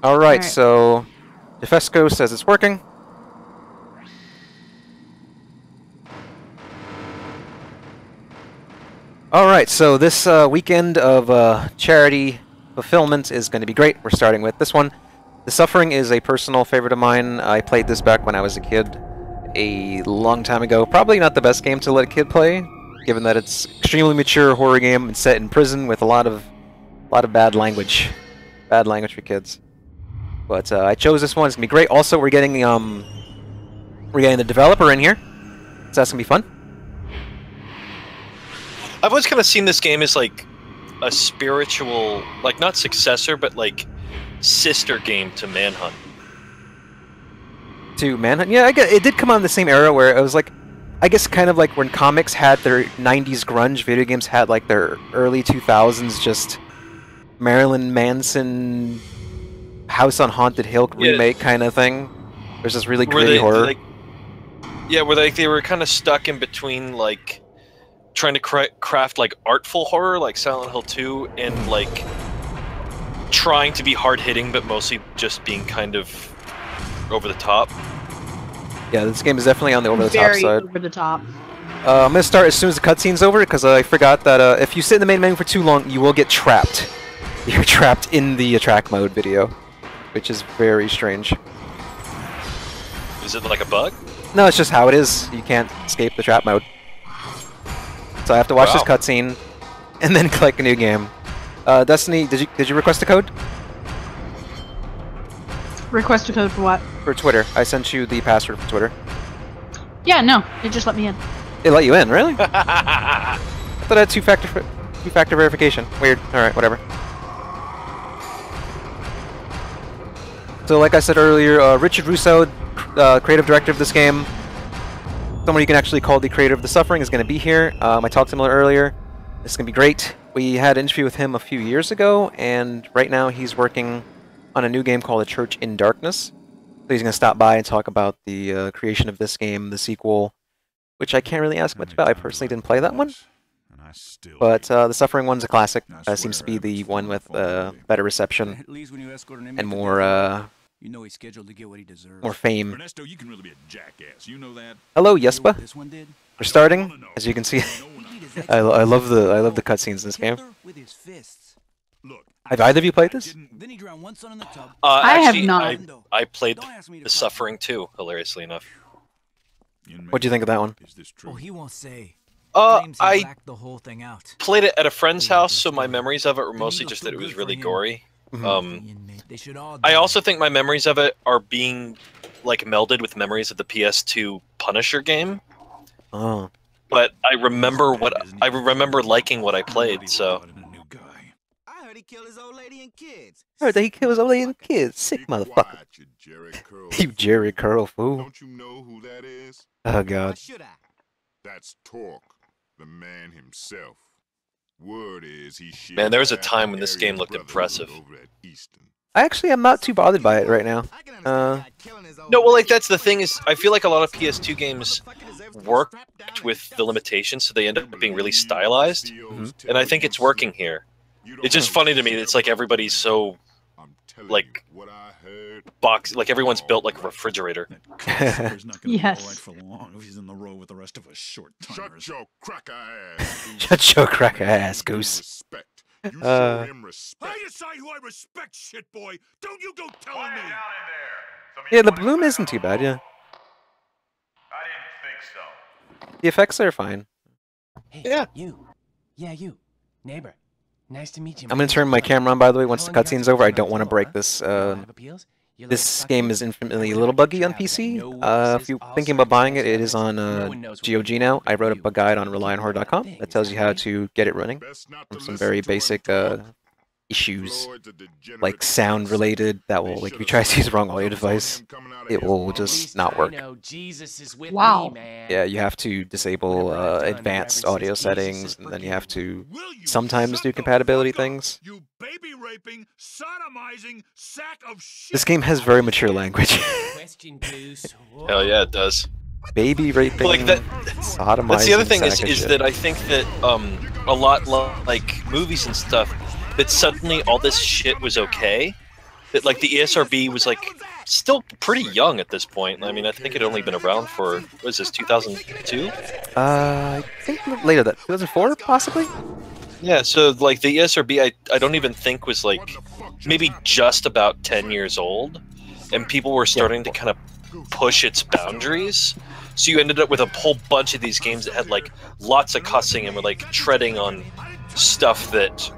Alright, so Defesco says it's working. Alright, so this weekend of charity fulfillment is going to be great. We're starting with this one. The Suffering is a personal favorite of mine. I played this back when I was a kid a long time ago. Probably not the best game to let a kid play, given that it's extremely mature horror game and set in prison with a lot of bad language. Bad language for kids. But I chose this one. It's gonna be great. Also, we're getting the developer in here, so that's gonna be fun. I've always kind of seen this game as like a spiritual, like not successor, but like sister game to Manhunt. To Manhunt? Yeah, it did come out in the same era where it was like, I guess kind of like when comics had their 90s grunge, video games had like their early 2000s just Marilyn Manson House on Haunted Hill remake kind of thing. There's this really gritty horror. Like, yeah, where they were kind of stuck in between like trying to craft like artful horror like Silent Hill 2 and like trying to be hard-hitting but mostly just being kind of over the top. Yeah, this game is definitely on the over-the-top side. Over the top. I'm gonna start as soon as the cutscene's over because I forgot that if you sit in the main menu for too long, you will get trapped. You're trapped in the track mode video, which is very strange. Is it like a bug? No, it's just how it is. You can't escape the trap mode. So I have to watch this cutscene and then click a new game. Destiny, did you request a code? Request a code for what? For Twitter. I sent you the password for Twitter. Yeah, no, it just let me in. It let you in, really? I thought I had two-factor verification. Weird. Alright, whatever. So like I said earlier, Richard Rouse, creative director of this game, someone you can actually call the creator of The Suffering, is going to be here. I talked to him a little earlier. This is going to be great. We had an interview with him a few years ago, and right now he's working on a new game called A Church in Darkness. So he's going to stop by and talk about the creation of this game, the sequel, which I can't really ask much about. I personally didn't play that one. But The Suffering one's a classic. Seems to be the one with better reception and more fame. Ernesto, you can really be a jackass. You know that? Hello, Yespa. We're starting. As you can see, I love the cutscenes in this game. Have either of you played this? I have actually, not. I played The Suffering too, hilariously enough. What'd you think of that one? Oh, he won't say. I the whole thing out. played it at a friend's house, so my memories of it were mostly just that it was really gory. I also think my memories of it are being like melded with memories of the PS2 Punisher game. Oh. But I remember liking what I played, so. I heard he killed his old lady and kids. Heard that he killed his old lady and kids. Sick motherfucker. You Jerry Curl fool. Don't you know who that is? Oh god. That's Torque, the man himself. Word is he Man, there was a time when this game looked impressive. I actually am not too bothered by it right now. No, well, like that's the thing is, I feel like a lot of PS2 games worked with the limitations, so they end up being really stylized, and I think it's working here. It's just funny to me that it's like everybody's so, like, like everyone's built like a refrigerator. Yes. Shut your cracker ass. Shut your cracker ass, Goose. You show him respect. I decide who I respect, shit boy. Don't you go telling me. Yeah, the bloom isn't too bad, yeah. I didn't think so. The effects are fine. Hey, Yeah. you. Yeah, you. Neighbor. Nice to meet you. I'm gonna turn my camera on, by the way, once the cutscene's over. I don't want to break this. This game is infinitely a little buggy on PC. If you're thinking about buying it, it is on GOG now. I wrote up a guide on RelyOnHorror.com that tells you how to get it running. Some very basic issues, like sound related, that will, like, if you try to use the wrong audio device, it will just not work. Wow. Yeah, you have to disable advanced audio settings, and then you have to sometimes do compatibility things. You baby raping, sodomizing sack of shit. This game has very mature language. Hell yeah, it does. Baby raping, Like that. sodomizing, That's the other thing sack of is shit. that I think that a lot like movies and stuff, that suddenly all this shit was okay, that like the ESRB was like still pretty young at this point. I mean, I think it had only been around for, what is this, 2002? I think later, that 2004 possibly. Yeah, so like the ESRB, I don't even think was like maybe just about 10 years old, and people were starting to kind of push its boundaries. So you ended up with a whole bunch of these games that had like lots of cussing and were like treading on stuff that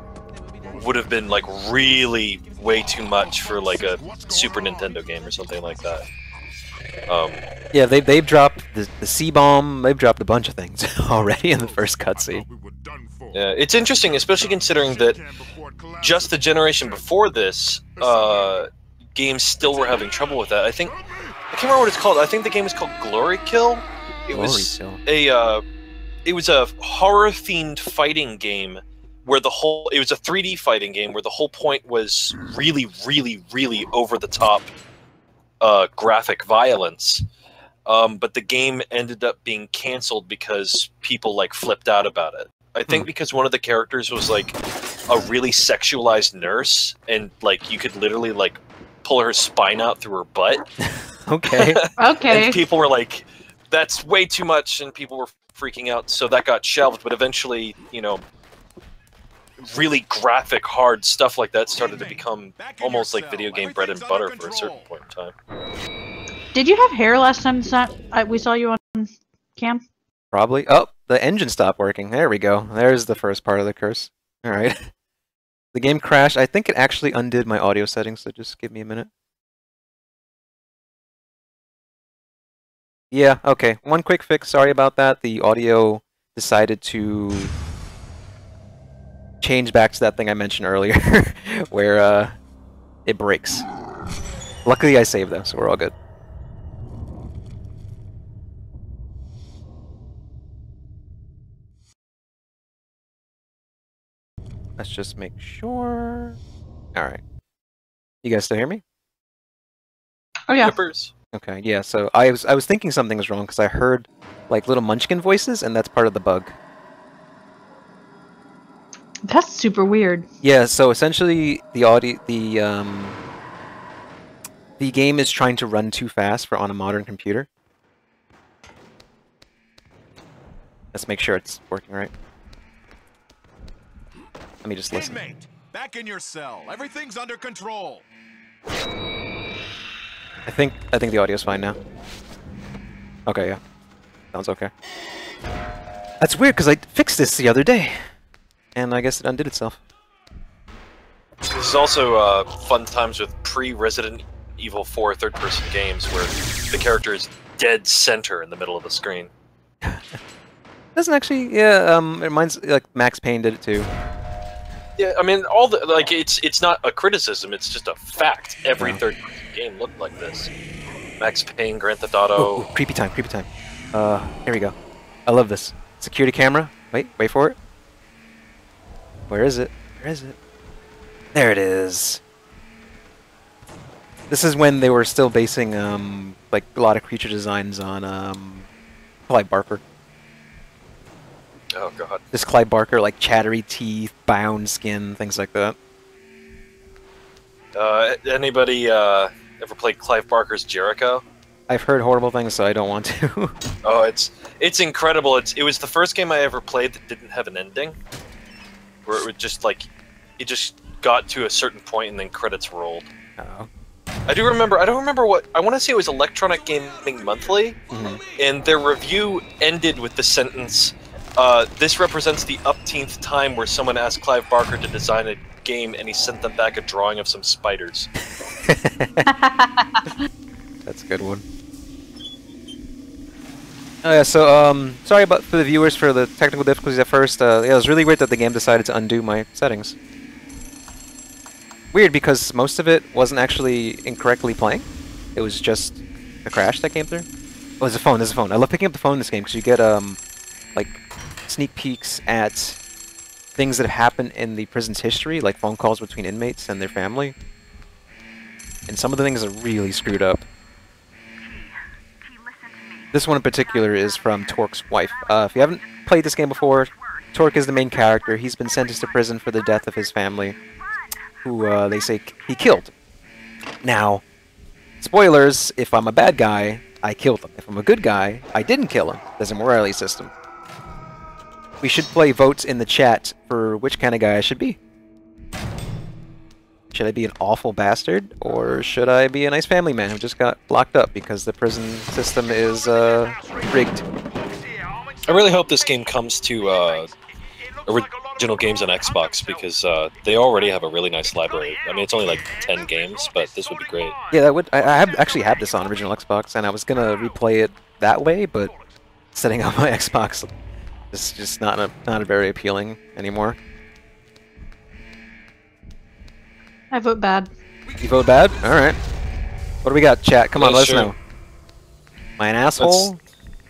would have been like really way too much for like a Super Nintendo game or something like that. Yeah, they've dropped the C-bomb. They've dropped a bunch of things already in the first cutscene. Yeah, it's interesting, especially considering that just the generation before this, games still were having trouble with that. I can't remember what it's called. I think the game was called Glory Kill. It was a horror-themed fighting game where it was a 3D fighting game where the whole point was really, really, really over-the-top graphic violence. But the game ended up being canceled because people like flipped out about it. I think because one of the characters was like a really sexualized nurse, and like you could literally like pull her spine out through her butt. Okay. Okay. And people were like, "That's way too much," and people were freaking out. So that got shelved. But eventually, you know, really graphic, hard stuff like that started to become almost like video game bread and butter for a certain point in time. Did you have hair last time we saw you on cam? Probably. Oh, the engine stopped working. There we go. There's the first part of the curse. All right. The game crashed. I think it actually undid my audio settings, so just give me a minute. Yeah, okay. One quick fix. Sorry about that. The audio decided to change back to that thing I mentioned earlier, where it breaks. Luckily, I saved though, so we're all good. Let's just make sure. All right. You guys still hear me? Oh yeah. Flippers. Okay. Yeah. So I was thinking something was wrong because I heard like little Munchkin voices, and that's part of the bug. That's super weird. Yeah. So essentially, the game is trying to run too fast on a modern computer. Let's make sure it's working right. Let me just listen. Inmate, back in your cell. Everything's under control. I think the audio's fine now. Okay, yeah. Sounds okay. That's weird because I fixed this the other day, and I guess it undid itself. This is also fun times with pre-Resident Evil 4 third-person games where the character is dead center in the middle of the screen. Doesn't actually, yeah. It reminds like Max Payne did it too. Yeah, I mean, it's not a criticism, it's just a fact. Every third-person game looked like this. Max Payne, Grand Theft Auto... Ooh, creepy time, creepy time. Here we go. I love this. Security camera. Wait for it. Where is it? Where is it? There it is. This is when they were still basing, like, a lot of creature designs on, Clive Barker. Oh, God. This Clive Barker, like, chattery teeth, bound skin, things like that. Anybody, ever played Clive Barker's Jericho? I've heard horrible things, so I don't want to. Oh, it's incredible. It was the first game I ever played that didn't have an ending. Where it would just, like, it just got to a certain point and then credits rolled. Oh. I don't remember what, I want to say it was Electronic Gaming Monthly, and their review ended with the sentence, this represents the upteenth time where someone asked Clive Barker to design a game and he sent them back a drawing of some spiders. That's a good one. Oh yeah, so sorry for the viewers for the technical difficulties at first. Yeah, it was really weird that the game decided to undo my settings. Weird because most of it wasn't actually incorrectly playing. It was just a crash that came through. Oh, there's a phone. There's a phone. I love picking up the phone in this game because you get like sneak peeks at things that happen in the prison's history, like phone calls between inmates and their family. And some of the things are really screwed up. This one in particular is from Torque's wife. If you haven't played this game before, Torque is the main character. He's been sentenced to prison for the death of his family, who they say he killed. Now, spoilers, if I'm a bad guy, I killed them. If I'm a good guy, I didn't kill him. There's a morality system. We should play votes in the chat for which kind of guy I should be. Should I be an awful bastard, or should I be a nice family man who just got locked up because the prison system is rigged? I really hope this game comes to original games on Xbox, because they already have a really nice library. I mean, it's only like 10 games, but this would be great. Yeah, that would. Actually have this on original Xbox, and I was gonna replay it that way, but setting up my Xbox is just not a very appealing anymore. I vote bad. You vote bad? All right. What do we got, chat? Come on, Yeah, let sure. us know. Am I an asshole?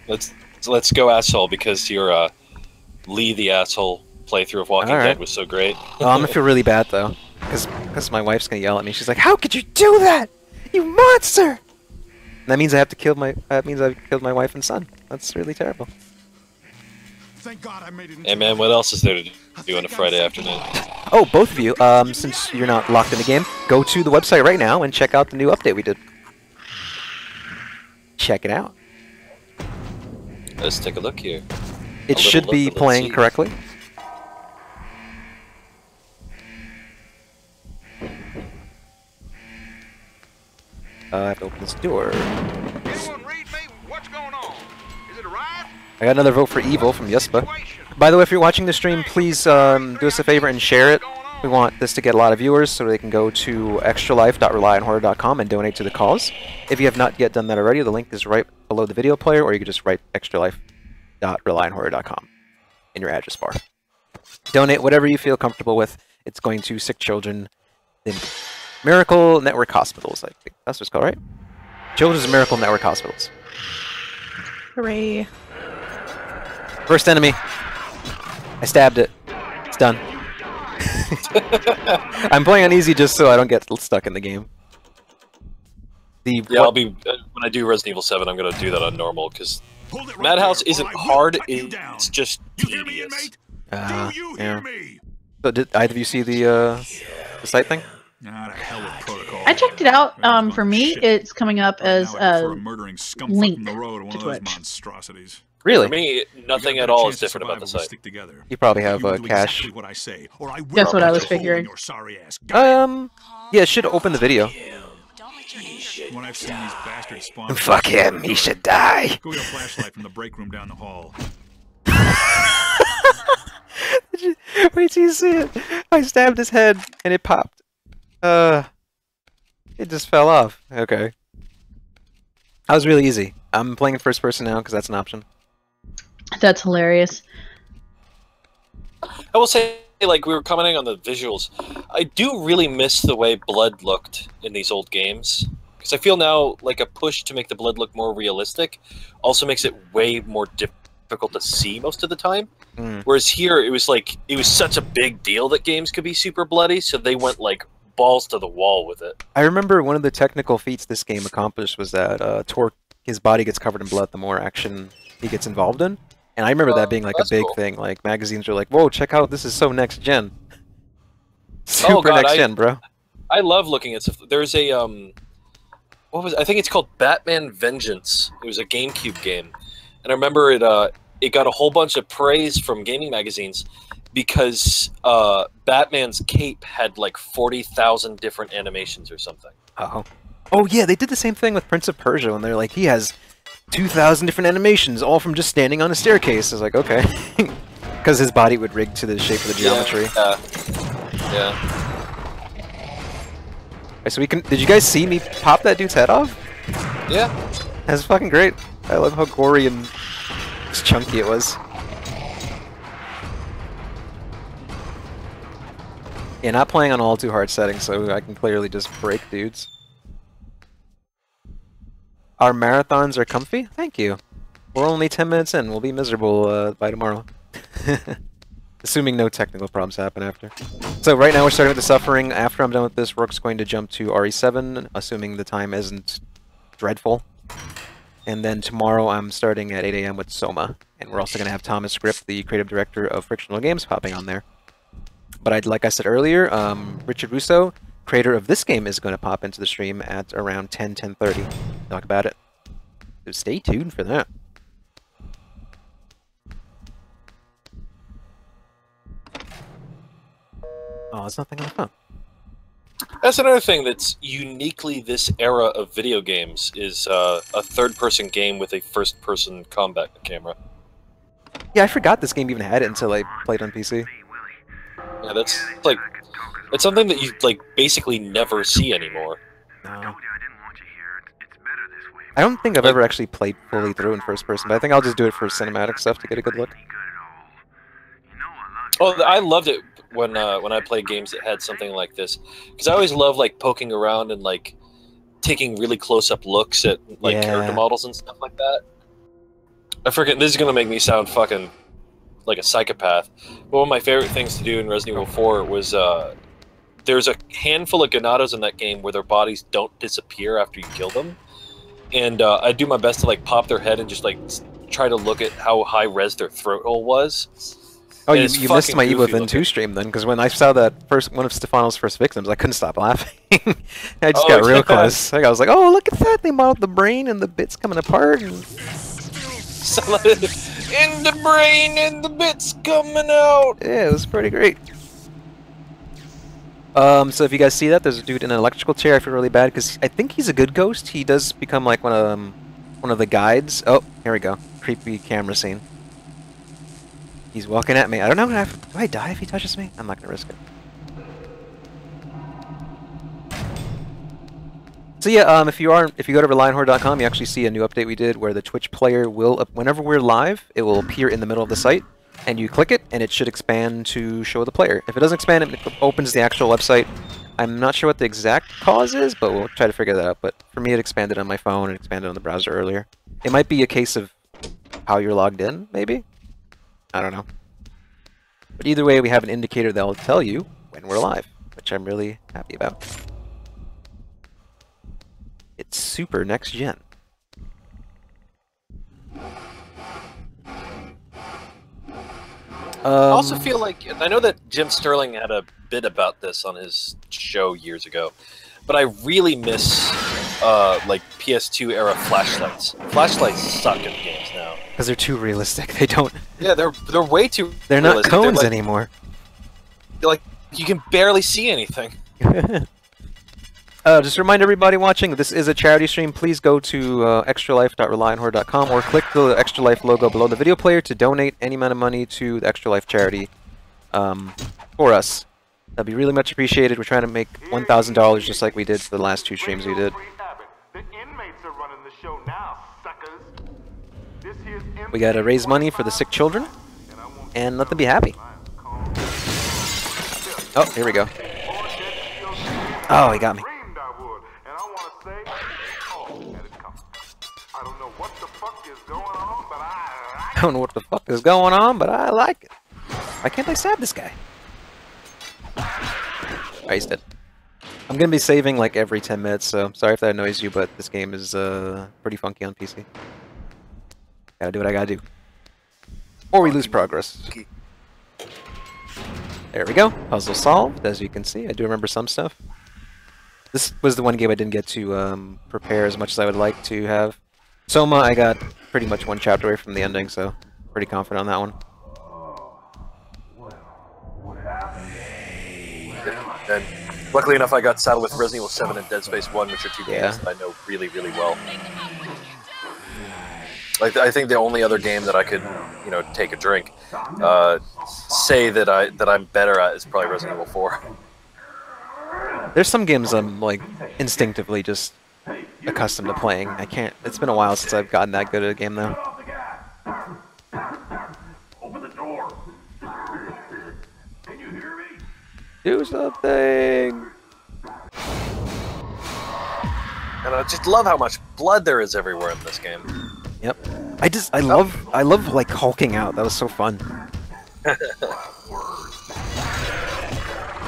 Let's go asshole, because your Lee the asshole playthrough of Walking Alright. Dead was so great. Oh, I'm gonna feel really bad though, because my wife's gonna yell at me. She's like, "How could you do that, you monster!" And that means I have to kill my. That means I've killed my wife and son. That's really terrible. Thank God I made it into Hey man, what else is there to do on a Friday afternoon? Oh, both of you. Since you're not locked in the game, go to the website right now and check out the new update we did. Check it out. Let's take a look here. It should be let's playing see. correctly. I have to open this door. Anyone read me? What's going on? Is it a riot? I got another vote for Evil from Yespa. By the way, if you're watching the stream, please do us a favor and share it. We want this to get a lot of viewers so they can go to extralife.relyonhorror.com and donate to the cause. If you have not yet done that already, the link is right below the video player, or you can just write extralife.relyonhorror.com in your address bar. Donate whatever you feel comfortable with. It's going to sick children in Miracle Network Hospitals, I think that's what it's called, right? Children's Miracle Network Hospitals. Hooray. First enemy. I stabbed it. It's done. I'm playing on easy just so I don't get stuck in the game. Yeah, I'll be when I do Resident Evil 7. I'm gonna do that on normal, because Hold it right Madhouse there, or isn't I will hard. cut you down. It's just You hear me, tedious. inmate? Uh, Do you yeah. hear me? So did either of you see the site thing? Nah, the hell with protocol. I checked it out. For me, it's coming up as Right now I prefer a murdering scumfuck link from the road to one to of those Twitch. monstrosities. Really? For me, We got nothing a at better all chance is to different survive about the if we site. stick together. You probably have You will do cache. exactly what I say, or I will That's what I was punch a hole in figuring. your sorry ass. Got it? Yeah, it should open the video. When I've seen these bastards spawn. Fuck him, he should die. Go get a flashlight from the break room down the hall. Wait till you see it. I stabbed his head and it popped. It just fell off. Okay. That was really easy. I'm playing in first person now because that's an option. That's hilarious. I will say, like, we were commenting on the visuals. I do really miss the way blood looked in these old games, because I feel now like a push to make the blood look more realistic also makes it way more difficult to see most of the time. Whereas here, it was such a big deal that games could be super bloody, so they went like balls to the wall with it. I remember one of the technical feats this game accomplished was that Torque, his body gets covered in blood the more action he gets involved in. And I remember that being like a that's big cool. thing. Like magazines are like, "Whoa, check out! This is so next gen, super God, next gen, bro." I love looking at stuff. There's a what was it? I think it's called Batman Vengeance. It was a GameCube game, and I remember it got a whole bunch of praise from gaming magazines because Batman's cape had like 40,000 different animations or something. Oh yeah, they did the same thing with Prince of Persia when they're like, he has 2,000 different animations, all from just standing on a staircase. I was like, okay, because his body would rig to the shape of the geometry. Yeah. Right, so we can. Did you guys see me pop that dude's head off? Yeah. That's fucking great. I love how gory and just chunky it was. Yeah, not playing on all too hard settings, so I can clearly just break dudes. Our marathons are comfy? Thank you. We're only 10 minutes in. We'll be miserable by tomorrow. Assuming no technical problems happen after. So right now we're starting with the Suffering. After I'm done with this, Rook's going to jump to RE7, assuming the time isn't dreadful. And then tomorrow I'm starting at 8 AM with Soma. And we're also going to have Thomas Script, the creative director of Frictional Games, popping on there. But like I said earlier, Richard Rouse creator of this game is going to pop into the stream at around 10:30. Talk about it. So stay tuned for that. Oh, there's nothing on the phone. That's another thing that's uniquely this era of video games is a third-person game with a first-person combat camera. Yeah, I forgot this game even had it until I played on PC. Yeah, that's like it's something that you like basically never see anymore. No. I don't think I've ever actually played fully through in first person, but I think I'll just do it for cinematic stuff to get a good look. Oh, I loved it when I played games that had something like this, because I always love like poking around and like taking really close-up looks at like character models and stuff like that. I forget. This is gonna make me sound fucking like a psychopath. But one of my favorite things to do in Resident Evil 4 was there's a handful of Ganados in that game where their bodies don't disappear after you kill them, and I do my best to like pop their head and just like try to look at how high res their throat hole was. Oh, you missed my Evil Within 2 stream then, because when I saw that one of Stefano's first victims, I couldn't stop laughing. I just got real close. I was like, oh, look at that! They modeled the brain and the bits coming apart. And... in the brain and the bits coming out. Yeah, it was pretty great. So if you guys see that, there's a dude in an electrical chair. I feel really bad because I think he's a good ghost. He does become like one of the guides. Oh, here we go. Creepy camera scene. He's walking at me. I don't know. Do I die if he touches me? I'm not gonna risk it. So yeah, if you go to ReliantHorde.com, you actually see a new update we did where the Twitch player will, whenever we're live, it will appear in the middle of the site, and you click it, and it should expand to show the player. If it doesn't expand, it opens the actual website. I'm not sure what the exact cause is, but we'll try to figure that out. But for me, it expanded on my phone and expanded on the browser earlier. It might be a case of how you're logged in, maybe? I don't know. But either way, we have an indicator that will tell you when we're live, which I'm really happy about. It's super next gen. I also feel like, I know that Jim Sterling had a bit about this on his show years ago, but I really miss like PS2 era flashlights. Flashlights suck in games now. Because they're too realistic. They don't... Yeah, they're way too They're realistic. not cones like, anymore. They're like, you can barely see anything. Just remind everybody watching, this is a charity stream. Please go to extralife.relianthorde.com or click the Extra Life logo below the video player to donate any amount of money to the Extra Life charity for us. That'd be really much appreciated. We're trying to make $1,000 just like we did for the last 2 streams we did. We gotta raise money for the sick children and let them be happy. Oh, here we go. Oh, he got me. I don't know what the fuck is going on, but I like it. Why can't I stab this guy? Oh, he's dead. I'm gonna be saving like every 10 minutes, so sorry if that annoys you, but this game is pretty funky on PC. Gotta do what I gotta do. Or we lose progress. There we go. Puzzle solved, as you can see. I do remember some stuff. This was the one game I didn't get to prepare as much as I would like to have. Soma, I got pretty much 1 chapter away from the ending, so pretty confident on that one. And luckily enough, I got saddled with Resident Evil 7 and Dead Space 1, which are 2 games that I know really, really well. Like, I think the only other game that I could, you know, take a drink, say that I'm better at is probably Resident Evil 4. There's some games I'm like instinctively just accustomed to playing. I can't. It's been a while since I've gotten that good at a game though. Open the door. Can you hear me? Do something. And I just love how much blood there is everywhere in this game. Yep. I love like hulking out. That was so fun.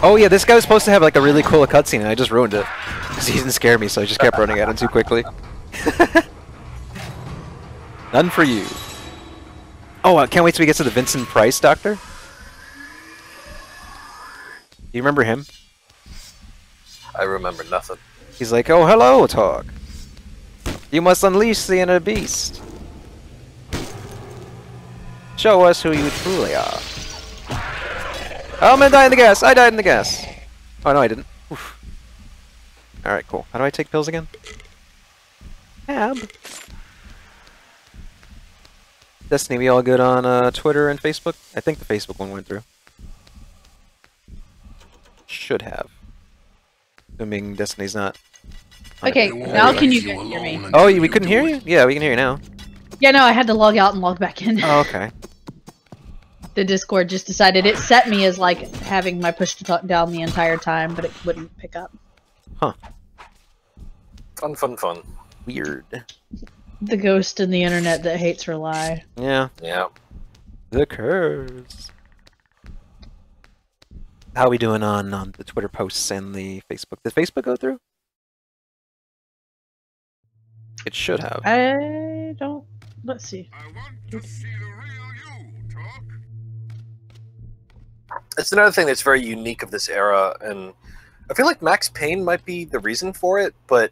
Oh yeah, this guy was supposed to have like a really cool cutscene and I just ruined it. Because he didn't scare me, so I just kept running at him too quickly. None for you. Oh, I can't wait till we get to the Vincent Price doctor. Do you remember him? I remember nothing. He's like, oh, hello, Talk. You must unleash the inner beast. Show us who you truly are. Oh, I'm gonna die in the gas. I died in the gas. Oh, no, I didn't. Oof. Alright, cool. How do I take pills again? Tab. Destiny, we all good on Twitter and Facebook? I think the Facebook one went through. Should have. Assuming Destiny's not. Okay, now can you hear me? Oh, we couldn't hear you? Yeah, we can hear you now. Yeah, no, I had to log out and log back in. Oh, okay. The Discord just decided it set me as like having my push to talk down the entire time, but it wouldn't pick up. Huh. Fun, fun, fun. Weird. The ghost in the internet that hates her lie. Yeah. Yeah. The curse. How are we doing on the Twitter posts and the Facebook? Did Facebook go through? It should have. I don't. Let's see. I want to see the real you, Talk. It's another thing that's very unique of this era, and I feel like Max Payne might be the reason for it, but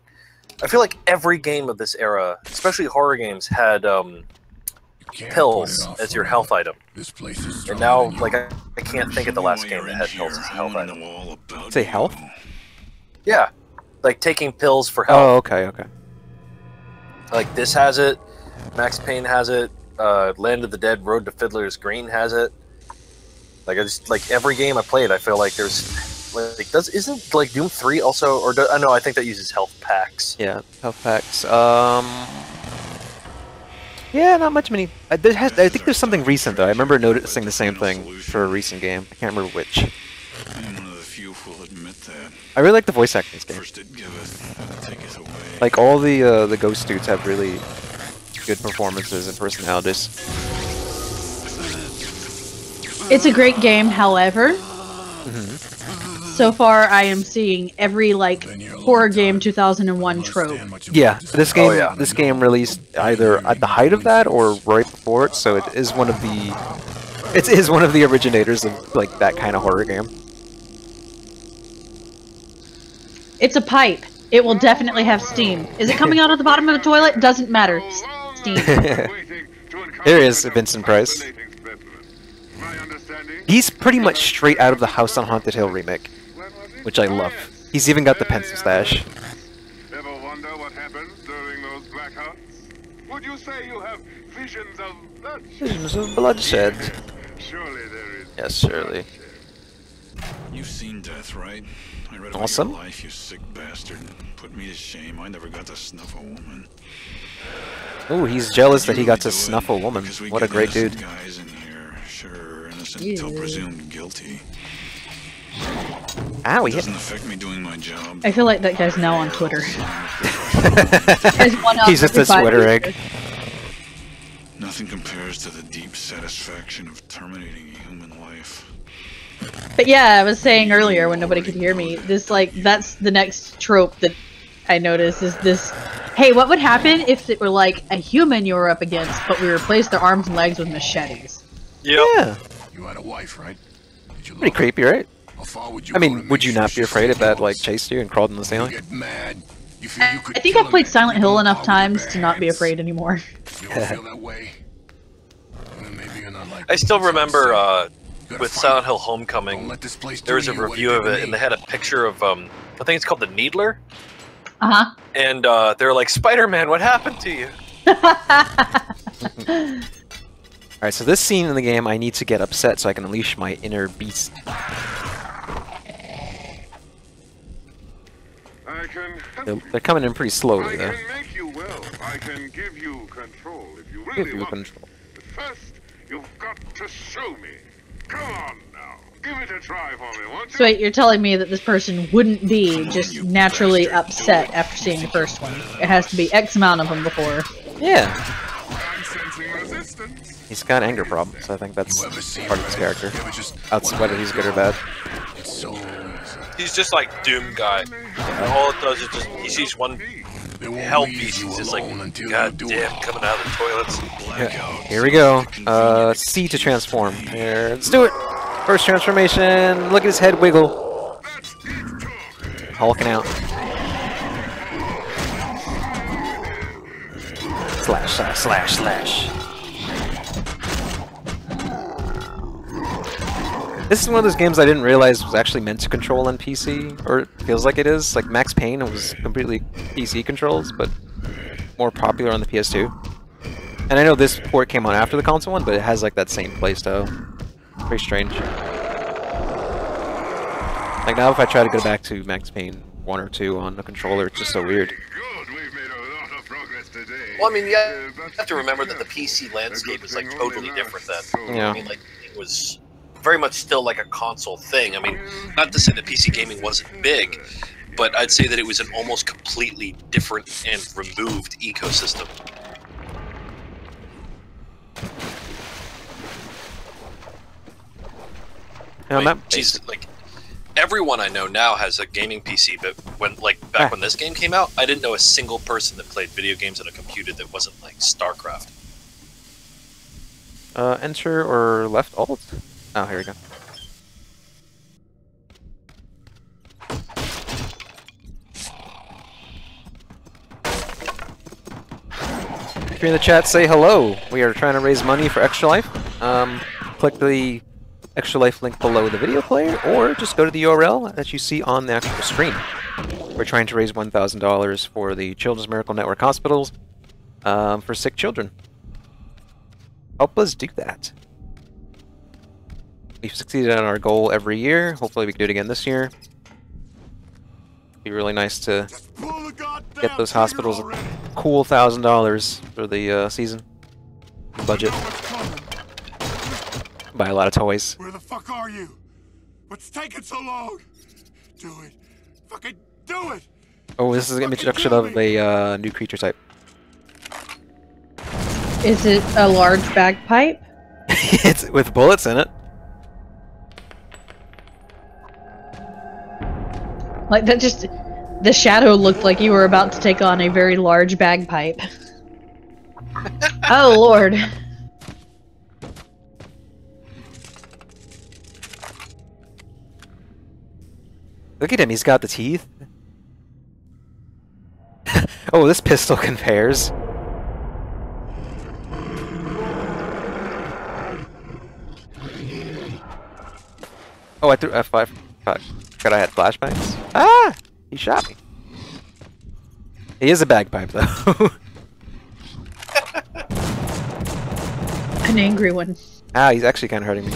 I feel like every game of this era, especially horror games, had pills as your health item. And now, like, I can't think of the last game that had pills as a health item. Say health? Yeah. Like, taking pills for health. Oh, okay, okay. Like, this has it, Max Payne has it, Land of the Dead, Road to Fiddler's Green has it. Like, I just, like, every game I played, I feel like there's, like, isn't, like, Doom 3 also, or, no, I think that uses health packs. Yeah, health packs. Yeah, not much many. I think there's something recent, though. I remember noticing the same thing for a recent game. I can't remember which. I'm one of the few who'll admit that. I really like the voice acting in this game. First it giveth, then it taketh away. Like, all the ghost dudes have really good performances and personalities. It's a great game, however. So far, I am seeing every like horror game 2001 trope. Yeah, this game yeah. this game released either at the height of that or right before it, so it is one of the originators of like that kind of horror game. It's a pipe. It will definitely have steam. Is it coming out of the bottom of the toilet? Doesn't matter. Steam. There is Vincent Price. He's pretty much straight out of the House on Haunted Hill remake, which I love. He's even got the pencil stash. Ever wonder what happens during those blackouts? Would you say you have visions of bloodshed? Visions of bloodshed. Surely there is. Yes, surely. You've seen death, right? I read Awesome. about your life, you sick bastard. Put me to shame. I never got to snuff a woman. Ooh, he's jealous that he got to snuff a woman. Because we What a get great dude. innocent guys in here, sure, innocent until presumed guilty. Ow, he hit Doesn't me. affect me doing my job. I feel like that guy's now on Twitter. He's just a sweater egg. Nothing compares to the deep satisfaction of terminating a human life. But yeah, I was saying earlier when nobody could hear me, this like that's the next trope that I noticed is this. Hey, what would happen if it were like a human you were up against, but we replaced their arms and legs with machetes? Yep. Yeah, You had a wife, right? Did you pretty love creepy, right? her? How far would you I go to mean, make would you sure not she be afraid if that like close? chased you and crawled in the You ceiling? get mad. You feel you could I think kill I've played a man. Silent Hill enough Power times with to not be hands. afraid anymore. You don't feel that way? Then maybe you're not like I still me, that's all I'm remember saying. You gotta with fight Silent it. Hill Don't Homecoming, let this place there was do a to you what review it of did to it, and me. they had a picture of, I think it's called the Needler, Uh and they were like, Spider-Man, what happened to you? huh. Alright, so this scene in the game, I need to get upset so I can unleash my inner beast. I can They're coming in pretty slowly, I though. can make you well. I can give you control if you Give really you want. control. But first, you've got to show me. Come on now. Give it a try for me, won't you? So wait, you're telling me that this person wouldn't be just naturally upset after seeing the first one? It has to be X amount of them before. Yeah, I'm sensing resistance. he's got anger problems. I think that's You ever see part of his character. You ever just Outside whether he's good or bad. It's so easy. He's just like Doom guy. And all it does is just, he sees one They won't hell leave beast, you he's just like, alone until you god do damn, it. coming out of the toilets. Yeah. Here we go. C to transform. Here, let's do it. First transformation. Look at his head wiggle. hulking out. Slash, slash, slash, slash. This is one of those games I didn't realize was actually meant to control on PC, or it feels like it is. Like Max Payne, it was completely PC controls, but more popular on the PS2. And I know this port came on after the console one, but it has like that same playstyle. Very strange. Like now if I try to go back to Max Payne 1 or 2 on a controller, it's just so weird. Well, I mean, yeah, you have to remember that the PC landscape is like totally different then. Yeah. I mean, like, it was very much still like a console thing. I mean, not to say that PC gaming wasn't big, but I'd say that it was an almost completely different and removed ecosystem. Jesus, like everyone I know now has a gaming PC, but when back when this game came out, I didn't know a single person that played video games on a computer that wasn't like StarCraft. Enter or left alt? Oh, here we go. If you're in the chat, say hello. We are trying to raise money for Extra Life. Click the Extra Life link below the video player, or just go to the URL that you see on the actual screen. We're trying to raise $1,000 for the Children's Miracle Network hospitals for sick children. Help us do that. We've succeeded on our goal every year. Hopefully we can do it again this year. It'd be really nice to get those hospitals a cool $1,000 for the season budget. Buy a lot of toys. Where the fuck are you? What's taking so long? Do it. Fucking do it! Oh, this is an introduction of a new creature type. Is it a large bagpipe? It's with bullets in it. Like that just... The shadow looked like you were about to take on a very large bagpipe. Oh, Lord. Look at him, he's got the teeth. Oh, this pistol compares. Oh, I threw F5. Fuck. Forgot I had flashbangs. Ah! He shot me. He is a bagpipe, though. An angry one. Ah, he's actually kind of hurting me.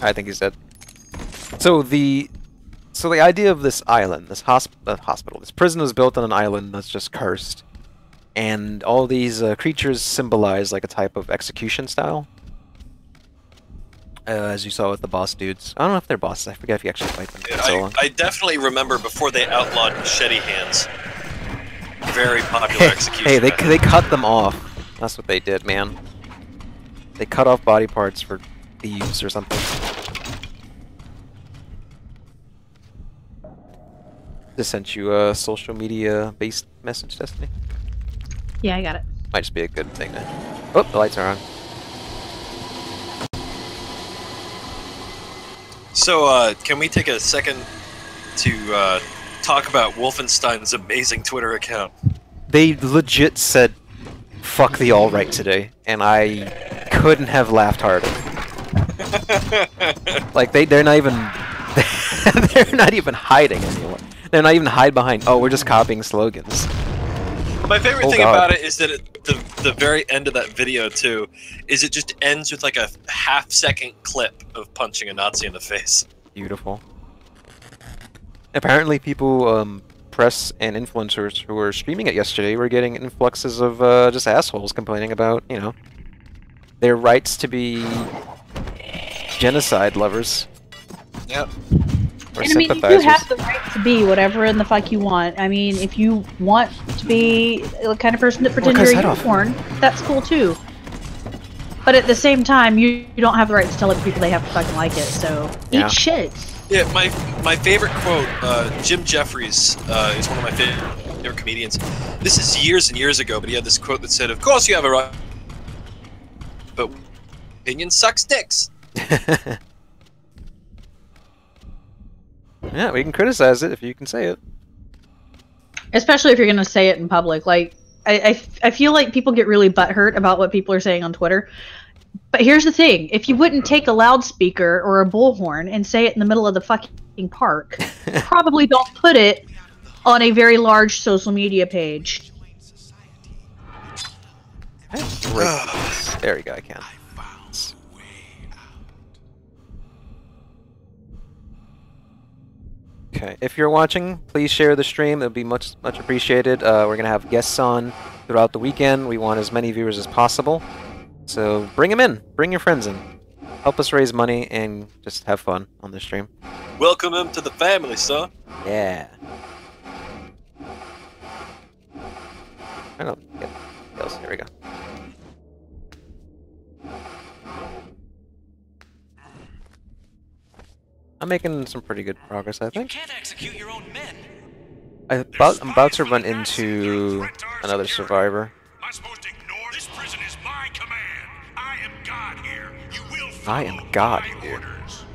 I think he's dead. So the idea of this island, this hospital, this prison was built on an island that's just cursed, and all these creatures symbolize like a type of execution style. As you saw with the boss dudes. I don't know if they're bosses. I forget if you actually fight them. Yeah, I definitely remember before they outlawed machete hands. Very popular execution. Hey, they cut them off. That's what they did, man. They cut off body parts for thieves or something. Just sent you a social media based message, Destiny. Yeah, I got it. Might just be a good thing to... Oh, the lights are on. So, can we take a second to talk about Wolfenstein's amazing Twitter account? They legit said, "Fuck the alt-right" today, and I couldn't have laughed harder. Like they're not even they're not even hiding anymore. They're not even hide behind. Oh, we're just copying slogans. My favorite thing about it is that the very end of that video too is it just ends with like a half-second clip of punching a Nazi in the face. Beautiful. Apparently, people, press and influencers who were streaming it yesterday were getting influxes of just assholes complaining about, you know, their rights to be genocide lovers. Yep. Or And I mean, you sympathizers. have the right to be whatever in the fuck you want. I mean, if you want to be the kind of person that pretends you're a unicorn, that's cool too. But at the same time, you don't have the right to tell other people they have to fucking like it, so Yeah. eat shit. Yeah, my favorite quote, Jim Jeffries is one of my favorite comedians. This is years and years ago, but he had this quote that said, "Of course you have a right, but opinion sucks dicks." Yeah, we can criticize it if you can say it. Especially if you're gonna say it in public. Like, I feel like people get really butthurt about what people are saying on Twitter. But here's the thing: if you wouldn't take a loudspeaker or a bullhorn and say it in the middle of the fucking park, probably don't put it on a very large social media page. There we go. I can. Okay, if you're watching, please share the stream. It would be much appreciated. We're gonna have guests on throughout the weekend. We want as many viewers as possible. So bring them in. Bring your friends in. Help us raise money and just have fun on the stream. Welcome him to the family, son. Yeah. I don't get else. Here we go. I'm making some pretty good progress, I think. You can't execute your own men. I'm about to run into another survivor. Am I supposed to ignore this? Prison is my command. I am God here. You will I follow am God my here. orders.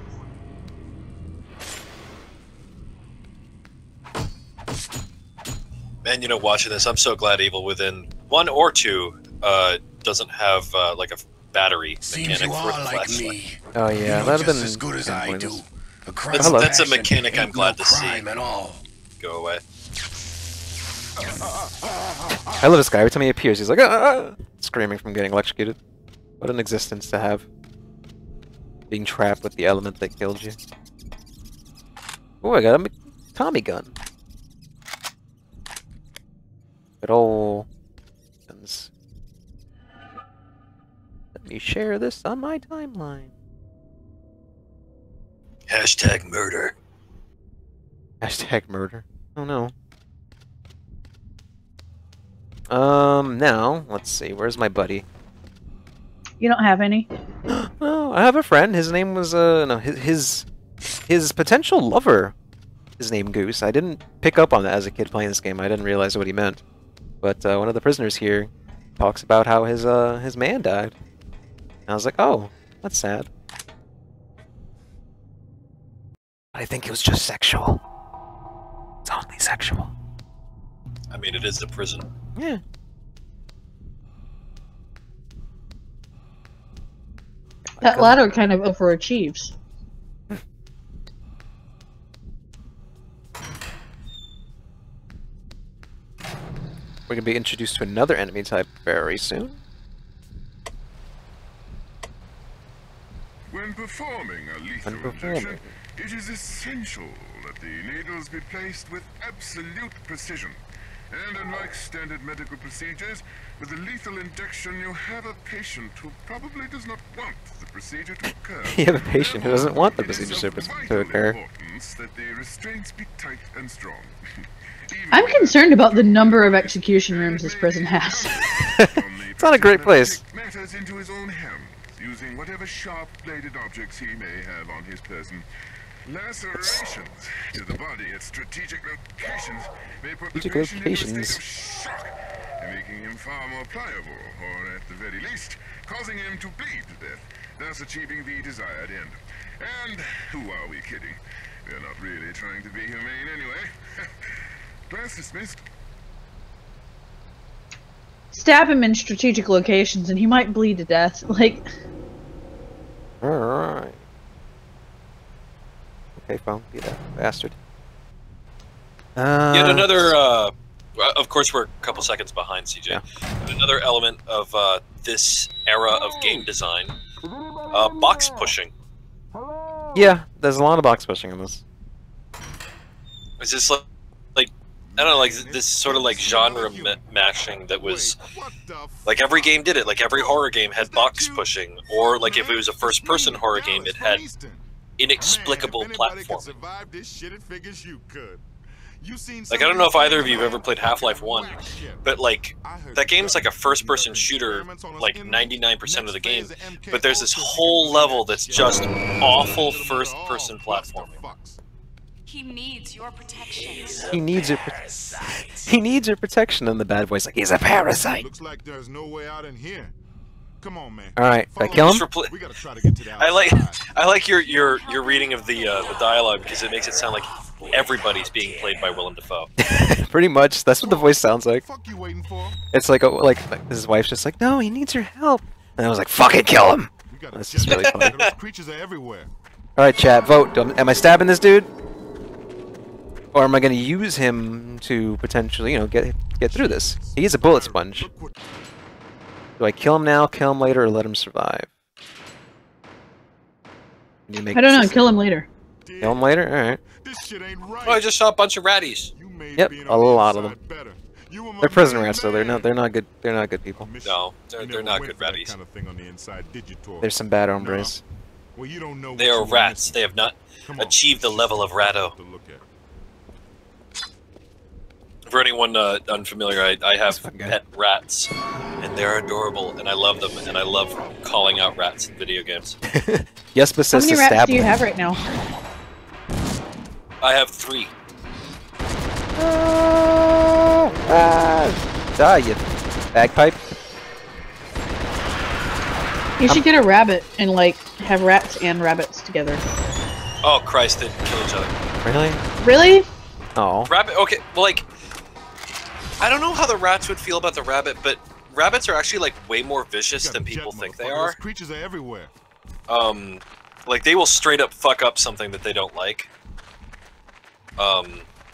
Man, you know, watching this, I'm so glad Evil Within 1 or 2 doesn't have like a battery Seems mechanic you for are the like flashlight. me. Oh You yeah, know that'd have just been as good as I do. pointless. A crime Hello. That's a of passion mechanic I'm ain't glad no to see. crime at all. Go away. I love this guy. Every time he appears, he's like, screaming from getting electrocuted. What an existence to have. Being trapped with the element that killed you. Oh, I got a Tommy gun. Good ol' guns. Let me share this on my timeline. Hashtag murder. Hashtag murder. Oh no. Now, let's see, where's my buddy? You don't have any? Oh, I have a friend. His name was, no, his potential lover is named Goose. I didn't pick up on that as a kid playing this game. I didn't realize what he meant. But, one of the prisoners here talks about how his man died. And I was like, oh, that's sad. I think it was just sexual. It's only sexual. I mean, it is the prison. Yeah. That ladder kind of overachieves. We're going to be introduced to another enemy type very soon. When performing a lethal injection, it is essential that the needles be placed with absolute precision. And unlike standard medical procedures, with a lethal injection you have a patient who probably does not want the procedure to occur. You have a patient who doesn't want the procedure to occur. Importance that the restraints be tight and strong. I'm concerned about the number of execution rooms this prison has. It's not a great place. Matters into his own hands, using whatever sharp-bladed objects he may have on his person. Lacerations to the body at strategic locations may put the patient into a state of shock, making him far more pliable, or at the very least, causing him to bleed to death, thus achieving the desired end. And who are we kidding? We're not really trying to be humane anyway. Class dismissed. Stab him in strategic locations and he might bleed to death. Like... Alright. Okay, phone. Be that bastard. Yet another, of course we're a couple seconds behind, CJ. Yeah. But another element of this era of game design, box pushing. Yeah, there's a lot of box pushing in this. It's just like I don't know, like this sort of like genre mashing that was like every game did it. Like every horror game had box pushing, or like if it was a first-person horror game, it had inexplicable platforming. Like, I don't know if either of you have ever played Half-Life 1, but, like, that game's like a first-person shooter, like, 99% of the game, but there's this whole level that's just awful first-person platforming. He needs your protection. He needs your he needs your protection, and the bad boy's like, he's a parasite. Looks like there's no way out in here. Come on, man. All right, I kill him. We gotta try to get to the I like outside. I like your reading of the dialogue because it makes it sound like everybody's being played by Willem Dafoe. Pretty much, that's what the voice sounds like. Fuck you waiting for? It's like his wife's just like, no, he needs your help, and I was like, fucking kill him. We gotta That's just really check. funny. Those creatures are everywhere. All right, chat, vote. Am I stabbing this dude, or am I gonna use him to potentially, you know, get through this? He's a bullet sponge. Do I kill him now, kill him later, or let him survive? I don't know. Kill him later. Kill him later. All right. This shit ain't right. Oh, I just saw a bunch of ratties. You made Yep, being a on the lot of inside them. better. You were my They're prison main rats, though. They're man. not good. They're not good people. No, You they're never not went good for that ratties. kind of thing on the inside, did you, Tor? There's some bad hombres. Well, you don't know They what are you were rats. missing. They have not Come on. achieved the level of ratto. To look at. For anyone unfamiliar, I have fucking guy. pet rats, and they're adorable, and I love them, and I love calling out rats in video games. Yes, but How says many to rats stab do you him. have right now? I have 3. Die, you bagpipe. You should get a rabbit and like have rats and rabbits together. Oh Christ, they kill each other. Really? Really? Oh. Rabbit. Okay, well, like, I don't know how the rats would feel about the rabbit, but rabbits are actually like way more vicious You got than a jet, people think they motherfucker. are. Those creatures are everywhere. Like they will straight up fuck up something that they don't like.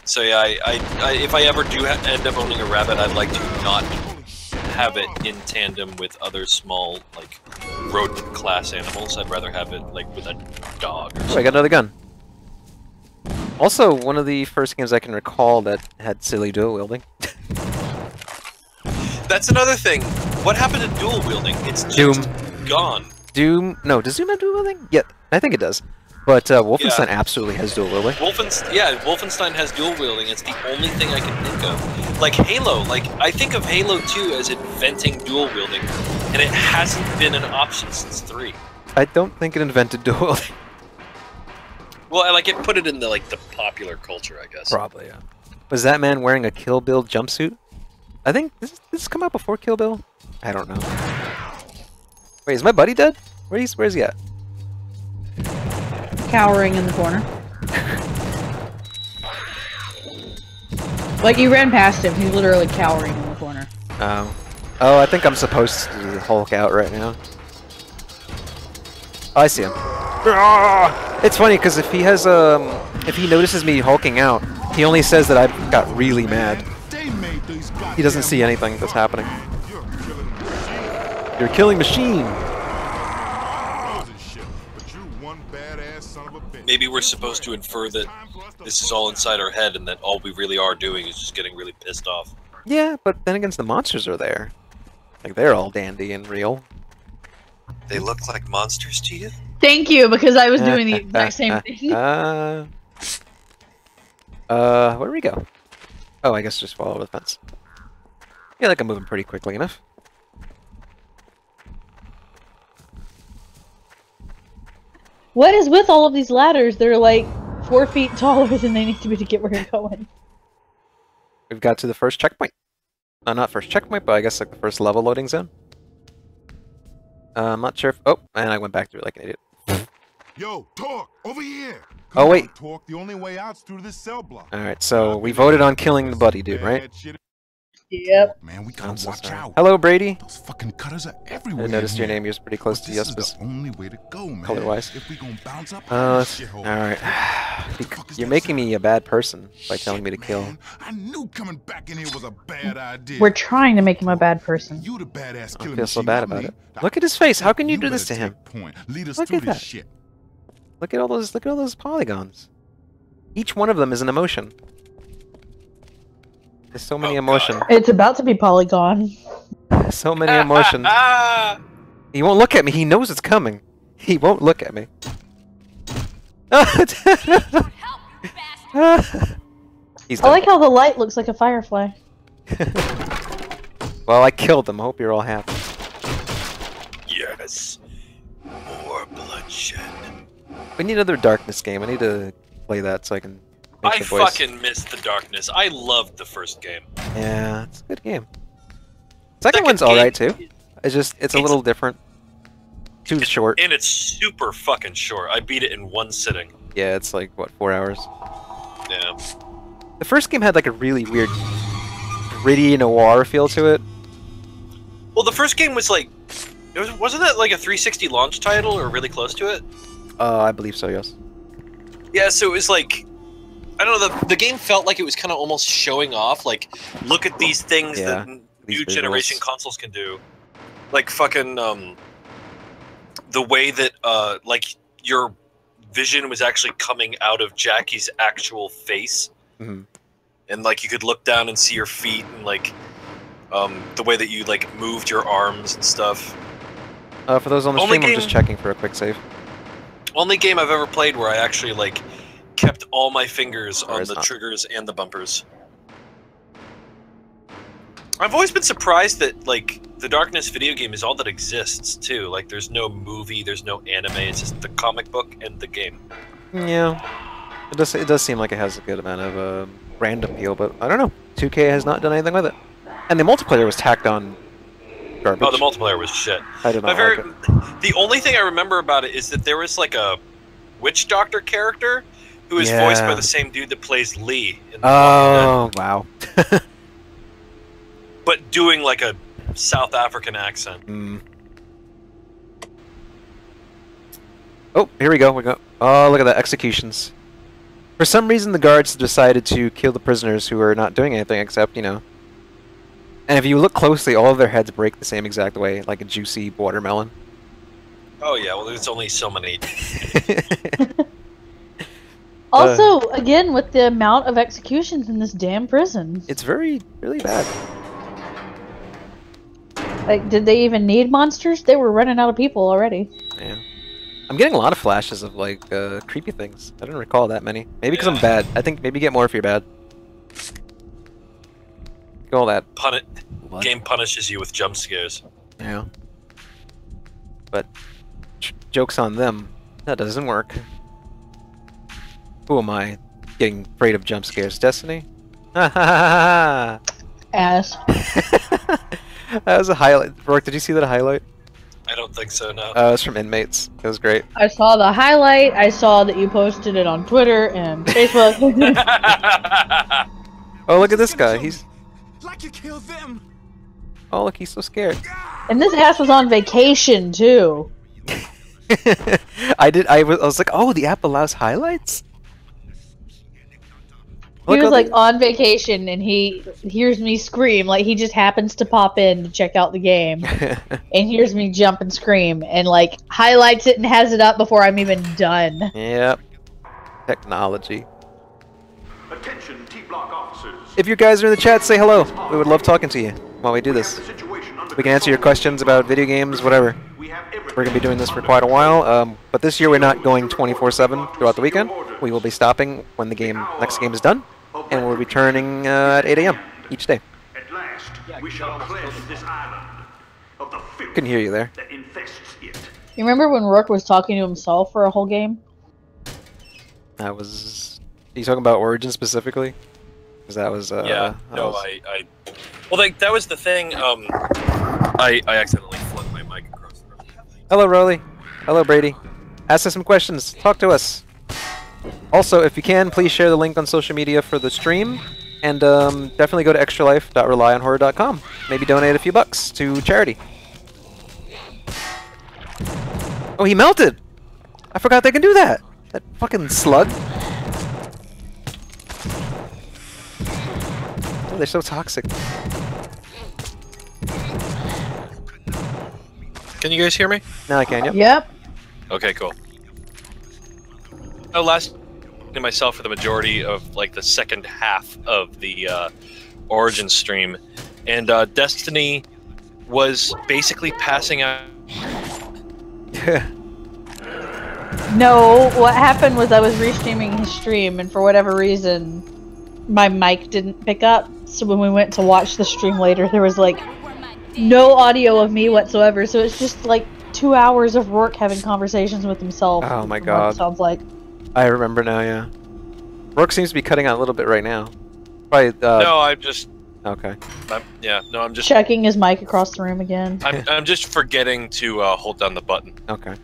So yeah, I if I ever do end up owning a rabbit, I'd like to not have it in tandem with other small, like, rodent class animals. I'd rather have it, like, with a dog or Oh, I something. got another gun. Also, one of the first games I can recall that had silly dual wielding. That's another thing. What happened to dual wielding? It's just gone. Doom. No, does Doom have dual wielding? Yeah, I think it does. But Wolfenstein absolutely has dual wielding. Wolfenstein has dual wielding. It's the only thing I can think of. Like Halo, like I think of Halo 2 as inventing dual wielding, and it hasn't been an option since 3. I don't think it invented dual wielding. Well, like it put it in the popular culture, I guess. Probably, yeah. Was that man wearing a Kill Bill jumpsuit? I think this come out before Kill Bill. I don't know. Wait, is my buddy dead? Where's he at? Cowering in the corner. Like you ran past him, he's literally cowering in the corner. Oh. Oh, I think I'm supposed to Hulk out right now. Oh, I see him. It's funny because if he has if he notices me hulking out, he only says that I got really mad. He doesn't see anything that's happening. You're a killing machine. Maybe we're supposed to infer that this is all inside our head and that all we really are doing is just getting really pissed off. Yeah, but then again, the monsters are there. Like, they're all dandy and real. They look like monsters to you? Thank you, because I was doing the exact same thing. Where do we go? Oh, I guess just follow the fence. Yeah, like I'm moving pretty quickly enough. What is with all of these ladders? They're like 4 feet taller than they need to be to get where you're going. We've got to the first checkpoint. Not first checkpoint, but I guess like the first level loading zone. I'm not sure if... Oh, and I went back through it like an idiot. Yo, talk over here. Oh, wait. Talk. The only way out's through this cell block. Alright, so we voted on killing the buddy dude, right? Yep. Man, we I'm gotta so watch sorry. out. Hello, Brady. Those fucking cutters are I everywhere. noticed your in here. name. You're pretty close to This is Yuspis. the only way to go, man. Color-wise. If we gonna bounce up Alright. You're making me a bad person by telling me to kill. Man, I knew coming back in here was a bad idea. We're trying to make him a bad person. You the badass I killing feel so machine, bad not about me. it. Look at his face. How can you do better this to him? take point. Lead us Look through at this that. shit. Look at all those polygons. Each one of them is an emotion. There's so many emotions. It's about to be Polygon. So many emotions. He won't look at me. He knows it's coming. He won't look at me. He's I dead. like how the light looks like a firefly. Well, I killed him. I hope you're all happy. Yes. More bloodshed. We need another Darkness game. I need to play that so I can make I the voice. fucking missed the darkness. I loved the first game. Yeah, it's a good game. Second one's alright too. It's a little different. 2's short. And it's super fucking short. I beat it in one sitting. Yeah, it's like, what, 4 hours? Yeah. The first game had like a really weird, gritty noir feel to it. Well, the first game was like, wasn't that like a 360 launch title or really close to it? I believe so, yes. Yeah, so it was like, I don't know, the game felt like it was kind of almost showing off, like, look at these things that new generation consoles can do. Like fucking, the way that, like, your vision was actually coming out of Jackie's actual face. Mm-hmm. And, like, you could look down and see your feet, and, like, the way that you, like, moved your arms and stuff. For those on the stream, I'm just checking for a quick save. Only game I've ever played where I actually, like, kept all my fingers on the triggers and the bumpers. I've always been surprised that, like, the Darkness video game is all that exists, too. Like, there's no movie, there's no anime, it's just the comic book and the game. Yeah. It does seem like it has a good amount of brand appeal, but I don't know. 2K has not done anything with it. And the multiplayer was tacked on garbage. Oh, the multiplayer was shit. I did not like it. The only thing I remember about it is that there was, like, a witch doctor character who is voiced by the same dude that plays Lee in the Oh, wow. but doing, like, a South African accent. Mm. Oh, here we go. Oh, look at that. Executions. For some reason, the guards decided to kill the prisoners who are not doing anything except, you know... And if you look closely, all of their heads break the same exact way, like a juicy watermelon. Oh, yeah. Well, there's only so many. Also, again, with the amount of executions in this damn prison. It's really bad. Like, did they even need monsters? They were running out of people already. Yeah. I'm getting a lot of flashes of, like, creepy things. I didn't recall that many. Maybe because I'm bad. I think maybe get more if you're bad. All that. Game punishes you with jump scares. Yeah. But, joke's on them. That doesn't work. Who am I getting afraid of jump scares? Destiny? Ha ha ha ha! Ass. That was a highlight. Rourke, did you see that highlight? I don't think so, no. It's from Inmates. It was great. I saw the highlight. I saw that you posted it on Twitter and Facebook. Oh, look at this guy. He's... Like you killed them. Oh, look, he's so scared. And this ass was on vacation, too. I was like, oh, the app allows highlights? He was like on vacation and he hears me scream, like he just happens to pop in to check out the game and hears me jump and scream and like highlights it and has it up before I'm even done. Yep. Technology. Attention, T-Block officers. If you guys are in the chat, say hello. We would love talking to you while we do this. We can answer your questions about video games, whatever. We're going to be doing this for quite a while, but this year we're not going 24/7 throughout the weekend. We will be stopping when the next game is done, and we'll be returning at 8 AM each day. At last, we shall cleanse this island of the filth Couldn't hear you there. that infests it. You remember when Rourke was talking to himself for a whole game? That was... Are you talking about Origin specifically? Because that was... yeah, no, well, like, that was the thing, I accidentally flipped my mic across the room. Hello, Rolly. Hello, Brady. Ask us some questions. Talk to us. Also, if you can, please share the link on social media for the stream. And definitely go to extralife.relyonhorror.com. Maybe donate a few bucks to charity. Oh, he melted! I forgot they can do that! That fucking slug. Oh, they're so toxic. Can you guys hear me? Now I can, yep. Yep. Okay, cool. Last to myself for the majority of like the second half of the Origin stream, and Destiny was basically passing out. No, what happened was I was restreaming his stream, and for whatever reason, my mic didn't pick up. So when we went to watch the stream later, there was like no audio of me whatsoever. So it's just like 2 hours of Rourke having conversations with himself. Oh my god. Sounds like. I remember now, yeah. Rourke seems to be cutting out a little bit right now. Probably, no, I'm just Okay. Yeah, no, I'm just Checking his mic across the room again. I'm just forgetting to hold down the button. Okay.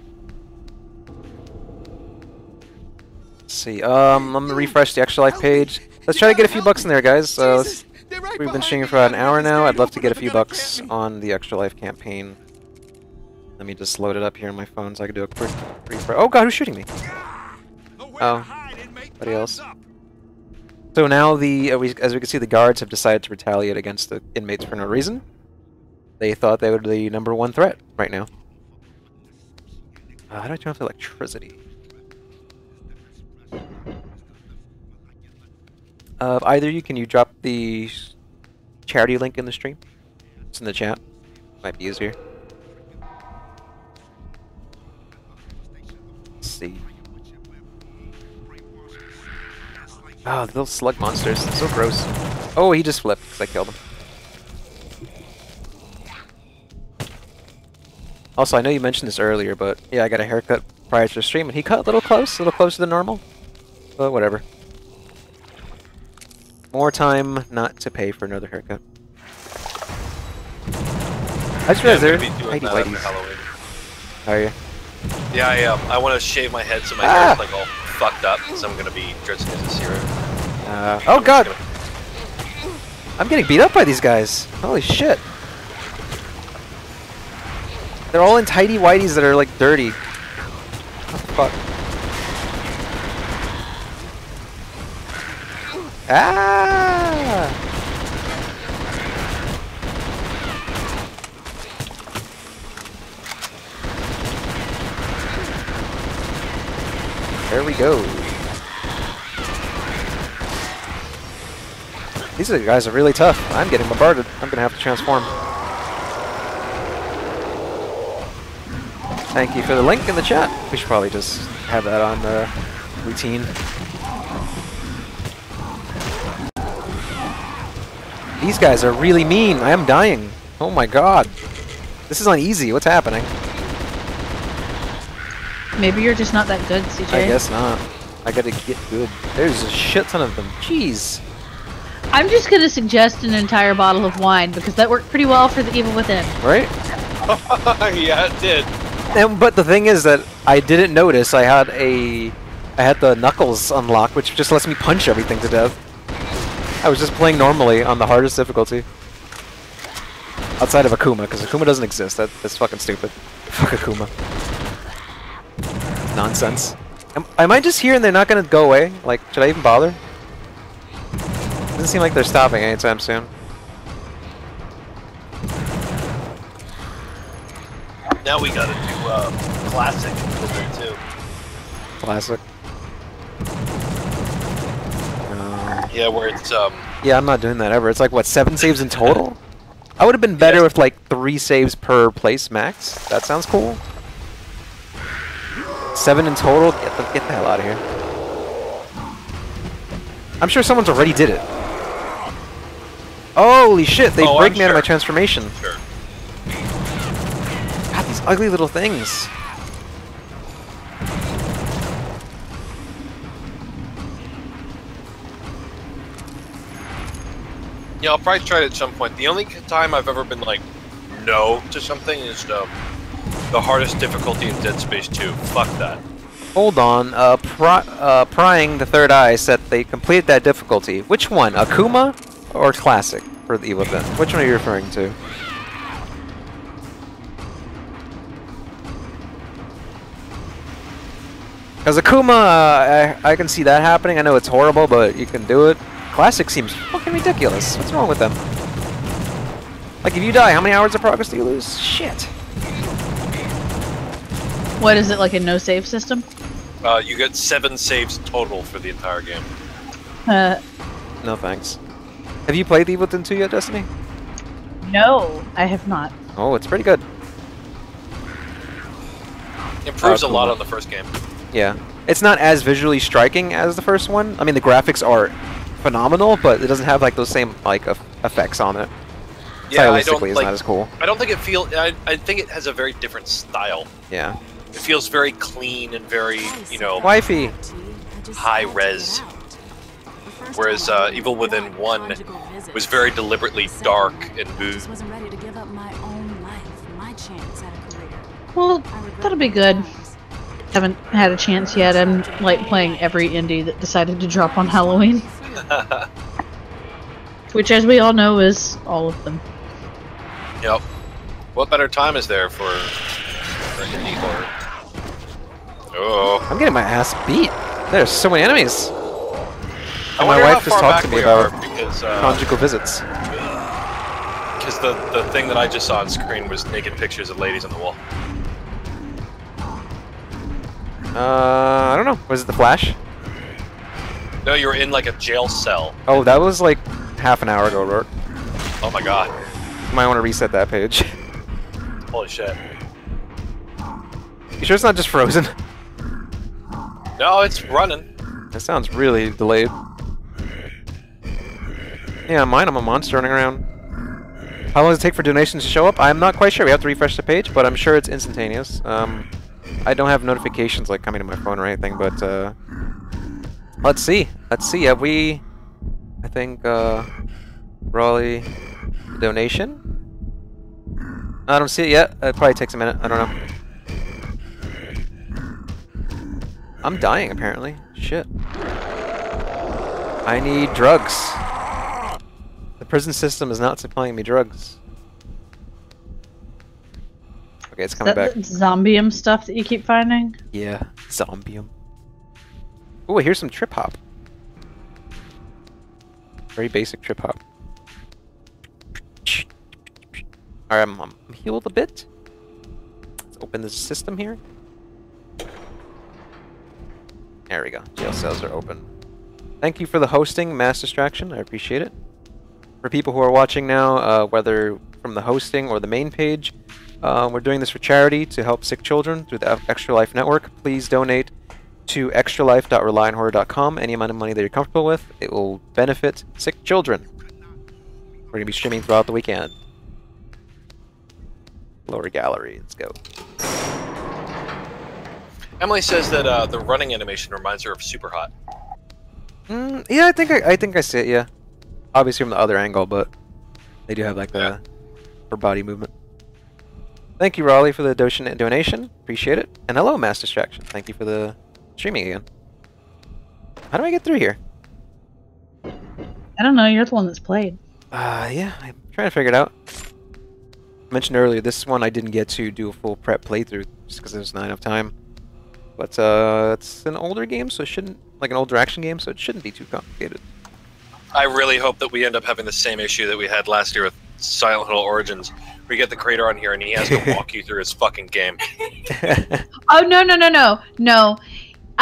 Let's see. I'm gonna refresh the Extra Life page. Let's try to get a few bucks in there, guys. We've been streaming for about an hour now. I'd love to get a few bucks on the Extra Life campaign. Let me just load it up here on my phone so I can do a quick refresh. Oh god, who's shooting me? Oh, anybody else? So now as we can see, the guards have decided to retaliate against the inmates for no reason. They thought they were the #1 threat right now. How do I turn off the electricity? Either of you, can you drop the charity link in the stream? It's in the chat. Might be easier. Let's see. Oh, the little slug monsters. So gross. Oh, he just flipped because I killed him. Also, I know you mentioned this earlier, but yeah, I got a haircut prior to the stream, and he cut a little closer than normal. But whatever. More time not to pay for another haircut. I just realized there. How are you? Yeah, I want to shave my head so my hair is like all fucked up, because I'm gonna be dressing as a hero. Oh god! I'm getting beat up by these guys. Holy shit! They're all in tidy whities that are like dirty. What the fuck? Ah! There we go. These guys are really tough. I'm getting bombarded. I'm gonna have to transform. Thank you for the link in the chat. We should probably just have that on routine. These guys are really mean. I am dying. Oh my god. This is not easy. What's happening? Maybe you're just not that good, CJ. I guess not. I gotta get good. There's a shit ton of them. Jeez. I'm just gonna suggest an entire bottle of wine because that worked pretty well for the Evil Within. Right? Yeah, it did. But the thing is that I didn't notice I had the knuckles unlocked, which just lets me punch everything to death. I was just playing normally on the hardest difficulty. Outside of Akuma, because Akuma doesn't exist. That's fucking stupid. Fuck Akuma. Nonsense. Am I just here and they're not gonna go away? Like, should I even bother? Doesn't seem like they're stopping anytime soon. Now we gotta do classic with it too. Classic. Yeah, where it's Yeah, I'm not doing that ever. It's like what, 7 saves in total? I would have been better with like 3 saves per place max. That sounds cool. 7 in total. Get the hell out of here. I'm sure someone's already did it. Holy shit! They break me out of my transformation. Sure. God, these ugly little things. Yeah, I'll probably try it at some point. The only time I've ever been like, no to something is the hardest difficulty in Dead Space 2. Fuck that. Hold on. Prying the Third Eye said they completed that difficulty. Which one? Akuma or Classic for the Evil Within? Which one are you referring to? Because Akuma, I can see that happening. I know it's horrible, but you can do it. Classic seems fucking ridiculous. What's wrong with them? Like, if you die, how many hours of progress do you lose? Shit. What is it, like a no-save system? You get 7 saves total for the entire game. No thanks. Have you played the Evil Within 2 yet, Destiny? No, I have not. Oh, it's pretty good. Improves a lot on the first game. Yeah. It's not as visually striking as the first one. I mean, the graphics are phenomenal, but it doesn't have like those same like effects on it. Yeah, I don't Stylistically, it's like. not as cool. I don't think it feels. I think it has a very different style. Yeah. It feels very clean and very, Wifey. high res. whereas Evil Within 1 was very deliberately dark and moody. Well, that'll be good. Haven't had a chance yet. I'm like playing every indie that decided to drop on Halloween. Which, as we all know, is all of them. Yep. What better time is there for indie horror? Oh. I'm getting my ass beat. There's so many enemies. And my wife just talked to me about because, conjugal visits. Because the thing that I just saw on screen was naked pictures of ladies on the wall. I don't know. Was it the Flash? No, you were in like a jail cell. Oh, that was like half an hour ago, Rourke. Oh my god. You might want to reset that page. Holy shit. You sure it's not just frozen? No, it's running. That sounds really delayed. Yeah, mine, I'm a monster running around. How long does it take for donations to show up? I'm not quite sure. We have to refresh the page, but I'm sure it's instantaneous. I don't have notifications like coming to my phone or anything, but let's see. Let's see. Have we? I think Raleigh donation. I don't see it yet. It probably takes a minute. I don't know. I'm dying apparently. Shit. I need drugs. The prison system is not supplying me drugs. Okay, it's coming back. Zombium stuff that you keep finding? Yeah, zombium. Oh, here's some trip hop. Very basic trip hop. Alright, I'm healed a bit. Let's open the system here. There we go. Jail cells are open. Thank you for the hosting, Mass Distraction. I appreciate it. For people who are watching now, whether from the hosting or the main page, we're doing this for charity to help sick children through the Extra Life Network. Please donate to extralife.relianhorror.com. Any amount of money that you're comfortable with, it will benefit sick children. We're going to be streaming throughout the weekend. Lower gallery, let's go. Emily says that the running animation reminds her of Super Hot. Yeah, I think I see it. Yeah, obviously from the other angle, but they do have like the upper body movement. Thank you, Raleigh, for the donation. Appreciate it. And hello, Mass Distraction. Thank you for the streaming again. How do I get through here? I don't know. You're the one that's played. Yeah, I'm trying to figure it out. I mentioned earlier, this one I didn't get to do a full prep playthrough just because there's not enough time. But it's an older game, so it shouldn't, like an older action game, so it shouldn't be too complicated. I really hope that we end up having the same issue that we had last year with Silent Hill Origins. We get the creator on here and he has to walk you through his fucking game. Oh, no.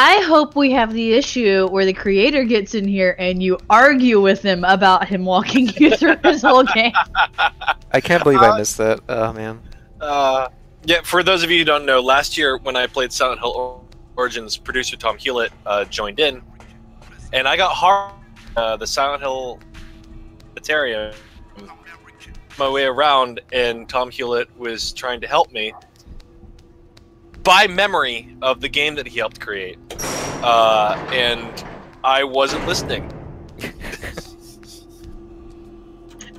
I hope we have the issue where the creator gets in here and you argue with him about him walking you through his whole game. I can't believe I missed that. Oh, man. Yeah, for those of you who don't know, last year when I played Silent Hill Origins, producer Tom Hewlett joined in, and I got hard the Silent Hill Ethereum my way around, and Tom Hewlett was trying to help me by memory of the game that he helped create, and I wasn't listening.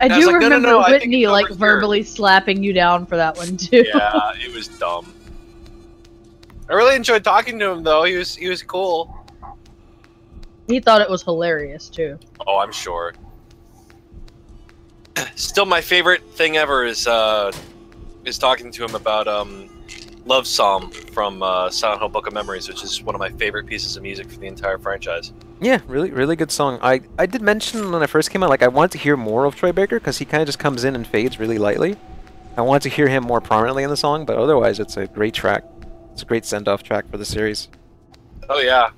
I do remember no, Whitney like verbally slapping you down for that one too. Yeah, it was dumb. I really enjoyed talking to him though. He was cool. He thought it was hilarious too. Oh, I'm sure. Still, my favorite thing ever is talking to him about Love Psalm from Silent Hill Book of Memories, which is one of my favorite pieces of music for the entire franchise. Yeah, really good song. I did mention when I first came out, like I wanted to hear more of Troy Baker because he kind of just comes in and fades really lightly. I wanted to hear him more prominently in the song, but otherwise it's a great track. It's a great send-off track for the series. Oh yeah.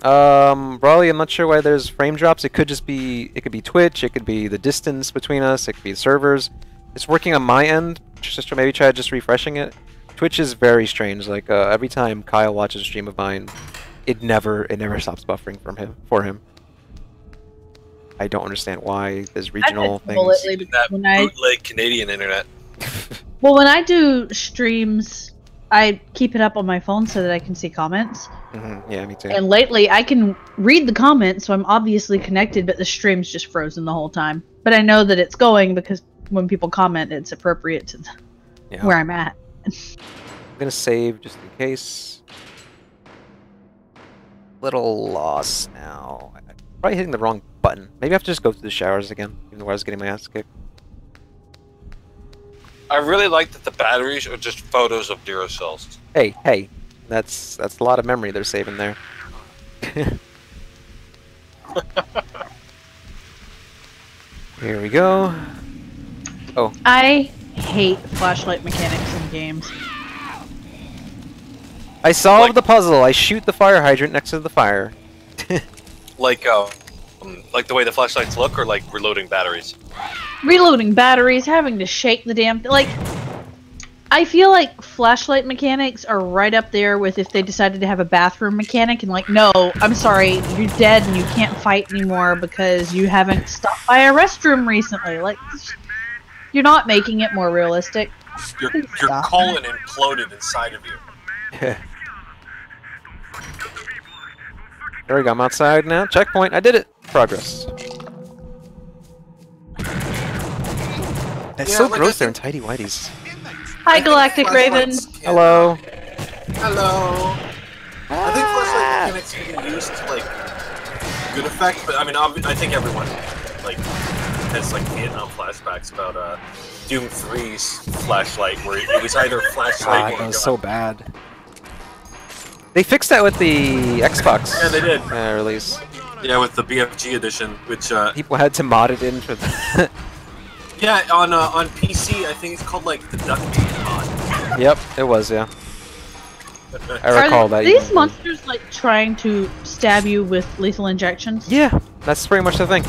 Raleigh, I'm not sure why there's frame drops. It could just be, it could be Twitch, it could be the distance between us, it could be the servers. It's working on my end. Just maybe try just refreshing it. Twitch is very strange. Like every time Kyle watches a stream of mine, it never stops buffering for him. I don't understand why there's regional things. That bootleg Canadian internet. Well, when I do streams, I keep it up on my phone so that I can see comments. Yeah, me too. And lately, I can read the comments, so I'm obviously connected, but the stream's just frozen the whole time. But I know that it's going because when people comment, it's appropriate to where I'm at. I'm gonna save just in case. Little lost now. I'm probably hitting the wrong button. Maybe I have to just go through the showers again, even though I was getting my ass kicked. I really like that the batteries are just photos of Duracells. Hey, that's a lot of memory they're saving there. Here we go. Oh. I hate flashlight mechanics in games. I solved the puzzle. I shoot the fire hydrant next to the fire. Like the way the flashlights look, or like reloading batteries? Reloading batteries, having to shake the damn like. I feel like flashlight mechanics are right up there with if they decided to have a bathroom mechanic and like, no, I'm sorry, you're dead and you can't fight anymore because you haven't stopped by a restroom recently. Like, you're not making it more realistic. Your colon imploded inside of you. There we go, I'm outside now. Checkpoint, I did it. Progress. It's so like gross there in tidy whities. Hi, Galactic Raven. Hello. Hello. I think flashlight mechanics can be used to like good effect, but I mean, I think everyone like has like Vietnam flashbacks about Doom 3's flashlight, where it was either flashlight or that was so bad. They fixed that with the Xbox. Yeah, they did. Release. Yeah, with the BFG edition, which people had to mod it in for the. Yeah, on PC, I think it's called like the Duck mod. Yep, it was, yeah. I recall that. Are these monsters like trying to stab you with lethal injections? Yeah, that's pretty much the thing.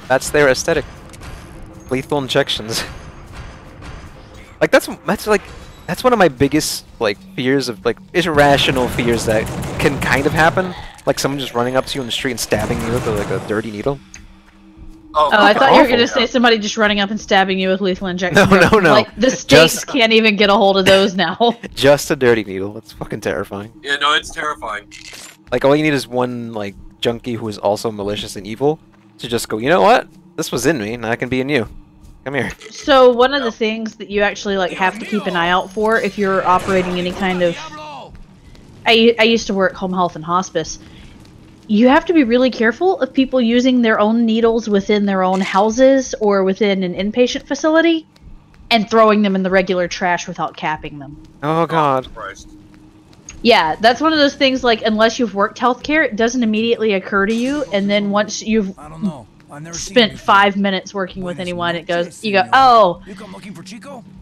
That's their aesthetic. Lethal injections. Like that's one of my biggest like fears of like irrational fears that can kind of happen. Like someone just running up to you in the street and stabbing you with like a dirty needle. Oh, I thought you were gonna say somebody just running up and stabbing you with lethal injections. No. Like the states can't even get a hold of those now. Just a dirty needle. That's fucking terrifying. Yeah, no, it's terrifying. Like all you need is one like junkie who is also malicious and evil to just go, you know what? This was in me, and I can be in you. Come here. So one of the things that you actually like have to keep an eye out for if you're operating any kind of. I used to work home health and hospice. You have to be really careful of people using their own needles within their own houses or within an inpatient facility and throwing them in the regular trash without capping them. Oh god. Yeah, that's one of those things like unless you've worked healthcare, it doesn't immediately occur to you, and then once you've spent 5 minutes working with anyone, it goes, you go, oh,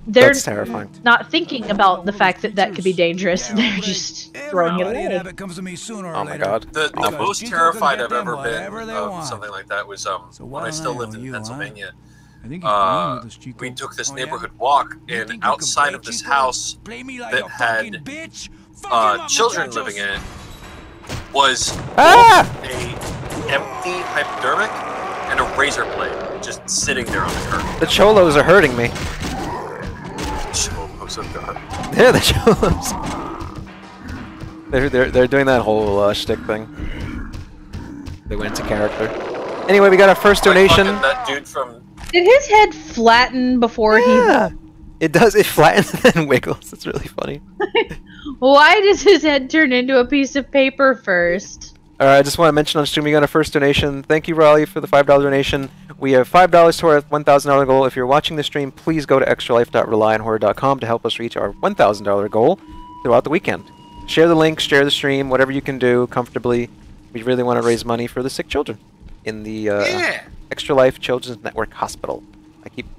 they're That's terrifying. not thinking about the fact that that could be dangerous. They're just throwing it away. Oh my god. The most terrified I've ever been of something like that was when I still lived in Pennsylvania. We took this neighborhood walk, and outside of this house that had children living in it was a empty hypodermic and a razor blade just sitting there on the curb. The cholos are hurting me. Cholos, oh god. Yeah, the cholos. They're doing that whole shtick thing. They went into character. Anyway, we got our first donation. That dude from. Did his head flatten before he? It does. It flattens and then wiggles. It's really funny. Why does his head turn into a piece of paper first? Alright, I just want to mention on stream we got our first donation. Thank you, Raleigh, for the $5 donation. We have $5 to our $1,000 goal. If you're watching the stream, please go to extralife.relyonhorror.com to help us reach our $1,000 goal throughout the weekend. Share the link, share the stream, whatever you can do comfortably. We really want to raise money for the sick children in the Extra Life Children's Network Hospital.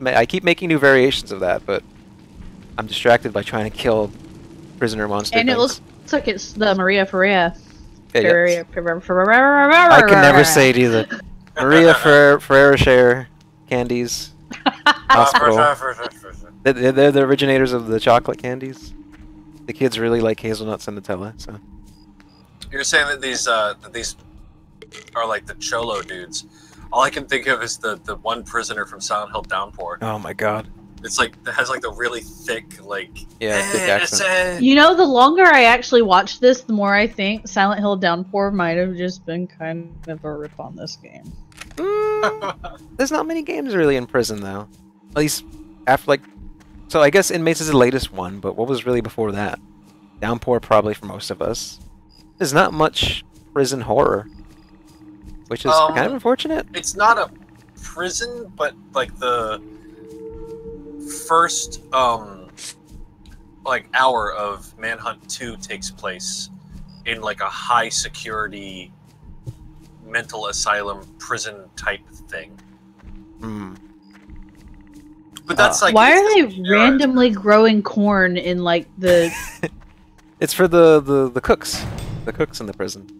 I keep making new variations of that, but I'm distracted by trying to kill prisoner monster And things. it looks like it's the Maria Ferreira. I can never say it either. Maria Ferreira Share Candies Hospital. They're the originators of the chocolate candies. The kids really like hazelnuts and Nutella, so. You're saying that these are like the cholo dudes. All I can think of is the one prisoner from Silent Hill Downpour. Oh my god. It's like it has like the really thick thick accent. You know, the longer I actually watch this, the more I think Silent Hill Downpour might have just been kind of a rip on this game. There's not many games really in prison though. At least after so I guess Inmates is the latest one, but what was really before that? Downpour probably for most of us. There's not much prison horror, which is kind of unfortunate. It's not a prison, but like the first hour of Manhunt 2 takes place in like a high security mental asylum prison type thing. But that's like, why are they randomly growing corn in like the It's for the cooks. The cooks in the prison.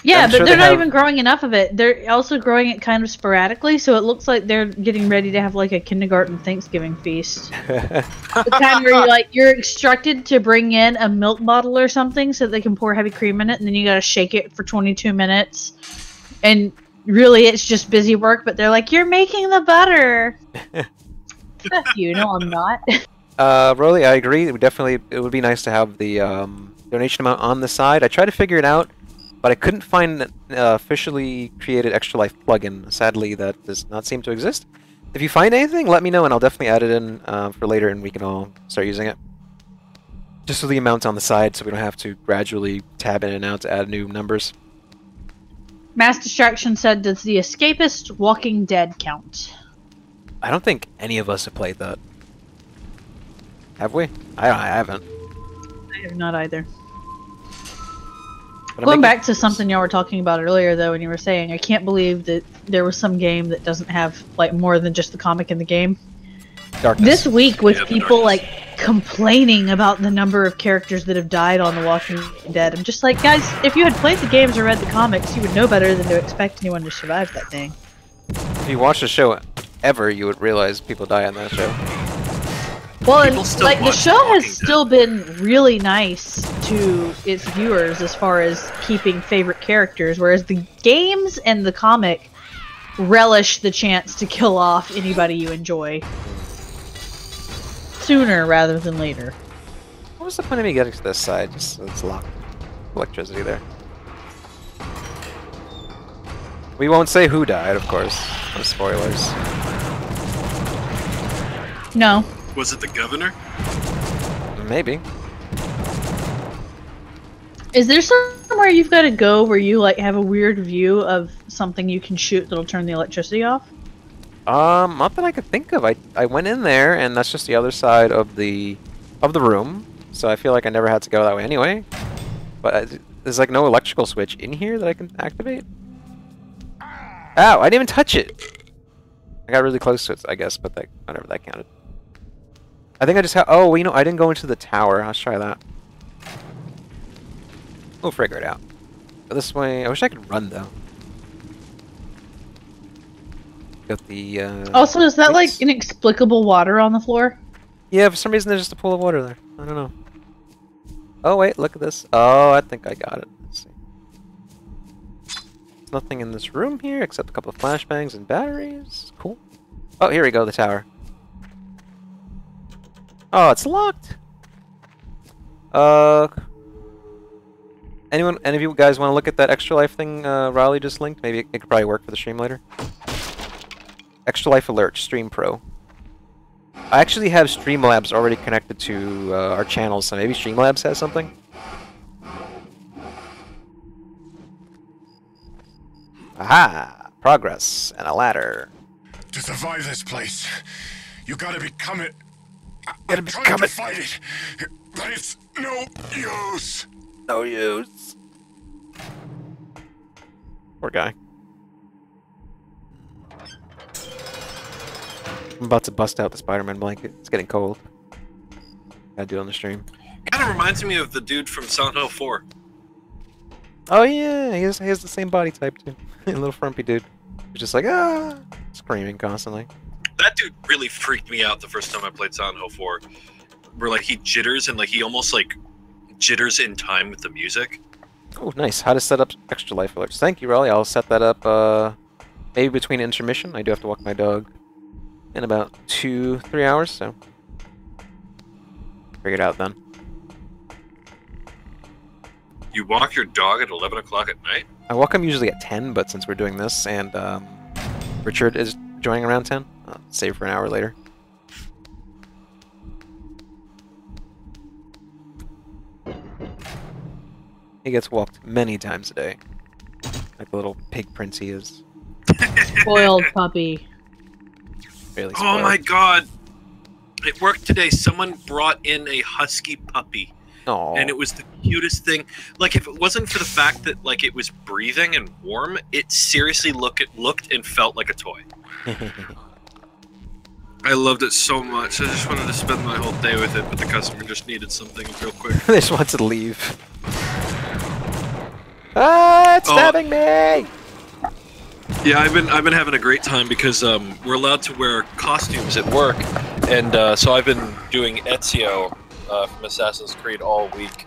Yeah, but they're not even growing enough of it. They're also growing it kind of sporadically, so it looks like they're getting ready to have like a kindergarten Thanksgiving feast. The kind where you're instructed to bring in a milk bottle or something so that they can pour heavy cream in it, and then you gotta shake it for 22 minutes. And really, it's just busy work, but they're like, "You're making the butter." You know, I'm not. Rolly, I agree. It would be nice to have the donation amount on the side. I tried to figure it out, but I couldn't find an officially created Extra Life plugin. Sadly, that does not seem to exist. If you find anything, let me know, and I'll definitely add it in for later, and we can all start using it. Just so the amount's on the side, so we don't have to gradually tab in and out to add new numbers. Mass Distraction said, "Does the Escapist Walking Dead count?" I don't think any of us have played that. Have we? I haven't. I have not either. Going back to something y'all were talking about earlier, though, when you were saying, I can't believe that there was some game that doesn't have like more than just the comic in the game. Darkness. This week, with people like complaining about the number of characters that have died on The Walking Dead, I'm just like, guys, if you had played the games or read the comics, you would know better than to expect anyone to survive that thing. If you watch the show ever, you would realize people die on that show. Well, and like the show has still been really nice to its viewers as far as keeping favorite characters, whereas the games and the comic relish the chance to kill off anybody you enjoy sooner rather than later. What was the point of me getting to this side? Just so it's locked. Electricity there. We won't say who died, of course. No spoilers. No. Was it the governor? Maybe. Is there somewhere you've got to go where you like have a weird view of something you can shoot that'll turn the electricity off? Not that I could think of. I went in there, and that's just the other side of the room. So I feel like I never had to go that way anyway. But there's like no electrical switch in here that I can activate. Ow! I didn't even touch it. I got really close to it, I guess, but whatever, that counted. I think I just have. Oh, well, you know, I didn't go into the tower. Let's try that. We'll figure it out. Go this way. I wish I could run though. Got the. Also, is that like inexplicable water on the floor? Yeah, for some reason there's just a pool of water there. I don't know. Oh wait, look at this. Oh, I think I got it. Let's see. There's nothing in this room here except a couple of flashbangs and batteries. Cool. Oh, here we go. The tower. Oh, it's locked. Any of you guys want to look at that Extra Life thing Riley just linked? Maybe it could probably work for the stream later. Extra Life Alert, Stream Pro. I actually have Streamlabs already connected to our channel, so maybe Streamlabs has something. Aha! Progress and a ladder. To survive this place, you gotta become it. Gotta become it. Fight it, but it's no use. No use. Poor guy. I'm about to bust out the Spider-Man blanket. It's getting cold. Gotta do it on the stream. Kind of reminds me of the dude from Silent Hill 4. Oh yeah, he has the same body type too. A little frumpy dude. He's just like, screaming constantly. That dude really freaked me out the first time I played Silent Hill 4. Where like he jitters and like he almost like jitters in time with the music. Oh, nice. How to set up Extra Life alerts. Thank you, Raleigh. I'll set that up maybe between intermission. I do have to walk my dog. in about 2-3 hours, so figure it out then. You walk your dog at 11 o'clock at night? I walk him usually at 10, but since we're doing this and Richard is joining around 10, I'll save for an hour later. He gets walked many times a day, like the little pig prince he is. Spoiled puppy. Really spoiled. Oh my god! At work today, someone brought in a husky puppy. Aww. And it was the cutest thing. Like, if it wasn't for the fact that, like, it was breathing and warm, it seriously looked and felt like a toy. I loved it so much. I just wanted to spend my whole day with it, but the customer just needed something real quick. They just want to leave. Ah, it's stabbing me! Yeah, I've been having a great time because we're allowed to wear costumes at work, and so I've been doing Ezio from Assassin's Creed all week,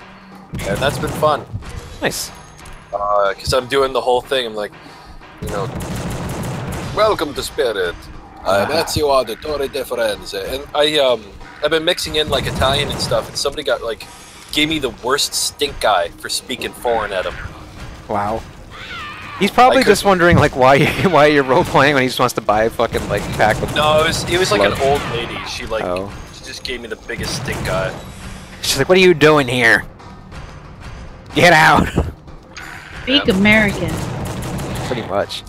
and that's been fun. Nice. Because I'm doing the whole thing. I'm like, you know, welcome to Spirit. I'm Ezio Auditore de Firenze, and I've been mixing in like Italian and stuff, and somebody gave me the worst stink eye for speaking foreign at him. Wow. He's probably just wondering like why you're role playing when he just wants to buy a fucking like pack of. No, it was like an old lady. She Oh. She just gave me the biggest stink eye. She's like, "What are you doing here? Get out!" Speak American. Pretty much.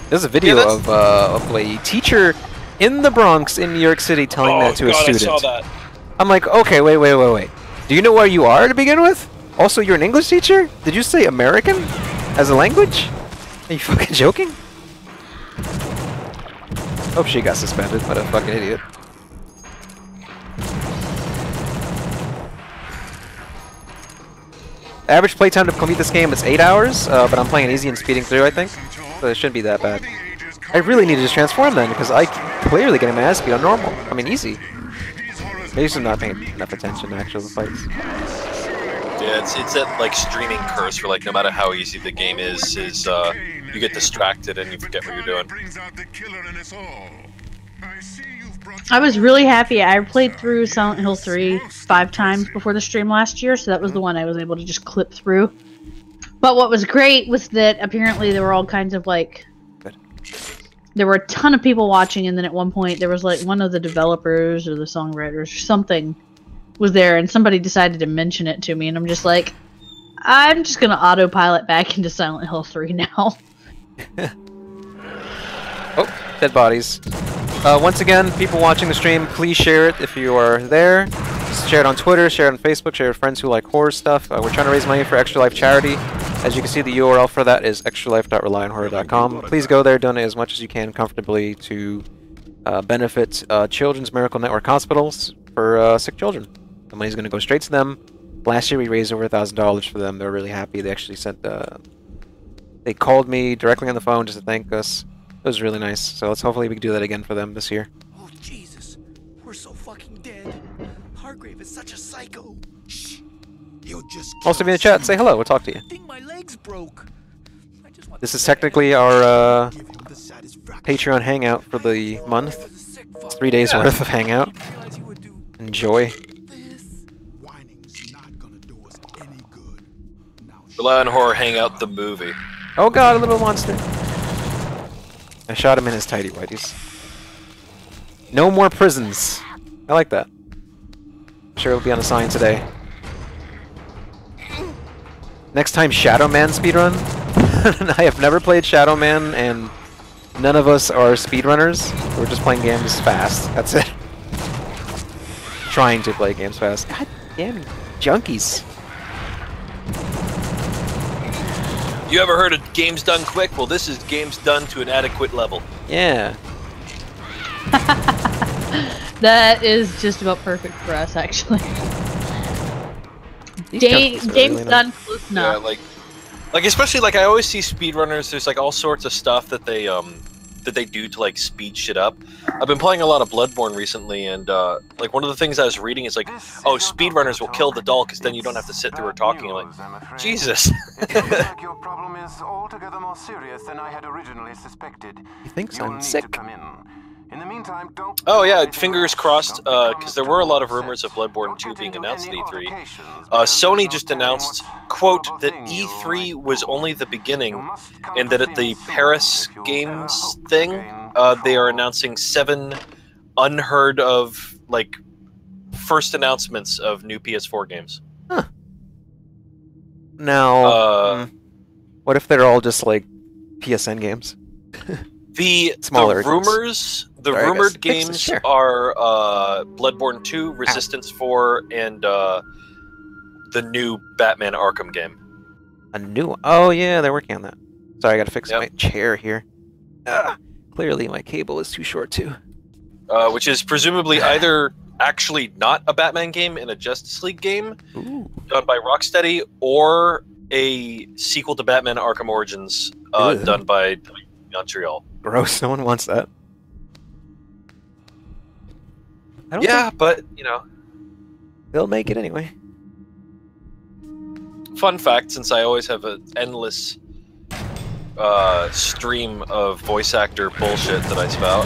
There's a video of a teacher in the Bronx in New York City telling that to a student. I saw that. I'm like, okay, wait. Do you know where you are to begin with? Also, you're an English teacher? Did you say American as a language? Are you fucking joking? Hope she got suspended. What a fucking idiot. Average playtime to complete this game is 8 hours, but I'm playing easy and speeding through, I think. So it shouldn't be that bad. I really need to just transform then, because I clearly getting my ass speed on normal. I mean, easy. Maybe I'm not paying enough attention to actual fights. Yeah, it's that like streaming curse where like no matter how easy the game is you get distracted and you forget what you're doing. I was really happy. I played through Silent Hill 3 5 times before the stream last year, so that was the one I was able to just clip through. But what was great was that apparently there were all kinds of like... There were a ton of people watching, and then at one point there was like one of the developers or the songwriters or something was there, and somebody decided to mention it to me, and I'm just like, I'm just gonna autopilot back into Silent Hill 3 now. Oh, dead bodies. Once again, people watching the stream, please share it if you are there. Just share it on Twitter, share it on Facebook, share it with friends who like horror stuff. We're trying to raise money for Extra Life charity. As you can see, the URL for that is extralife.relyonhorror.com. Please go there, donate as much as you can comfortably to benefit Children's Miracle Network hospitals for sick children. The money's going to go straight to them. Last year we raised over $1,000 for them. They were really happy. They actually sent they called me directly on the phone just to thank us. It was really nice. So let's hopefully we can do that again for them this year. Oh Jesus, we're so fucking dead. Hargrave is such a psycho. Shh. He'll just Also be in the chat, say hello, we'll talk to you. I think my legs broke. I just want This is technically our Patreon hangout for the month. It's 3 days worth of hangout. Enjoy. Rely on Horror Hangout the movie. Oh god, a little monster. I shot him in his tighty whities. No more prisons. I like that. I'm sure it'll be on a sign today. Next time, Shadow Man speedrun. I have never played Shadow Man, and none of us are speedrunners. We're just playing games fast. That's it. Trying to play games fast. God damn junkies. You ever heard of games done quick? Well, this is games done to an adequate level. Yeah. That is just about perfect for us, actually. James done close enough. Yeah, like especially like I always see speedrunners. There's like all sorts of stuff that they do to like speed shit up. I've been playing a lot of Bloodborne recently, and like one of the things I was reading is like, oh, speedrunners will kill the doll because then you don't have to sit through her talking. I'm like, Jesus. Your problem is altogether more serious than I had originally suspected. He thinks I'm sick. In the meantime, don't. Oh yeah, fingers crossed, because there were a lot of rumors of Bloodborne 2 being announced at E3. Sony just announced, quote, that E3 was only the beginning, and that at the Paris Games thing, they are announcing 7 unheard of, like, first announcements of new PS4 games. Huh. Now, what if they're all just, like, PSN games? The rumored games are Bloodborne 2, Resistance 4, and the new Batman Arkham game. A new one? Oh yeah, they're working on that. Sorry, I gotta fix my chair here. Clearly my cable is too short too. Which is presumably either actually not a Batman game and a Justice League game done by Rocksteady, or a sequel to Batman Arkham Origins done by Montreal. Gross, no one wants that. But, you know. They'll make it anyway. Fun fact, since I always have an endless stream of voice actor bullshit that I spout,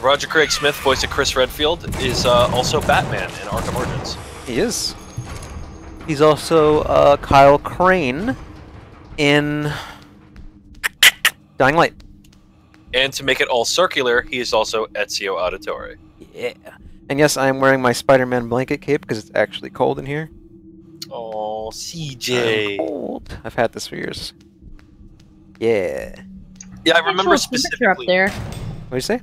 Roger Craig Smith, voice of Chris Redfield, is also Batman in Arkham Origins. He is. He's also Kyle Crane in Dying Light. And to make it all circular, he is also Ezio Auditore. Yeah. And yes, I am wearing my Spider-Man blanket cape because it's actually cold in here. Oh, CJ. I'm cold. I've had this for years. Yeah. Yeah, I remember specifically up there. What do you say?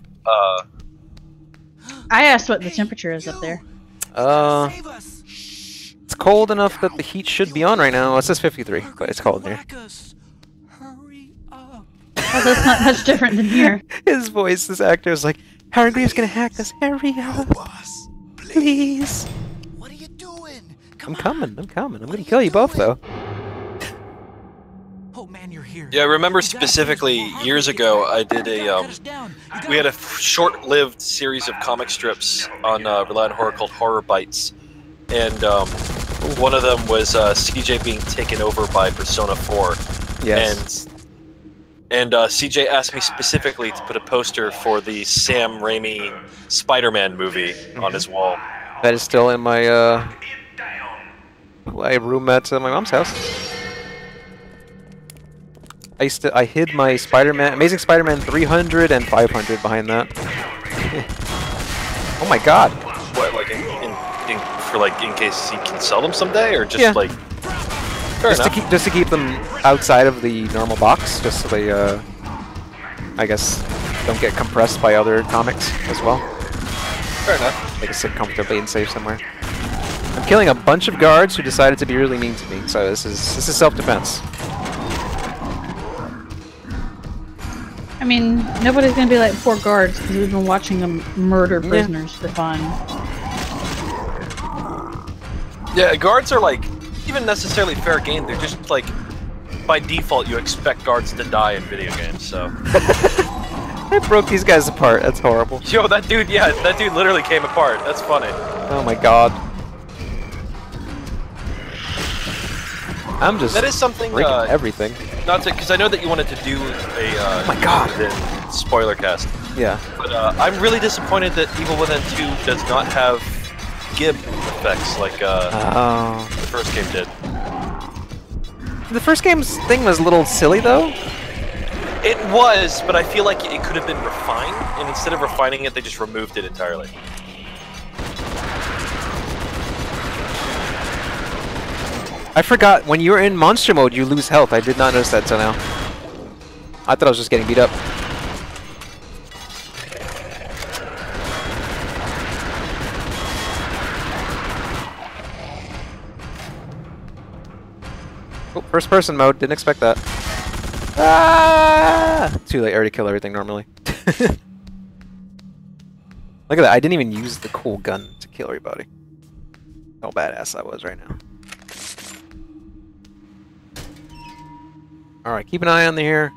I asked what the temperature is up there. It's cold enough that the heat should be on right now. Well, it says 53, but it's cold in here. Oh, that's not much different than here. His voice, this actor, is like, Hargreaves gonna hack us. Hurry up, please. What are you doing? I'm coming. I'm gonna kill you both, though. Oh man, you're here. Yeah, I remember specifically years ago, I did we had a short-lived series of comic strips on Reliant Horror called Horror Bites, and one of them was CJ being taken over by Persona 4. Yes. And CJ asked me specifically to put a poster for the Sam Raimi Spider-Man movie on his wall. That is still in my room at my mom's house. I hid my Amazing Spider-Man 300 and 500 behind that. Oh my god! What, like in case he can sell them someday, or just like? Just to keep them outside of the normal box, just so they, I guess, don't get compressed by other comics as well. Fair enough. They can sit comfortably and safe somewhere. I'm killing a bunch of guards who decided to be really mean to me, so this is self-defense. I mean, nobody's gonna be like poor guards because we've been watching them murder prisoners for fun. Yeah, guards are like. Even necessarily fair game, they're just like, by default you expect guards to die in video games, so. I broke these guys apart, that's horrible. Yo, that dude literally came apart, that's funny. Oh my god. I'm just that is something, breaking everything. Not to, because I know that you wanted to do a, oh my god. Spoiler cast. Yeah. But I'm really disappointed that Evil Within 2 does not have Gib effects like the first game did. The first game's thing was a little silly though. It was, but I feel like it could have been refined, and instead of refining it, they just removed it entirely. I forgot, when you're in monster mode, you lose health. I did not notice that till now. I thought I was just getting beat up. Oh, first person mode, didn't expect that. Ah! Too late, I already kill everything normally. Look at that, I didn't even use the cool gun to kill everybody. How badass I was right now. Alright, keep an eye on here.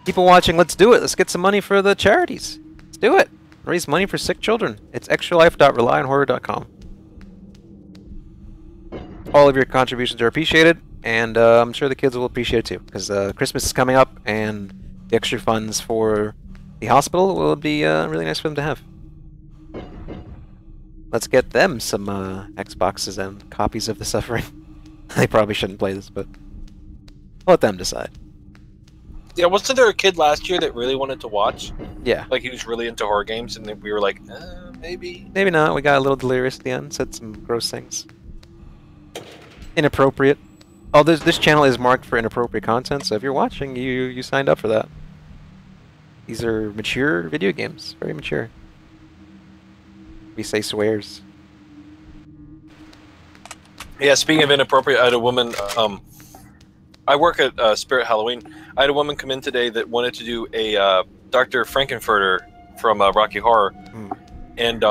People watching, let's do it. Let's get some money for the charities. Let's do it. Raise money for sick children. It's extralife.relionhorror.com. All of your contributions are appreciated, and I'm sure the kids will appreciate it too, because Christmas is coming up, and the extra funds for the hospital will be really nice for them to have. Let's get them some Xboxes and copies of The Suffering. They probably shouldn't play this, but I'll let them decide. Yeah, wasn't there a kid last year that really wanted to watch? Yeah. Like, he was really into horror games, and then we were like, maybe. Maybe not. We got a little delirious at the end, said some gross things. Inappropriate. Oh, this channel is marked for inappropriate content, so if you're watching, you signed up for that. These are mature video games. Very mature. We say swears. Yeah, speaking of inappropriate, I had a woman, I work at Spirit Halloween. I had a woman come in today that wanted to do a Dr. Frankenfurter from Rocky Horror. And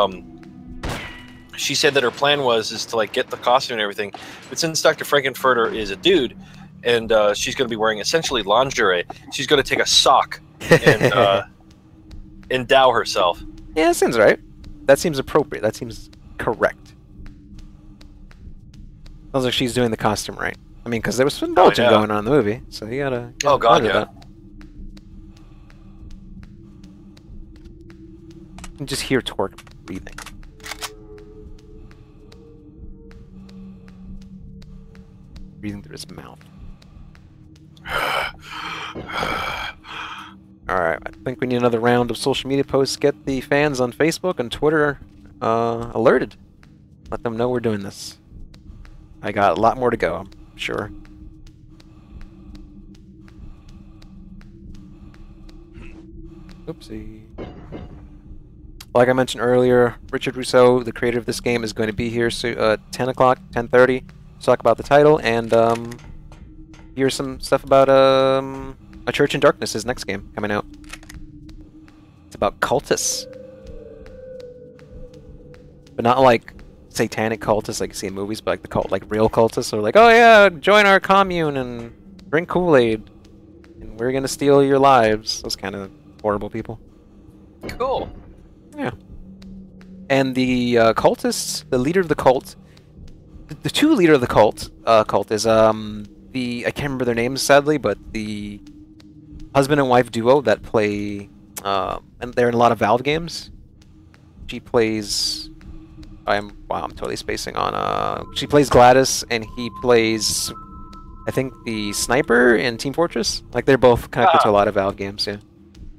she said that her plan is to like get the costume and everything. But since Dr. Frankenfurter is a dude, and she's going to be wearing essentially lingerie, she's going to take a sock and endow herself. Yeah, that seems right. That seems appropriate. That seems correct. Sounds like she's doing the costume right. I mean, because there was some belching going on in the movie, so you gotta oh god, yeah. That. You can just hear Torque breathing. Breathing through his mouth. Alright, I think we need another round of social media posts. Get the fans on Facebook and Twitter alerted. Let them know we're doing this. I got a lot more to go, I'm sure. Oopsie. Like I mentioned earlier, Richard Rouse, the creator of this game, is going to be here 10 o'clock, 10:30 to talk about the title, and here's some stuff about A Church in Darkness, his next game, coming out. It's about cultists. But not like satanic cultists like you see in movies, but like the cult, like real cultists are like, oh yeah, join our commune and drink Kool-Aid, and we're gonna steal your lives. Those kind of horrible people. Cool. Yeah. And the cultists, the leader of the cult, the two leader of the cult is I can't remember their names sadly, but the husband and wife duo that play and they're in a lot of Valve games. She plays. I'm totally spacing on. She plays Gladys, and he plays, I think, the sniper in Team Fortress. Like they're both connected to a lot of Valve games, yeah.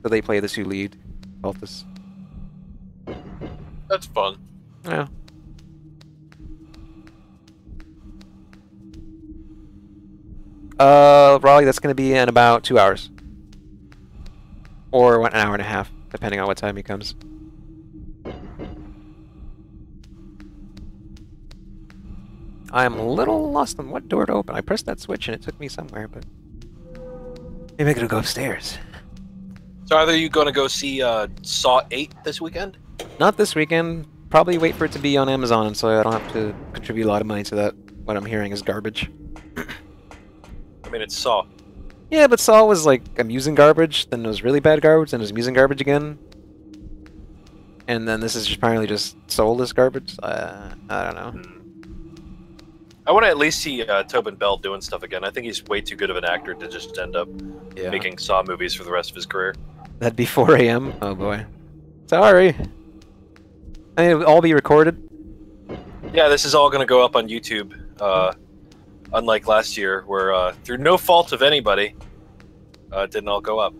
So they play the two lead cultists. That's fun. Yeah. Raleigh, that's going to be in about 2 hours. Or 1 hour and a half, depending on what time he comes. I'm a little lost on what door to open. I pressed that switch and it took me somewhere, but maybe I could go upstairs. So are you going to go see Saw 8 this weekend? Not this weekend. Probably wait for it to be on Amazon, so I don't have to contribute a lot of money to that. What I'm hearing is garbage. I mean, it's Saw. Yeah, but Saw was like amusing garbage, then it was really bad garbage, then it was amusing garbage again. And then this is just apparently just soulless garbage. I don't know. I want to at least see Tobin Bell doing stuff again. I think he's way too good of an actor to just end up making Saw movies for the rest of his career. That'd be 4 a.m.? Oh boy. Sorry. I mean, it'll all be recorded. Yeah, this is all going to go up on YouTube. Unlike last year, where through no fault of anybody, it didn't all go up.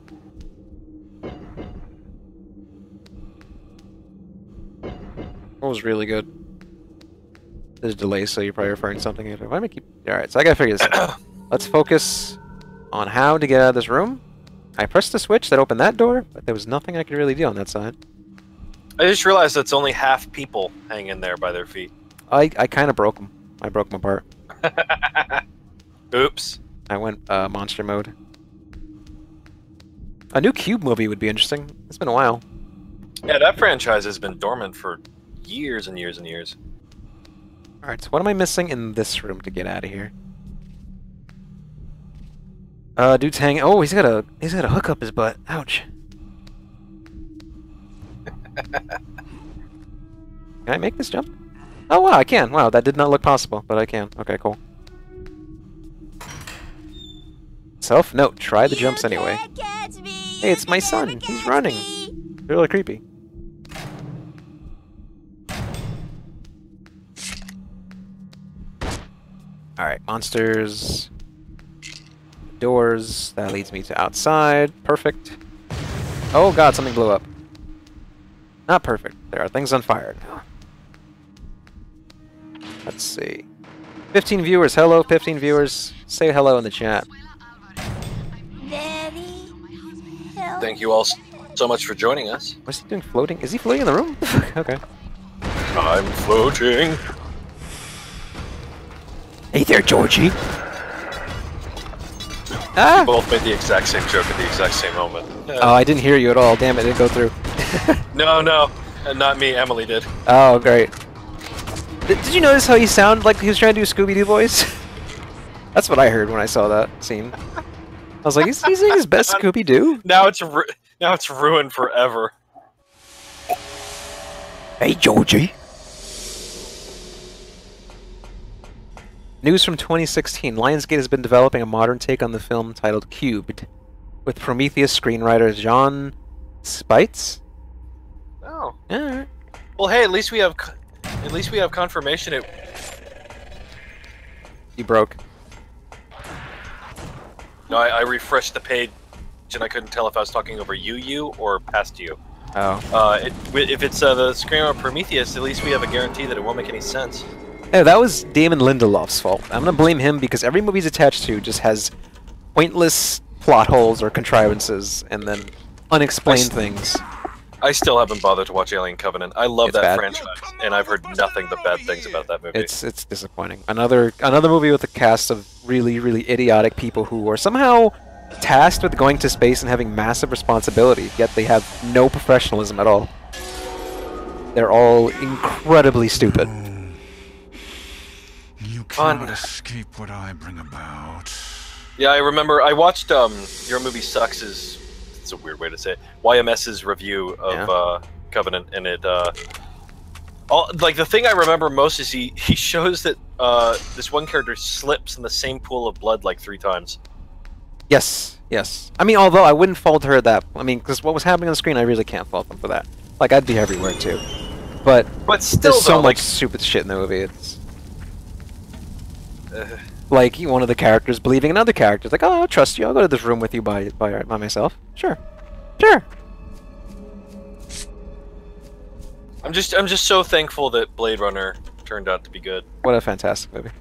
It was really good. There's a delay, so you're probably referring to something. Why am I keep... Alright, so I gotta figure this out. Let's focus on how to get out of this room. I pressed the switch that opened that door, but there was nothing I could really do on that side. I just realized that's only half people hanging there by their feet. I kind of broke them. I broke them apart. Oops. I went monster mode. A new Cube movie would be interesting. It's been a while. Yeah, that franchise has been dormant for years and years and years. Alright, so what am I missing in this room to get out of here? Dude's hanging. Oh, he's got a hook up his butt. Ouch. Can I make this jump? Oh wow, I can. Wow, that did not look possible, but I can. Okay, cool. Self note, try the jumps anyway. Hey, it's my son. He's running. They're really creepy. Alright, monsters. Doors. That leads me to outside. Perfect. Oh god, something blew up. Not perfect. There are things on fire now. Let's see. 15 viewers. Hello, 15 viewers. Say hello in the chat. Daddy, Thank you all so much for joining us. What's he doing floating? Is he floating in the room? Okay. I'm floating. Hey there, Georgie. We Ah! both made the exact same joke at the exact same moment. Oh, I didn't hear you at all. Damn it, it didn't go through. No, not me. Emily did. Oh, great. Did you notice how he sounded like he was trying to do a Scooby-Doo voice? That's what I heard when I saw that scene. I was like, he's doing his best Scooby-Doo? Now it's ruined forever. Hey, Georgie. News from 2016. Lionsgate has been developing a modern take on the film titled Cubed, with Prometheus screenwriter John Spites. Oh. Alright. Well, hey, at least we have confirmation. You broke. No, I refreshed the page, and I couldn't tell if I was talking over you, or past you. Oh. If it's the screenwriter Prometheus, at least we have a guarantee that it won't make any sense. Yeah, that was Damon Lindelof's fault. I'm gonna blame him because every movie he's attached to just has pointless plot holes or contrivances, and then unexplained things. I still haven't bothered to watch Alien Covenant. I love It's that bad. franchise, and I've heard nothing but bad things about that movie. It's disappointing. Another movie with a cast of really idiotic people who are somehow tasked with going to space and having massive responsibility, yet they have no professionalism at all. They're all incredibly stupid. You cannot escape what I bring about. Yeah, I remember. I watched Your Movie Sucks is. It's a weird way to say it. YMS's review of Covenant, and it. Like the thing I remember most is he shows that this one character slips in the same pool of blood like 3 times. Yes. I mean, although I wouldn't fault her at that. I mean, because what was happening on the screen, I really can't fault them for that. Like, I'd be everywhere too. But still, there's so though, much stupid shit in the movie. It's like one of the characters believing another character. It's like, oh, I'll trust you. I'll go to this room with you by myself. Sure. I'm just so thankful that Blade Runner turned out to be good. What a fantastic movie.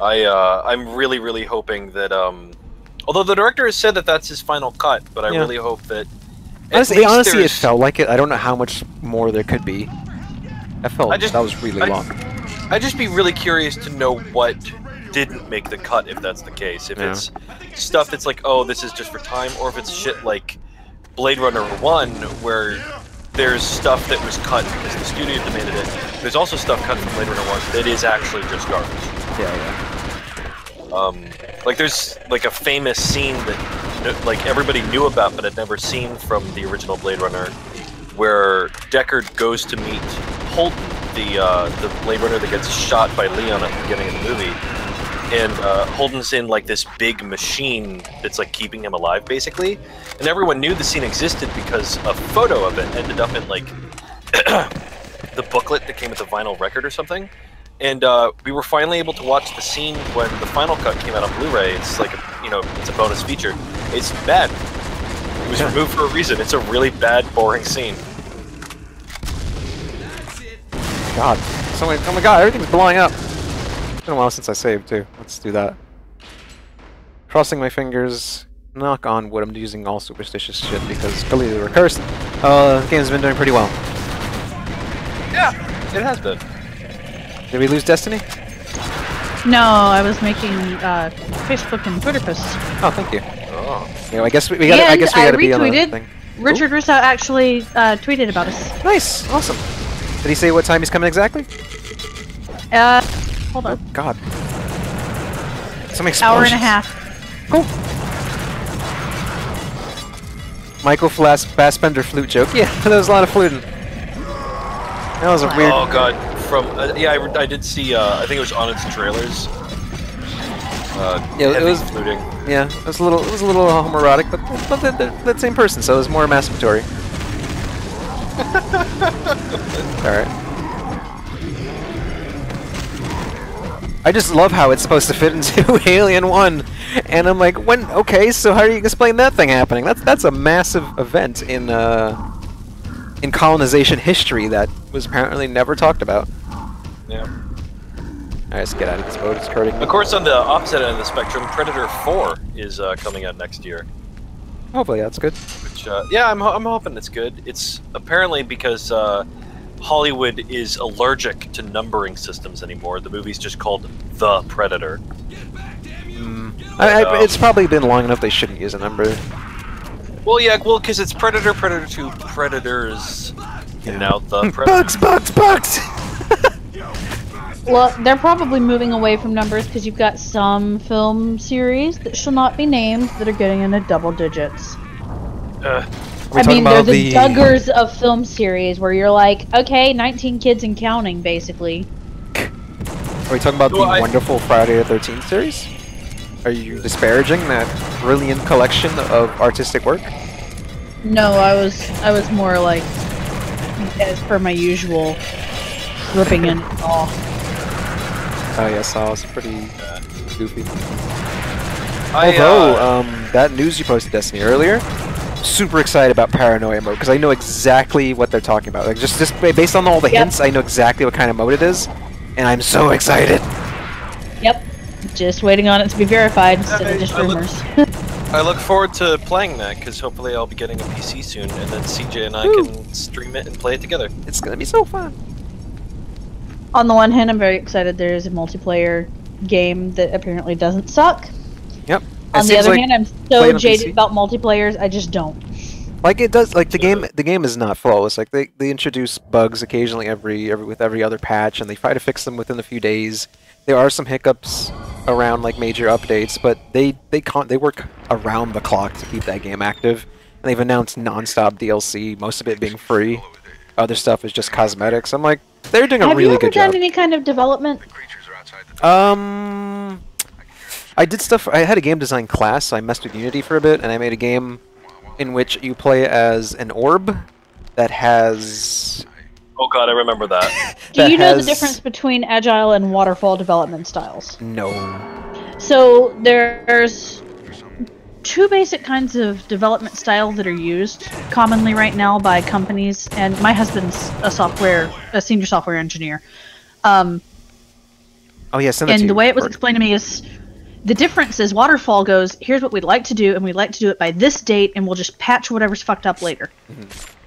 I'm really hoping that although the director has said that that's his final cut, but I really hope that honestly, it felt like it. I don't know how much more there could be. I felt that was really long. I'd just be really curious to know what didn't make the cut, if that's the case. If it's stuff that's like, oh, this is just for time, or if it's shit like Blade Runner 1, where there's stuff that was cut because the studio demanded it. There's also stuff cut from Blade Runner 1 that is actually just garbage. Like there's like a famous scene that like everybody knew about but had never seen from the original Blade Runner, where Deckard goes to meet Holden, the Blade Runner that gets shot by Leon at the beginning of the movie, and Holden's in like this big machine that's like keeping him alive basically, and everyone knew the scene existed because a photo of it ended up in like the booklet that came with the vinyl record or something. And we were finally able to watch the scene when the final cut came out on Blu-ray. It's like it's a bonus feature. It's bad. It was removed for a reason. It's a really bad, boring scene. God. Oh my god, everything's blowing up. It's been a while since I saved too. Let's do that. Crossing my fingers. Knock on wood. I'm using all superstitious shit because clearly we're cursed. The game's been doing pretty well. Yeah, it has been. Did we lose Destiny? No, I was making Facebook and Twitter posts. Oh, thank you. Oh. Yeah, I guess we gotta be on the thing. Richard Rouse actually tweeted about us. Nice, awesome. Did he say what time he's coming exactly? Hold on. Oh, God. Some explosions. Hour and a half. Cool. Michael Fassbender flute joke. Yeah, there was a lot of fluting. That was a weird. Oh God. From I did see. I think it was on its trailers. Yeah, it heavy was. fluting. Yeah, it was a little homoerotic, but that same person, so it was more masturbatory. All right. I just love how it's supposed to fit into Alien 1, and I'm like, when? Okay, so how do you explain that thing happening? That's a massive event in colonization history that was apparently never talked about. Yeah. Alright, let's get out of this boat. It's hurting. Of course, on the opposite end of the spectrum, Predator 4 is coming out next year. Hopefully that's good. Which, yeah, I'm hoping it's good. It's apparently because Hollywood is allergic to numbering systems anymore. The movie's just called The Predator. It's probably been long enough they shouldn't use a number. Well, yeah, because it's Predator, Predator 2, Predators, and now The Predator. Bugs! Well, they're probably moving away from numbers because you've got some film series that shall not be named that are getting into double digits. I mean, they're the Duggars of film series where you're like, okay, 19 kids and counting, basically. Are we talking about the wonderful Friday the 13th series? Are you disparaging that brilliant collection of artistic work? No, I was more like, as per my usual, ripping in Saw. Oh yeah, Saw was pretty goofy. Although, that news you posted, Destiny, earlier, super excited about Paranoia mode, because I know exactly what they're talking about. Like, just based on all the hints, I know exactly what kind of mode it is, and I'm so excited! Yep. Just waiting on it to be verified instead of just rumors. I look forward to playing that, because hopefully I'll be getting a PC soon, and then CJ and I can stream it and play it together. It's gonna be so fun! On the one hand, I'm very excited there is a multiplayer game that apparently doesn't suck. Yep. On the other hand, I'm so jaded about multiplayers, I just don't. Like it does, like the game is not flawless. Like they introduce bugs occasionally with every other patch, and they try to fix them within a few days. There are some hiccups around like major updates, but they work around the clock to keep that game active. And they've announced non-stop DLC, most of it being free. Other stuff is just cosmetics. I'm like, they're doing a really good job. Have you ever done any kind of development? I did stuff. I had a game design class, so I messed with Unity for a bit, and I made a game in which you play as an orb that has... Oh god, I remember that. Do you know the difference between agile and waterfall development styles? No. So there's two basic kinds of development style that are used commonly right now by companies, and my husband's a senior software engineer. Oh yeah, send it to and you. The way it was explained to me is the difference is waterfall goes, here's what we'd like to do, and we'd like to do it by this date, and we'll just patch whatever's fucked up later.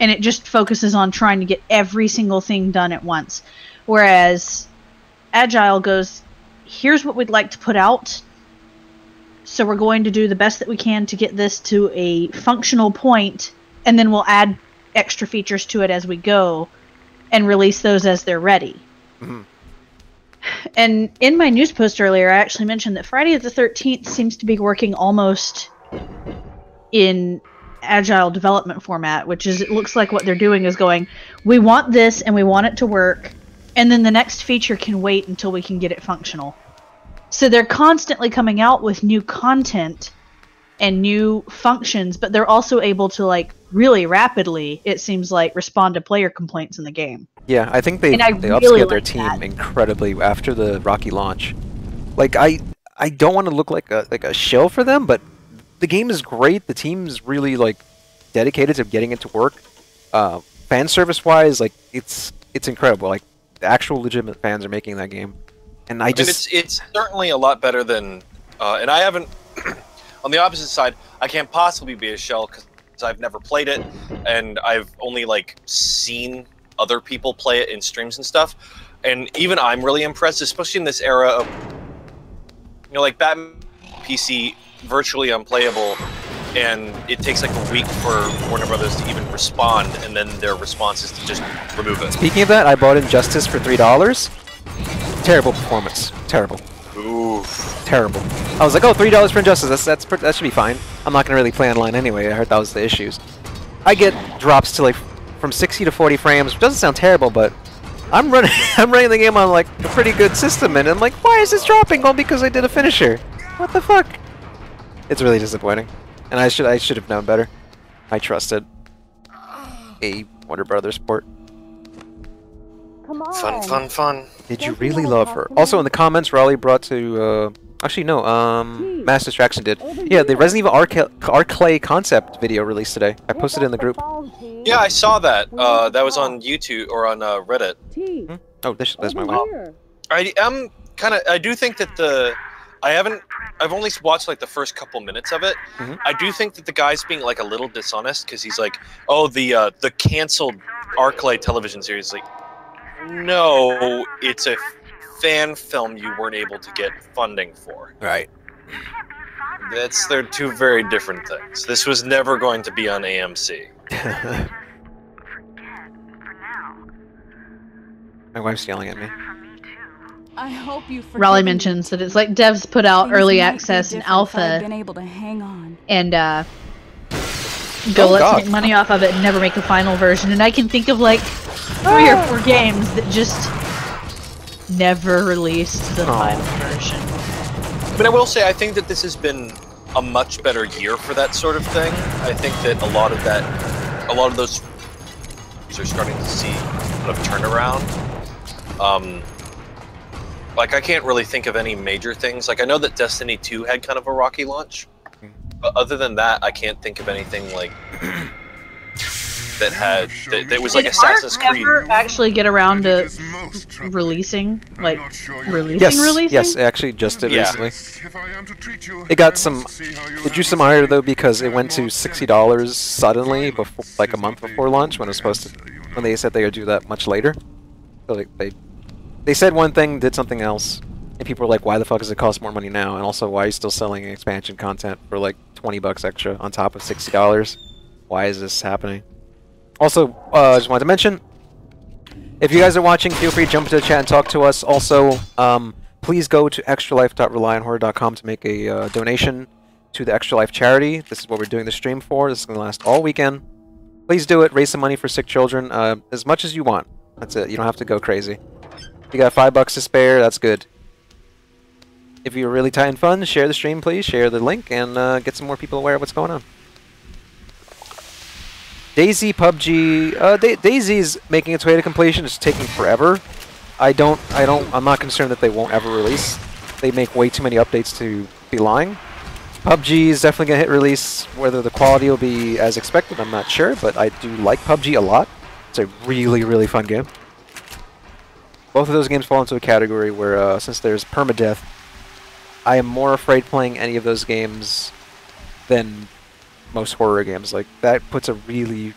And it just focuses on trying to get every single thing done at once. Whereas agile goes, here's what we'd like to put out, so we're going to do the best that we can to get this to a functional point, and then we'll add extra features to it as we go, and release those as they're ready. And in my news post earlier, I actually mentioned that Friday the 13th seems to be working almost in agile development format, which is, it looks like what they're doing is going, we want this and we want it to work, and then the next feature can wait until we can get it functional. So they're constantly coming out with new content and new functions, but they're also able to, like, really rapidly, it seems like, respond to player complaints in the game. Yeah, I think they upscaled their team incredibly after the Rocky launch. Like, I don't want to look like a shill for them, but the game is great. The team's really like dedicated to getting it to work. Fan service wise, like it's incredible. Like the actual legitimate fans are making that game, and I just it's certainly a lot better than. And I haven't. On the opposite side, I can't possibly be a shell because I've never played it, and I've only like seen other people play it in streams and stuff, and even I'm really impressed, especially in this era of, you know, like Batman PC virtually unplayable, and it takes like a week for Warner Brothers to even respond, and then their response is to just remove it. Speaking of that, I bought Injustice for $3. Terrible performance. Terrible. Oof. Terrible. I was like, oh, $3 for Injustice. That should be fine. I'm not gonna really play online anyway. I heard that was the issues. I get drops to like from 60 to 40 frames, which doesn't sound terrible, but I'm running the game on like a pretty good system, and I'm like, why is this dropping? Well, because I did a finisher. What the fuck? It's really disappointing, and I should have known better. I trusted a Warner Brothers port. Fun, fun, fun. Did you really love her? Also, in the comments, Raleigh brought to, actually, no, Mass Distraction did. Yeah, the Resident Evil Arclay concept video released today. I posted it in the group. Yeah, I saw that. That was on YouTube or on Reddit. Hmm? Oh, that's my wife. I am I do think that I've only watched like the first couple minutes of it. I do think that the guy's being like a little dishonest because he's like, oh, the canceled Arclay television series. Like, no, it's a fan film you weren't able to get funding for. Right. They're two very different things. This was never going to be on AMC. My wife's yelling at me. I hope you Raleigh mentions that it's like devs put out early access and alpha been able to hang on. and let's make money off of it and never make a final version. And I can think of like 3 or 4 games that just never released the final version. I mean, I will say I think that this has been a much better year for that sort of thing. I think that a lot of those are starting to see kind of turnaround. Like, I can't really think of any major things. Like, I know that Destiny 2 had kind of a rocky launch, but other than that, I can't think of anything like that was like Assassin's Creed. Did Ark ever actually get around to releasing? Releasing? Yes, it actually just did recently. It got some. It drew some ire though because it went to $60 suddenly, before, like a month before launch, when it was supposed to. When they said they would do that much later, so they said one thing, did something else, and people were like, "Why the fuck does it cost more money now?" And also, why are you still selling expansion content for like $20 extra on top of $60? Why is this happening? Also, just wanted to mention, if you guys are watching, feel free to jump into the chat and talk to us. Also, please go to extralife.relianhorror.com to make a donation to the Extra Life charity. This is what we're doing the stream for. This is going to last all weekend. Please do it. Raise some money for sick children. As much as you want. That's it. You don't have to go crazy. If you got $5 to spare, that's good. If you're really tight and fun, share the stream, please. Share the link and get some more people aware of what's going on. Daisy, PUBG, Daisy's making its way to completion. It's taking forever. I'm not concerned that they won't ever release. They make way too many updates to be lying. PUBG is definitely gonna hit release. Whether the quality will be as expected, I'm not sure, but I do like PUBG a lot. It's a really, really fun game. Both of those games fall into a category where, since there's permadeath, I am more afraid playing any of those games than most horror games. Like, that puts a really,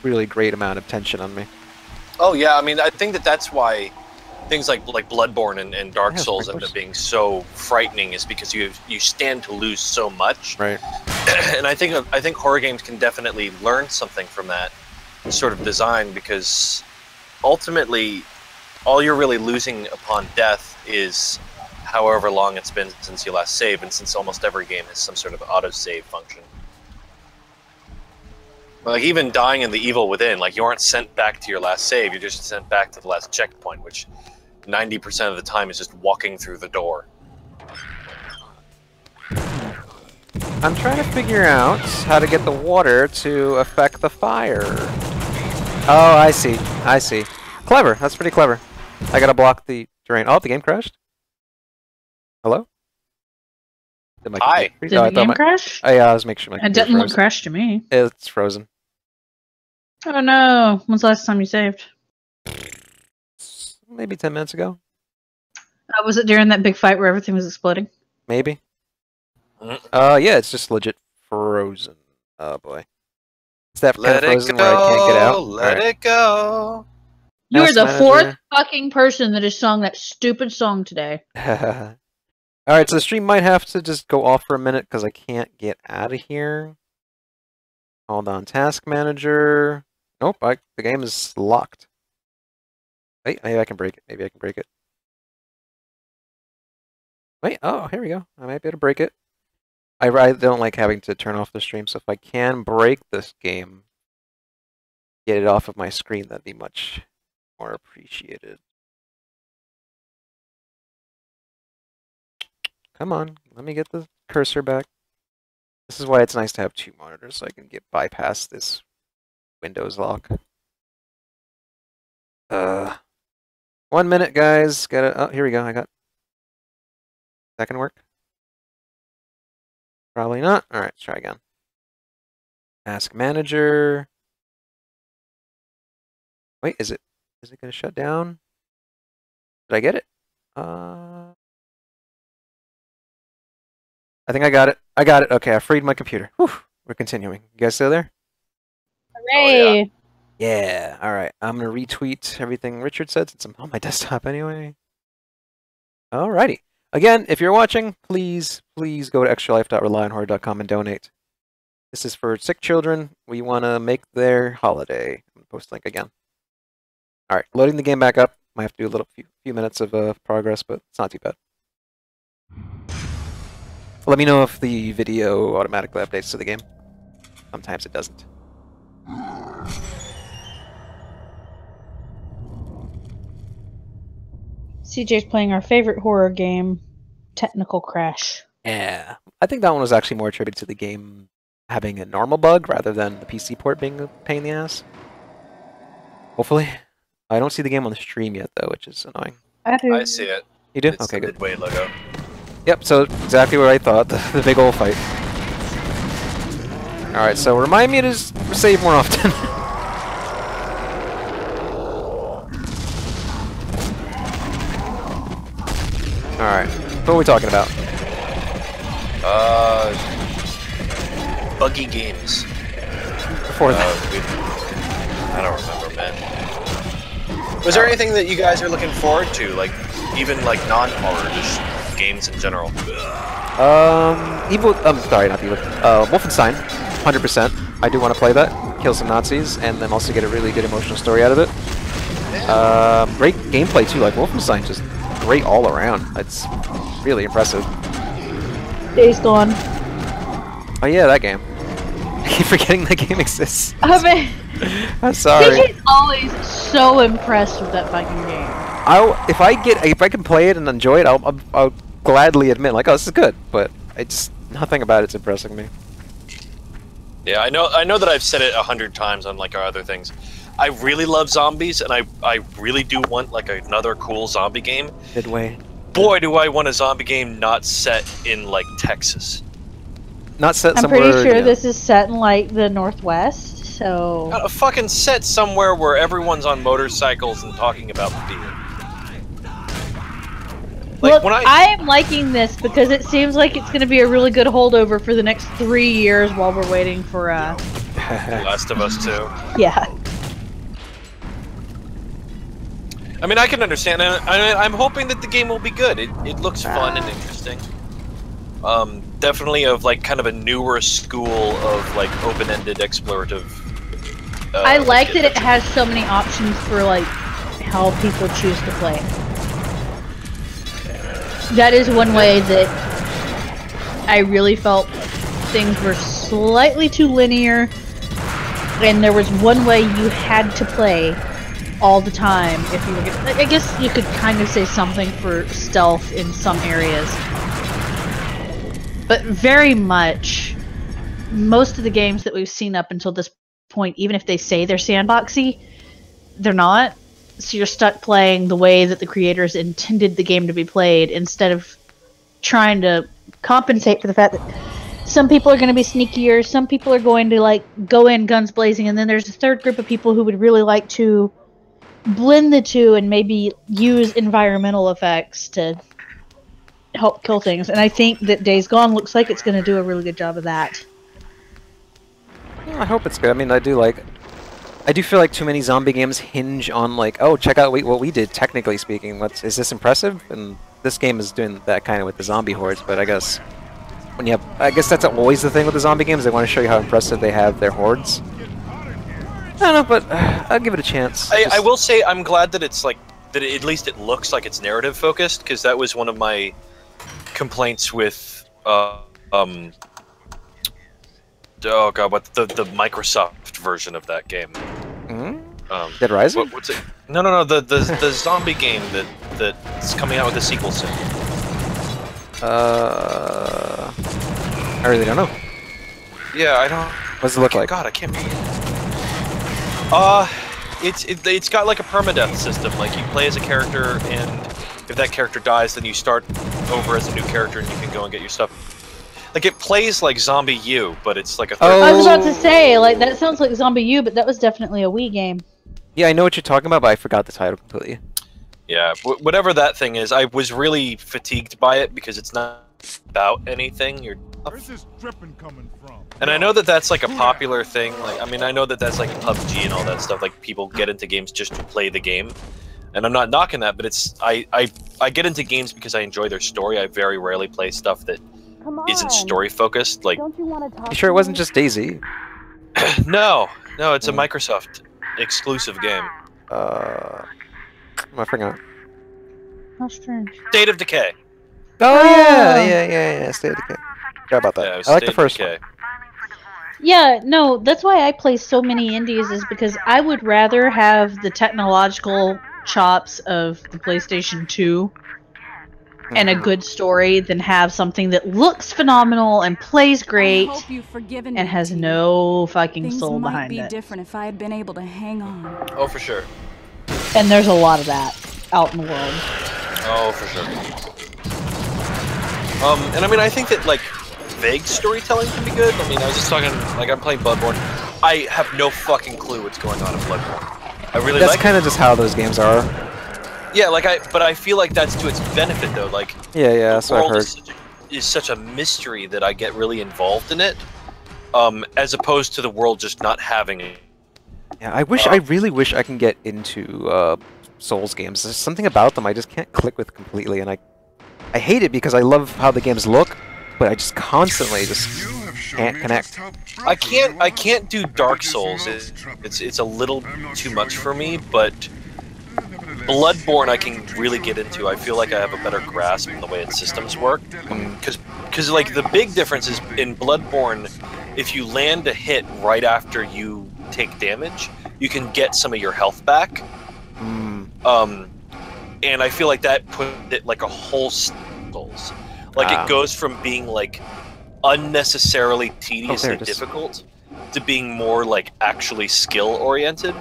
really great amount of tension on me. Oh yeah, I mean, I think that's why things like Bloodborne and Dark Souls end up being so frightening, is because you stand to lose so much. Right. And I think horror games can definitely learn something from that sort of design, because ultimately, all you're really losing upon death is however long it's been since you last saved, and since almost every game has some sort of autosave function. Like, even dying in The Evil Within, like, you aren't sent back to your last save, you're just sent back to the last checkpoint, which 90% of the time is just walking through the door. I'm trying to figure out how to get the water to affect the fire. Oh, I see. I see. Clever. That's pretty clever. I gotta block the drain. Oh, the game crashed? Hello? Hi. Did the game crash? Yeah, I was making sure my It didn't look crashed to me. It's frozen. Oh no. When's the last time you saved? Maybe 10 minutes ago. Was it during that big fight where everything was exploding? Maybe. Yeah, it's just legit frozen. Oh boy. It's that kind of frozen where I can't get out. Let it go. You are the fourth fucking person that has sung that stupid song today. Alright, so the stream might have to just go off for a minute because I can't get out of here. Hold on, task manager. Nope, the game is locked. Wait, maybe I can break it. Maybe I can break it. Wait, oh, here we go. I might be able to break it. I don't like having to turn off the stream, so if I can break this game, get it off of my screen, that'd be much more appreciated. Come on, let me get the cursor back. This is why it's nice to have 2 monitors, so I can get bypass this Windows lock. 1 minute, guys. Oh, here we go. I got. That can work? Probably not. All right, let's try again. Ask manager. Wait, is it going to shut down? Did I get it? I think I got it. I got it. Okay, I freed my computer. Whew. We're continuing. You guys still there? Hooray! Oh, Yeah. All right. I'm going to retweet everything Richard said since I'm on my desktop anyway. Alrighty. Again, if you're watching, please go to extralife.relyonhorror.com and donate. This is for sick children. We want to make their holiday. I'm going to post link again. All right, loading the game back up. Might have to do a few minutes of progress, but it's not too bad. Let me know if the video automatically updates to the game. Sometimes it doesn't. CJ's playing our favorite horror game, Technical Crash. Yeah, I think that one was actually more attributed to the game having a normal bug rather than the PC port being a pain in the ass. Hopefully. I don't see the game on the stream yet, though, which is annoying. I do. I see it. You do? It's okay, the good. Midway logo. Yep, so exactly what I thought, the big old fight. Alright, so remind me to save more often. Alright, what are we talking about? Buggy games. Before that. I don't remember, man. Was there anything that you guys are looking forward to, like, even like non-horror, just games in general? Sorry, not Evil. Wolfenstein, 100%. I do want to play that, kill some Nazis, and then also get a really good emotional story out of it. Great gameplay too, like Wolfenstein, just great all around. It's really impressive. Days Gone. Oh yeah, that game. I keep forgetting that game exists. I mean, I'm sorry. CJ's always so impressed with that fucking game. If I can play it and enjoy it, I'll gladly admit, like, oh, this is good. But nothing about it's impressing me. Yeah, I know that I've said it 100 times on like our other things. I really love zombies, and I really do want like another cool zombie game. Midway. Boy, do I want a zombie game not set in like Texas. Not set I'm somewhere. pretty sure this is set in like the Northwest, so. A fucking set somewhere where everyone's on motorcycles and talking about beer. Like, look, I am liking this because it seems like it's going to be a really good holdover for the next 3 years while we're waiting for Last of Us 2. Yeah. I mean, I can understand. I'm hoping that the game will be good. It looks fun and interesting. Definitely of like kind of a newer school of like open-ended explorative. I like that it has so many options for like how people choose to play. That is one way that I really felt things were slightly too linear, and there was one way you had to play all the time if you were gonna, I guess you could kind of say something for stealth in some areas. But very much, most of the games that we've seen up until this point, even if they say they're sandboxy, they're not. So you're stuck playing the way that the creators intended the game to be played instead of trying to compensate for the fact that some people are going to be sneakier, some people are going to like go in guns blazing, and then there's a third group of people who would really like to blend the two and maybe use environmental effects to help kill things. And I think that Days Gone looks like it's going to do a really good job of that. Well, I hope it's good. I mean, I do feel like too many zombie games hinge on like, oh, check out what we did, technically speaking. Is this impressive? And this game is doing that kind of with the zombie hordes, but I guess when you have, I guess that's always the thing with the zombie games. They want to show you how impressive they have their hordes. I don't know, but I'll give it a chance. I will say I'm glad that it's like, that at least it looks like it's narrative focused, because that was one of my complaints with, oh god, what the Microsoft version of that game? Mm-hmm. Dead Rising? What's it? No, the zombie game that's coming out with a sequel soon. I really don't know. Yeah, I don't. What does it look like? God, I can't remember. It's got like a permadeath system. Like you play as a character, and if that character dies, then you start over as a new character, and you can go and get your stuff. Like it plays like Zombie U, but it's like a third. I was about to say, like that sounds like Zombie U, but that was definitely a Wii game. Yeah, I know what you're talking about, but I forgot the title completely. Yeah, whatever that thing is, I was really fatigued by it because it's not about anything. Where's this dripping coming from? And I know that that's like a popular thing. Like, I mean, I know that that's like PUBG and all that stuff. Like, people get into games just to play the game, and I'm not knocking that. But it's I get into games because I enjoy their story. I very rarely play stuff that isn't story focused. Like, You sure it wasn't just DayZ? no, it's a Microsoft exclusive game. I forgot. How strange. State of Decay. Oh yeah. State of Decay. Forgot about that. Yeah, it was I like the State of first Decay. one. Yeah, no, that's why I play so many indies, is because I would rather have the technological chops of the PlayStation 2 and a good story than have something that looks phenomenal and plays great I hope you've forgiven and me, has T. no fucking Things soul might behind be it. different if I had been able to hang on. Oh, for sure. And there's a lot of that out in the world. Oh, for sure. And I mean, I think that, like, vague storytelling can be good. I mean, I was just talking, like, I'm playing Bloodborne. I have no fucking clue what's going on in Bloodborne. I really That's like kind of just how those games are. Yeah, like, but I feel like that's to its benefit, though. Like, Yeah, the that's what I've world heard. is such a mystery that I get really involved in it, as opposed to the world just not having it. Yeah, I really wish I can get into Souls games. There's something about them I just can't click with completely, and I hate it because I love how the games look, but I just constantly just can't connect. I can't do Dark Souls. It's a little too much for me, but Bloodborne I can really get into. I feel like I have a better grasp on the way its systems work. Because like the big difference is in Bloodborne, if you land a hit right after you take damage, you can get some of your health back. And I feel like that put it like a whole Souls. Like it goes from being like unnecessarily tedious and difficult to being more like actually skill oriented.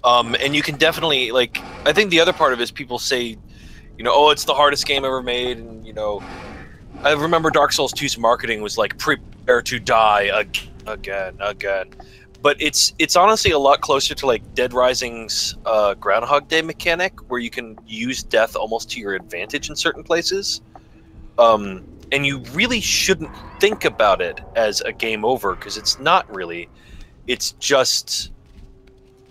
And you can definitely, like, I think the other part of it is people say, you know, oh, it's the hardest game ever made, and, you know, I remember Dark Souls 2's marketing was like, prepare to die again. But it's honestly a lot closer to, like, Dead Rising's Groundhog Day mechanic, where you can use death almost to your advantage in certain places. And you really shouldn't think about it as a game over, because it's not really. It's just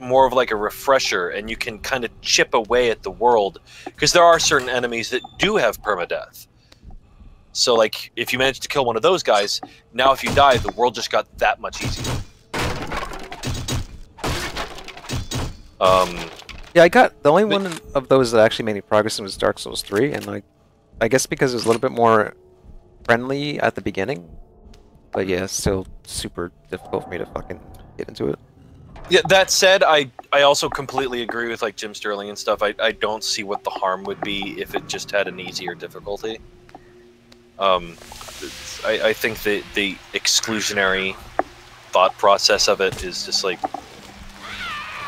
more of like a refresher, and you can kind of chip away at the world, because there are certain enemies that do have permadeath. So like if you manage to kill one of those guys, now if you die, the world just got that much easier. Yeah, I got the only one of those that actually made me progress in was Dark Souls 3, and like I guess because it was a little bit more friendly at the beginning, but yeah, it's still super difficult for me to fucking get into it. Yeah, that said, I also completely agree with like Jim Sterling and stuff. I don't see what the harm would be if it just had an easier difficulty. I think the exclusionary thought process of it is just like,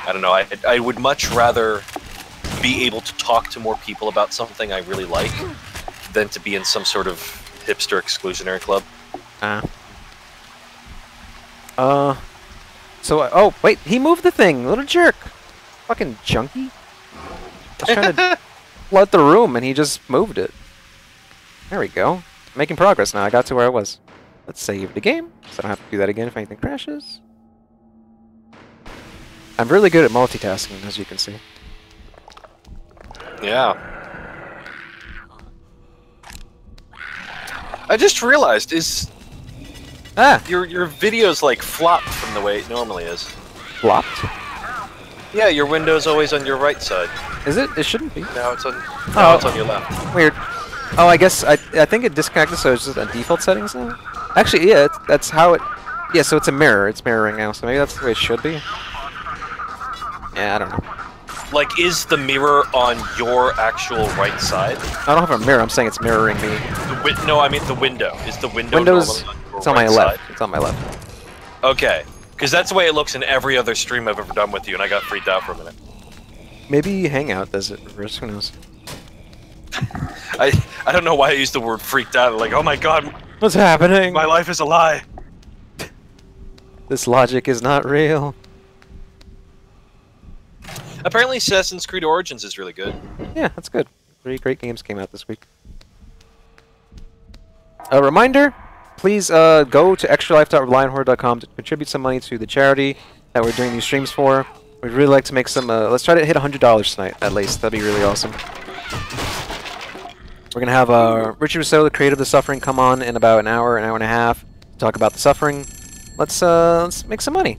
I don't know, I would much rather be able to talk to more people about something I really like than to be in some sort of hipster exclusionary club. So, oh, wait, he moved the thing, little jerk. Fucking junkie. I was trying to flood the room, and he just moved it. There we go. Making progress now. I got to where I was. Let's save the game, so I don't have to do that again if anything crashes. I'm really good at multitasking, as you can see. Yeah. I just realized, your video's like flopped from the way it normally is. Flopped? Yeah, your window's always on your right side. Is it? It shouldn't be. Now it's on. Oh. Now it's on your left. Weird. Oh, I guess I think it disconnected, so it's just on default settings now. Actually, yeah, that's how it. Yeah, so it's a mirror. It's mirroring now, so maybe that's the way it should be. Yeah, I don't know. Like, is the mirror on your actual right side? I don't have a mirror. I'm saying it's mirroring me. No, I mean the window. Is the window Windows? normally on your It's on right my left. side? It's on my left. Okay, because that's the way it looks in every other stream I've ever done with you, and I got freaked out for a minute. Maybe Hangout does it reverse. Who knows? I don't know why I used the word freaked out. Like, oh my god, What's happening? my life is a lie. This logic is not real. Apparently, Assassin's Creed Origins is really good. Yeah, that's good. 3 great games came out this week. A reminder, please go to extralife.relionhorde.com to contribute some money to the charity that we're doing these streams for. We'd really like to make some, let's try to hit $100 tonight, at least. That'd be really awesome. We're going to have Richard Rouse, the creator of The Suffering, come on in about an hour and a half to talk about The Suffering. Let's make some money.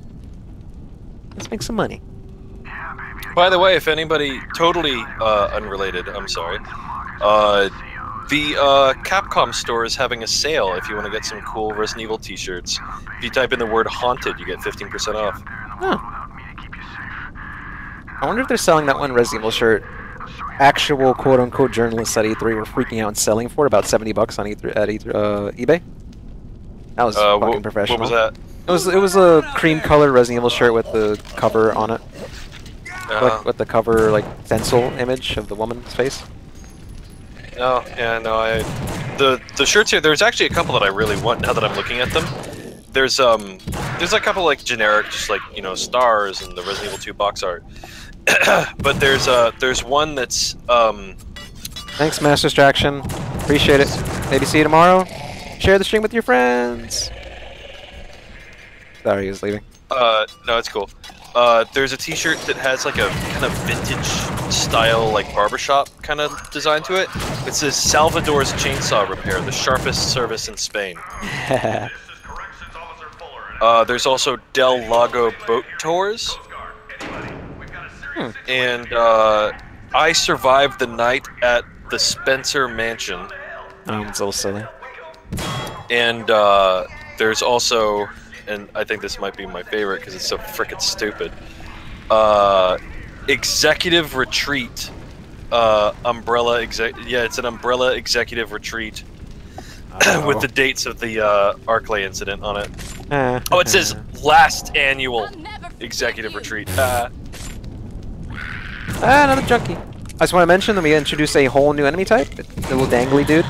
Let's make some money. By the way, if anybody totally unrelated, I'm sorry, the Capcom store is having a sale if you want to get some cool Resident Evil t-shirts. If you type in the word haunted, you get 15% off. Huh. I wonder if they're selling that one Resident Evil shirt. Actual quote-unquote journalists at E3 were freaking out and selling for about $70 on E3 at eBay. That was fucking professional. What was that? It was a cream-colored Resident Evil shirt with the cover on it. With the cover, like, stencil image of the woman's face. Oh, yeah, no, the shirts here, there's actually a couple that I really want now that I'm looking at them. There's a couple, like, generic, just like, you know, stars and the Resident Evil 2 box art. But there's one that's, Thanks, Master Distraction. Appreciate it. Maybe see you tomorrow. Share the stream with your friends. Sorry, he was leaving. No, it's cool. There's a t-shirt that has like a kind of vintage style, like barbershop kind of design to it. It says Salvador's Chainsaw Repair, the sharpest service in Spain. There's also Del Lago Boat Tours. And I survived the night at the Spencer Mansion. Oh, it's a little silly. And there's also, and I think this might be my favorite because it's so frickin' stupid, Executive Retreat, Umbrella yeah, it's an Umbrella Executive Retreat with the dates of the Arclay incident on it. Oh, it says last annual Executive Retreat. Another junkie. I just want to mention that we introduced a whole new enemy type, the little dangly dude.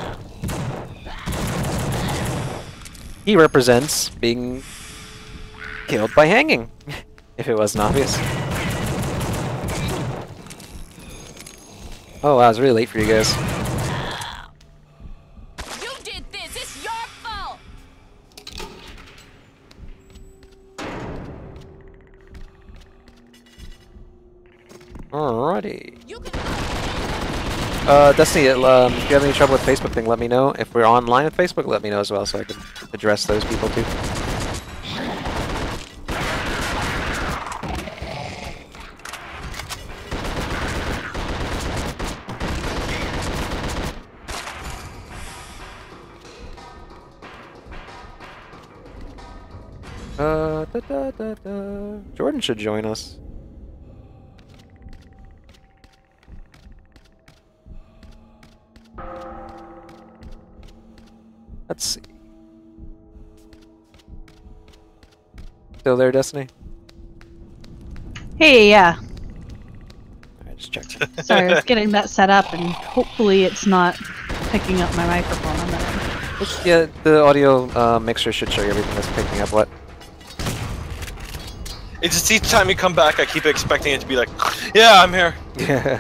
He represents being killed by hanging, if it wasn't obvious. Oh wow, it's really late for you guys. You did this. It's your fault. Alrighty. Destiny, if you have any trouble with Facebook thing, let me know. If we're online with Facebook, let me know as well so I can address those people too. Jordan should join us. Let's see. Still there, Destiny? Hey, yeah. Alright, just checked. Sorry, I was getting that set up, and hopefully it's not picking up my microphone on that. Yeah, the audio mixer should show you everything that's picking up what. It's just each time you come back, I keep expecting it to be like, yeah, I'm here. Yeah.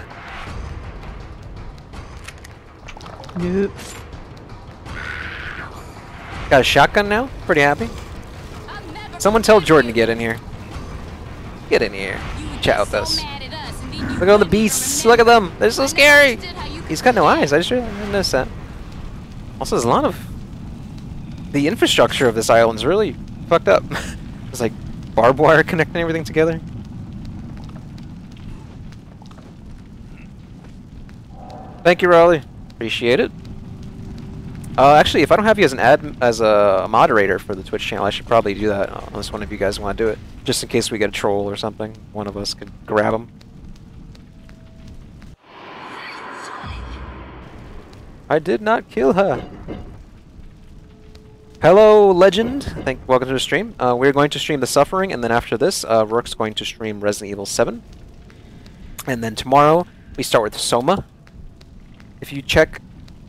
Nope. Got a shotgun now? Pretty happy. Someone tell Jordan to get in here. Get in here. Chat with us. Look at all the beasts. Look at them. They're so scary. He's got no eyes. I didn't notice that. Also, there's a lot of... The infrastructure of this island's really fucked up. There's like barbed wire connecting everything together. Thank you, Raleigh. Appreciate it. Actually, if I don't have you as an as a moderator for the Twitch channel, I should probably do that. Unless one of you guys want to do it, just in case we get a troll or something. One of us could grab him. I did not kill her. Hello, Legend. Welcome to the stream. We're going to stream The Suffering, and then after this, Rourke's going to stream Resident Evil 7. And then tomorrow, we start with Soma. If you check on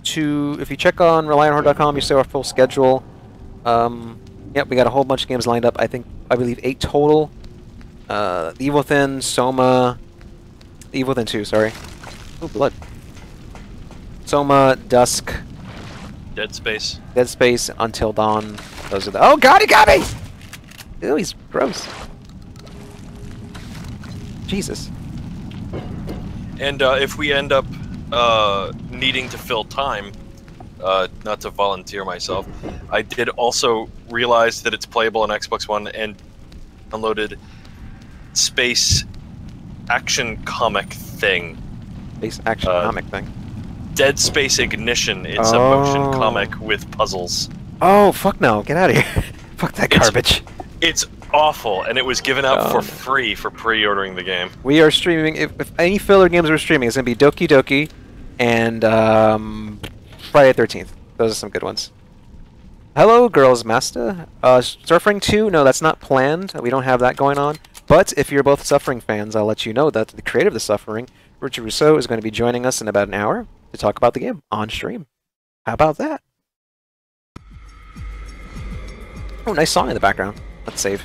ReliantHorde.com, you see our full schedule. Yep, we got a whole bunch of games lined up. I believe 8 total. The Evil Within, Soma, the Evil Within 2, sorry. Oh, blood. Soma, Dusk, Dead Space, Until Dawn. Those are the. Oh God, he got me! Ew, he's gross. Jesus. And if we end up needing to fill time, not to volunteer myself, I did also realize that it's playable on Xbox One and downloaded Space Action Comic thing. Space Action Comic thing. Dead Space Ignition. It's a motion comic with puzzles. Oh, fuck no. Get out of here. Fuck that garbage. It's awful, and it was given out for free for pre-ordering the game. We are streaming, if any filler games we're streaming, it's going to be Doki Doki and Friday the 13th. Those are some good ones. Hello, Girls Master. Suffering 2, no, that's not planned. We don't have that going on. But if you're both Suffering fans, I'll let you know that the creator of The Suffering, Richard Rouse, is going to be joining us in about an hour to talk about the game on stream. How about that? Oh, nice song in the background. Let's save.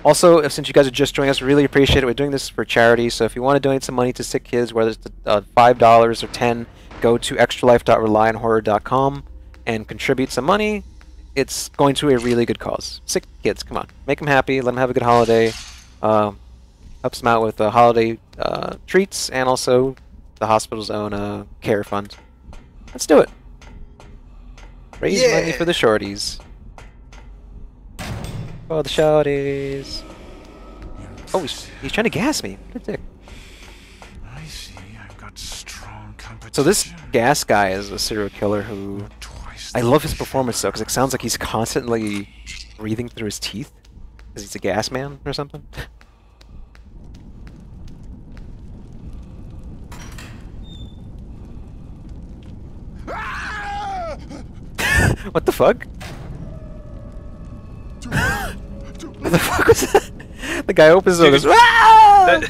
Also, since you guys are just joining us, really appreciate it. We're doing this for charity, so if you want to donate some money to sick kids, whether it's $5 or $10, go to extralife.relianthorror.com and contribute some money. It's going to a really good cause. Sick kids, come on. Make them happy, let them have a good holiday. Helps them out with holiday treats and also the hospital's own care fund. Let's do it. Raise money for the shorties. For the shorties. Oh, he's trying to gas me. What a dick. I see. I've got strong competition. So this gas guy is a serial killer who... I love his performance though, because it sounds like he's constantly breathing through his teeth. Because he's a gas man or something. What the fuck? What the fuck was that? The guy opens the door and goes,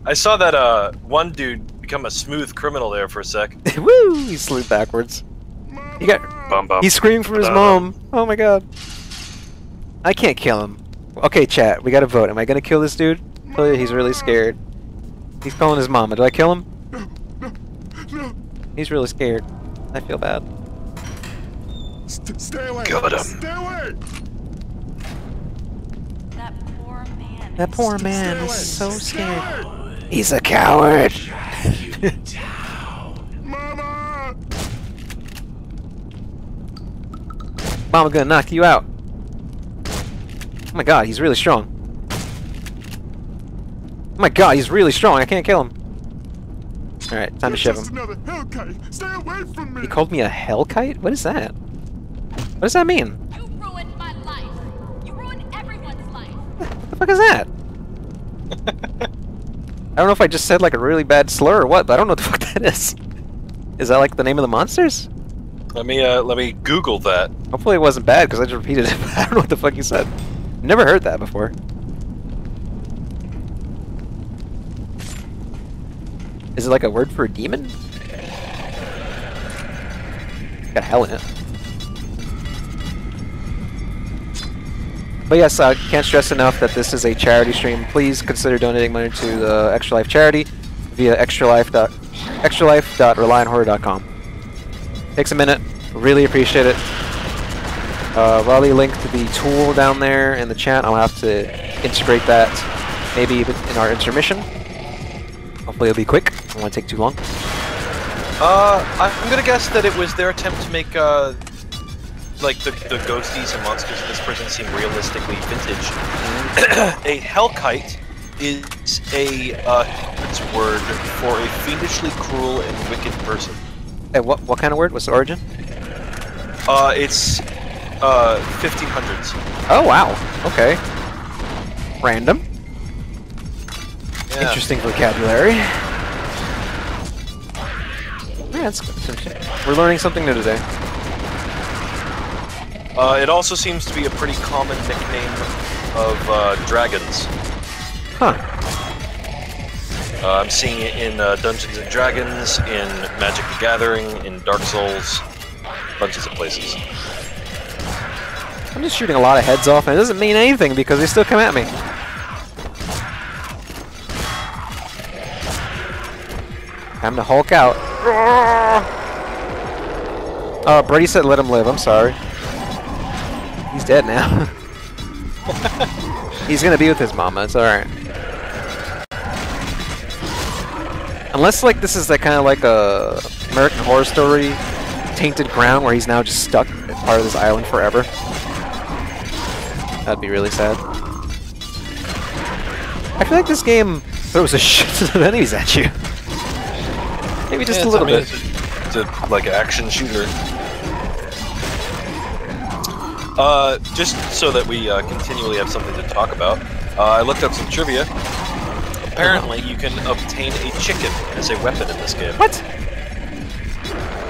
I saw that one dude become a smooth criminal there for a sec. Woo! He slid backwards. He's screaming for his mom. Oh my god. I can't kill him. Okay, chat, we gotta vote. Am I gonna kill this dude? Oh, he's really scared. He's calling his mama. Do I kill him? He's really scared. I feel bad. Stay away! Got him. Stay away! That poor man is so scared. He's a coward! Mama! Mama gonna knock you out. Oh my god, he's really strong. Oh my god, he's really strong. I can't kill him. Alright, time to shove him. Another hellkite. Stay away from me. He called me a hellkite? What is that? What does that mean? You ruined my life. You ruined everyone's life. What the fuck is that? I don't know if I just said like a really bad slur or what, but I don't know what the fuck that is. Is that like the name of the monsters? Let me Google that. Hopefully it wasn't bad because I just repeated it. I don't know what the fuck you said. Never heard that before. Is it like a word for a demon? Got hell in it. But yes, I can't stress enough that this is a charity stream. Please consider donating money to the Extra Life charity via extralife.relianthorror.com. Takes a minute. Really appreciate it. Raleigh linked the tool down there in the chat. I'll have to integrate that maybe in our intermission. Hopefully it'll be quick. I don't want to take too long. I'm gonna guess that it was their attempt to make like the ghosties and monsters in this prison seem realistically vintage. A hellkite is a word for a fiendishly cruel and wicked person. Hey, what kind of word? What's the origin? It's 1500s. Oh wow. Okay. Random. Yeah. Interesting vocabulary. Yeah, that's we're learning something new today. It also seems to be a pretty common nickname of dragons. Huh. I'm seeing it in Dungeons and Dragons, in Magic the Gathering, in Dark Souls, bunches of places. I'm just shooting a lot of heads off, and it doesn't mean anything because they still come at me. Time to Hulk out. Brady said let him live. I'm sorry. He's dead now. He's gonna be with his mama. It's alright. Unless like this is like kind of like a American Horror Story tainted ground where he's now just stuck as part of this island forever. That'd be really sad. I feel like this game throws a shit ton of enemies at you. Maybe just a little bit. It's a like action shooter. Just so that we continually have something to talk about, I looked up some trivia. Apparently, you can obtain a chicken as a weapon in this game. What?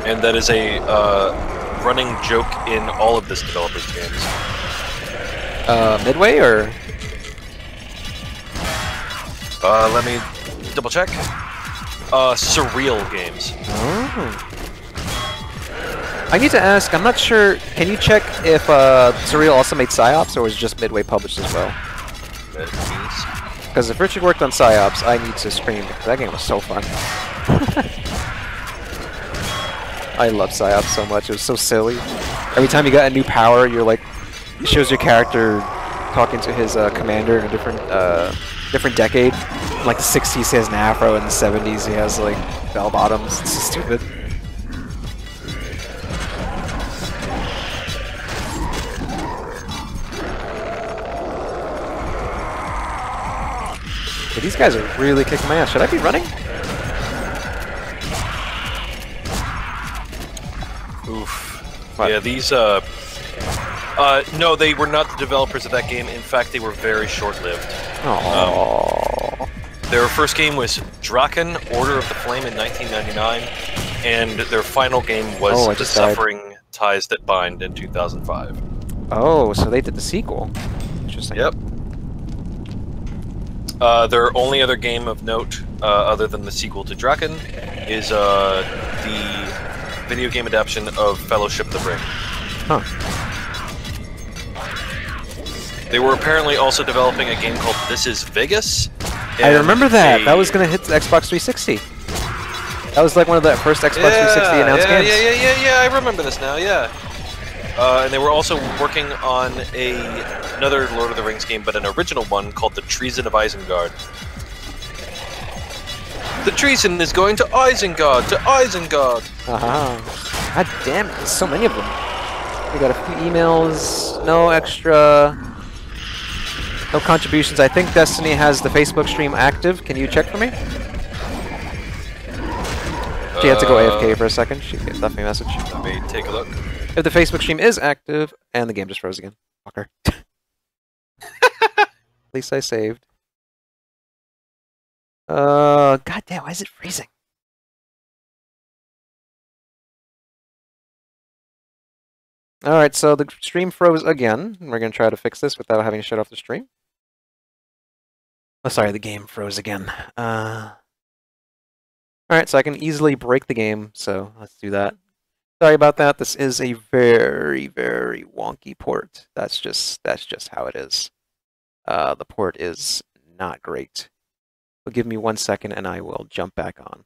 And that is a running joke in all of this developer's games. Midway or? Let me double check. Surreal games. Oh. I need to ask, I'm not sure, can you check if Surreal also made Psyops or was just Midway published as well? Because if Richard worked on Psyops, I need to scream because that game was so fun. I love Psyops so much, it was so silly. Every time you got a new power, you're like, it shows your character talking to his commander in a different decade. In like the 60s he has an afro, in the 70s he has like bell bottoms. It's so stupid. But these guys are really kicking my ass. Should I be running? Oof. What? Yeah, these, no, they were not the developers of that game. In fact, they were very short-lived. Oh. Their first game was Draken, Order of the Flame in 1999, and their final game was The Suffering Ties That Bind in 2005. Oh, so they did the sequel. Interesting. Yep. Their only other game of note, other than the sequel to Draken, is the video game adaptation of Fellowship of the Ring. Huh. They were apparently also developing a game called This Is Vegas. I remember that. That was going to hit the Xbox 360. That was like one of the first Xbox 360 announced games. Yeah, I remember this now, yeah. And they were also working on another Lord of the Rings game, but an original one called The Treason of Isengard. The treason is going to Isengard! To Isengard! God damn it, there's so many of them. We got a few emails, no extra... No contributions. I think Destiny has the Facebook stream active. Can you check for me? She had to go AFK for a second. She left me a message. Let me take a look. If the Facebook stream is active, and the game just froze again. Fucker. At least I saved. God damn, why is it freezing? Alright, so the stream froze again. We're going to try to fix this without having to shut off the stream. Oh, sorry, the game froze again. Alright, so I can easily break the game, so let's do that. Sorry about that. This is a very, very wonky port. That's just how it is. The port is not great. So give me 1 second and I will jump back on.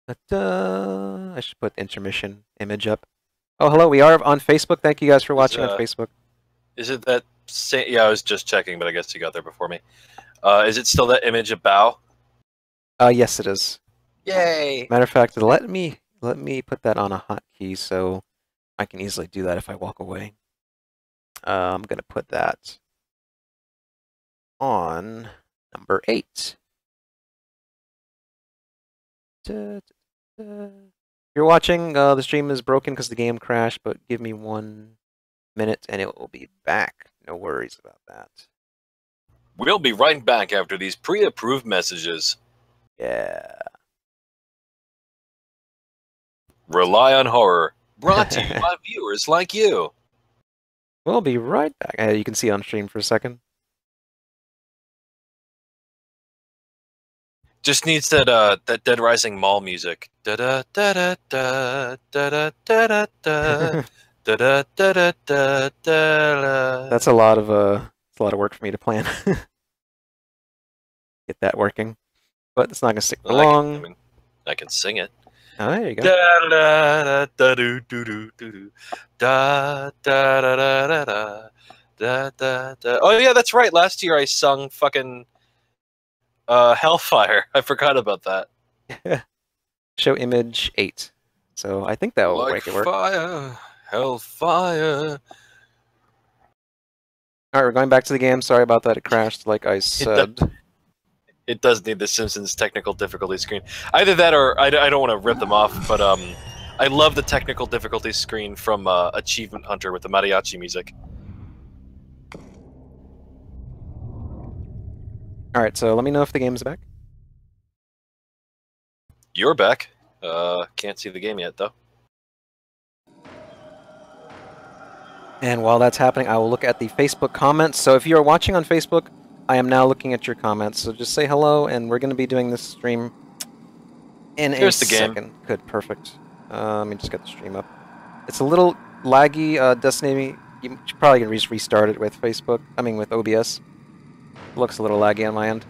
I should put intermission image up. Oh, hello. We are on Facebook. Thank you guys for watching on Facebook. Is it that same? Yeah, I was just checking, but I guess you got there before me. Is it still that image of Bao? Yes, it is. Yay! Matter of fact, let me put that on a hotkey so I can easily do that if I walk away. I'm gonna put that on number 8. If you're watching, the stream is broken because the game crashed, but give me 1 minute and it will be back. No worries about that. We'll be right back after these pre-approved messages. Yeah. Rely on Horror, brought to you by viewers like you. We'll be right back. You can see on stream for a second. Just needs that that Dead Rising Mall music. Da da da da da da da da da da da da da da. That's a lot of work for me to plan. Get that working, but it's not gonna stick for long. I can sing it. Oh, there you go. Da da da do do do do da da da da da da da da. Oh yeah, that's right. Last year I sung fucking Hellfire. I forgot about that. Show image 8. So I think that will make it work. Fire, Hellfire. All right, we're going back to the game. Sorry about that. It crashed, like I said. It does need the Simpsons technical difficulty screen. Either that or I don't want to rip them off, but I love the technical difficulty screen from Achievement Hunter with the mariachi music. All right, so let me know if the game's back. You're back. Can't see the game yet, though. And while that's happening, I will look at the Facebook comments. So if you are watching on Facebook, I am now looking at your comments. So just say hello, and we're going to be doing this stream in a second. Good, perfect. Let me just get the stream up. It's a little laggy. Destiny, you should probably restart it with Facebook. I mean, with OBS. It looks a little laggy on my end.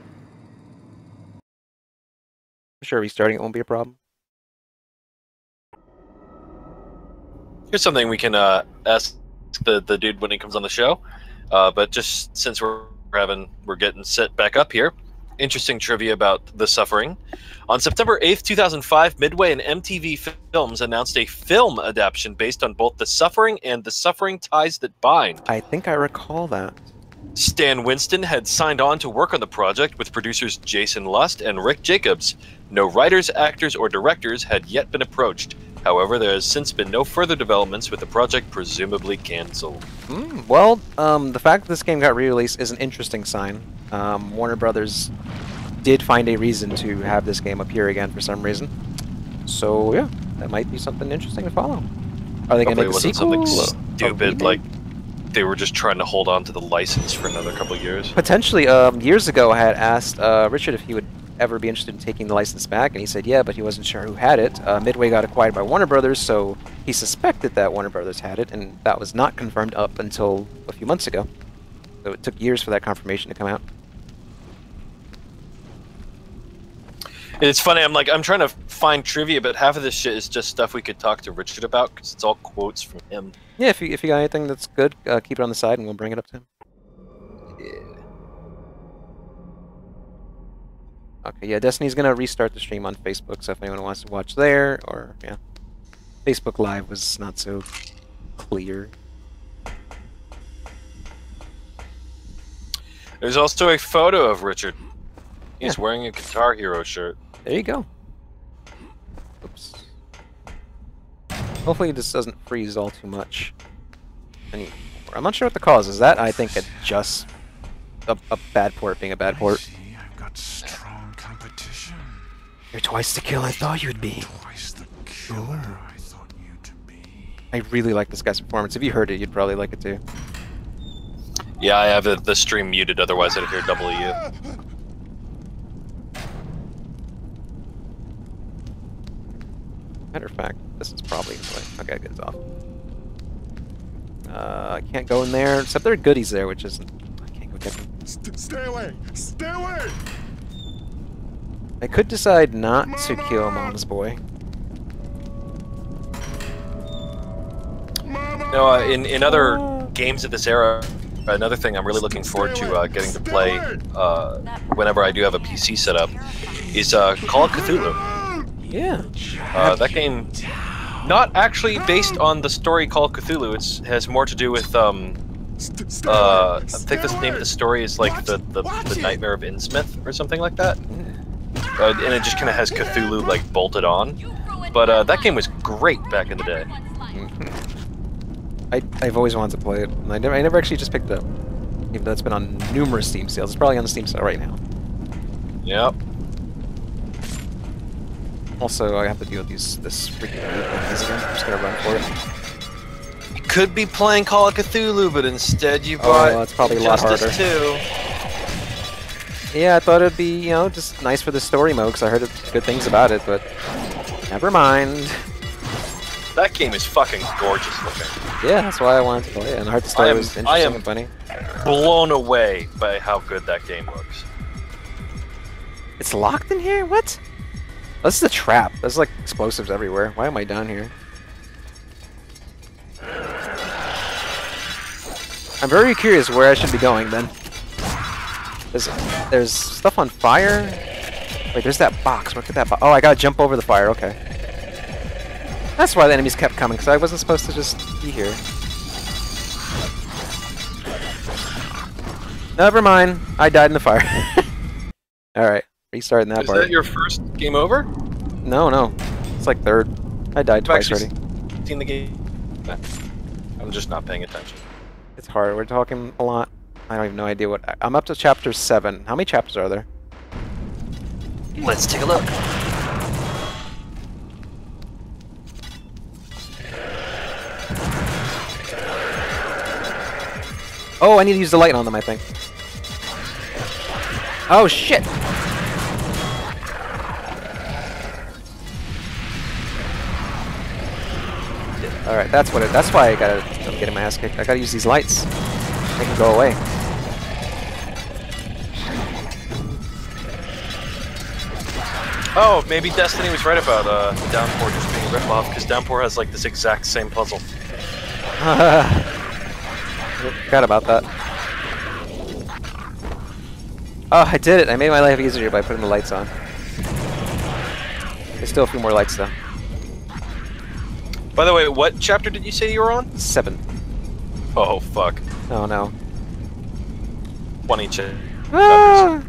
I'm sure restarting it won't be a problem. Here's something we can ask the dude when he comes on the show. But just since we're getting set back up here, interesting trivia about The Suffering. On September 8th, 2005, Midway and MTV Films announced a film adaptation based on both The Suffering and The Suffering Ties That Bind. I think I recall that. Stan Winston had signed on to work on the project with producers Jason Lust and Rick Jacobs. No writers, actors, or directors had yet been approached. However, there has since been no further developments, with the project presumably cancelled. Well, the fact that this game got re-released is an interesting sign. Warner Brothers did find a reason to have this game appear again for some reason. So, yeah, that might be something interesting to follow. Are they going to make a sequel? Something stupid, like they were just trying to hold on to the license for another couple of years. Potentially, years ago I had asked Richard if he would ever be interested in taking the license back, and he said yeah, but he wasn't sure who had it. Midway got acquired by Warner Brothers, so he suspected that Warner Brothers had it, and that was not confirmed up until a few months ago. So it took years for that confirmation to come out. It's funny, I'm trying to find trivia, but half of this shit is just stuff we could talk to Richard about, because it's all quotes from him. Yeah, if you got anything that's good, keep it on the side and we'll bring it up to him. Yeah. Okay, yeah, Destiny's gonna restart the stream on Facebook, so if anyone wants to watch there, or, yeah. Facebook Live was not so clear. There's also a photo of Richard. He's wearing a Guitar Hero shirt. There you go. Oops. Hopefully this doesn't freeze all too much anymore. I'm not sure what the cause is. That I think it's just a bad port being a bad port. I've got strong competition. You're twice the kill I thought you'd be. Twice the killer I thought you'd be. I really like this guy's performance. If you heard it, you'd probably like it too. Yeah, I have the stream muted, otherwise I'd hear double you. Matter of fact, this is probably okay. Good, it's off. I can't go in there, except there are goodies there, which isn't. I can't go get them. Stay away! Stay away! I could decide not to kill Mom's boy. No, in other games of this era, another thing I'm really looking forward to getting to play whenever I do have a PC set up is Call of Cthulhu. Yeah. That game, not actually based on the story Call of Cthulhu. It has more to do with I think the name of the story is like the Nightmare of Innsmouth or something like that. And it just kind of has Cthulhu like bolted on. But that game was great back in the day. I've always wanted to play it, and I never actually just picked it up. Even though it's been on numerous Steam sales. It's probably on the Steam sale right now. Yep. Also, I have to deal with this freaking things again. I'm just gonna run for it. You could be playing Call of Cthulhu, but instead you bought that's probably a lot harder. Injustice 2. Yeah, I thought it'd be, you know, just nice for the story mode, because I heard good things about it, but never mind. That game is fucking gorgeous looking. Yeah, that's why I wanted to play it, and I heard the story was interesting and funny. Blown away by how good that game looks. It's locked in here? What? Oh, this is a trap. There's like explosives everywhere. Why am I down here? I'm very curious where I should be going then. There's stuff on fire? Wait, there's that box. Look at that box. Oh, I gotta jump over the fire. Okay. That's why the enemies kept coming, because I wasn't supposed to just be here. Never mind. I died in the fire. Alright. Restarting that part. Is that your first game over? No, no. It's like third. I died twice already. Seen the game? I'm just not paying attention. It's hard. We're talking a lot. I don't even know idea what. I'm up to chapter 7. How many chapters are there? Let's take a look. Oh, I need to use the light on them, I think. Oh, shit! Alright, that's what that's why I'm getting my ass kicked. I gotta use these lights. They can go away. Oh, maybe Destiny was right about Downpour just being a ripoff, because Downpour has like this exact same puzzle. Forgot about that. Oh, I did it! I made my life easier by putting the lights on. There's still a few more lights though. By the way, what chapter did you say you were on? 7. Oh, fuck. Oh no. 20 chapters. Ah!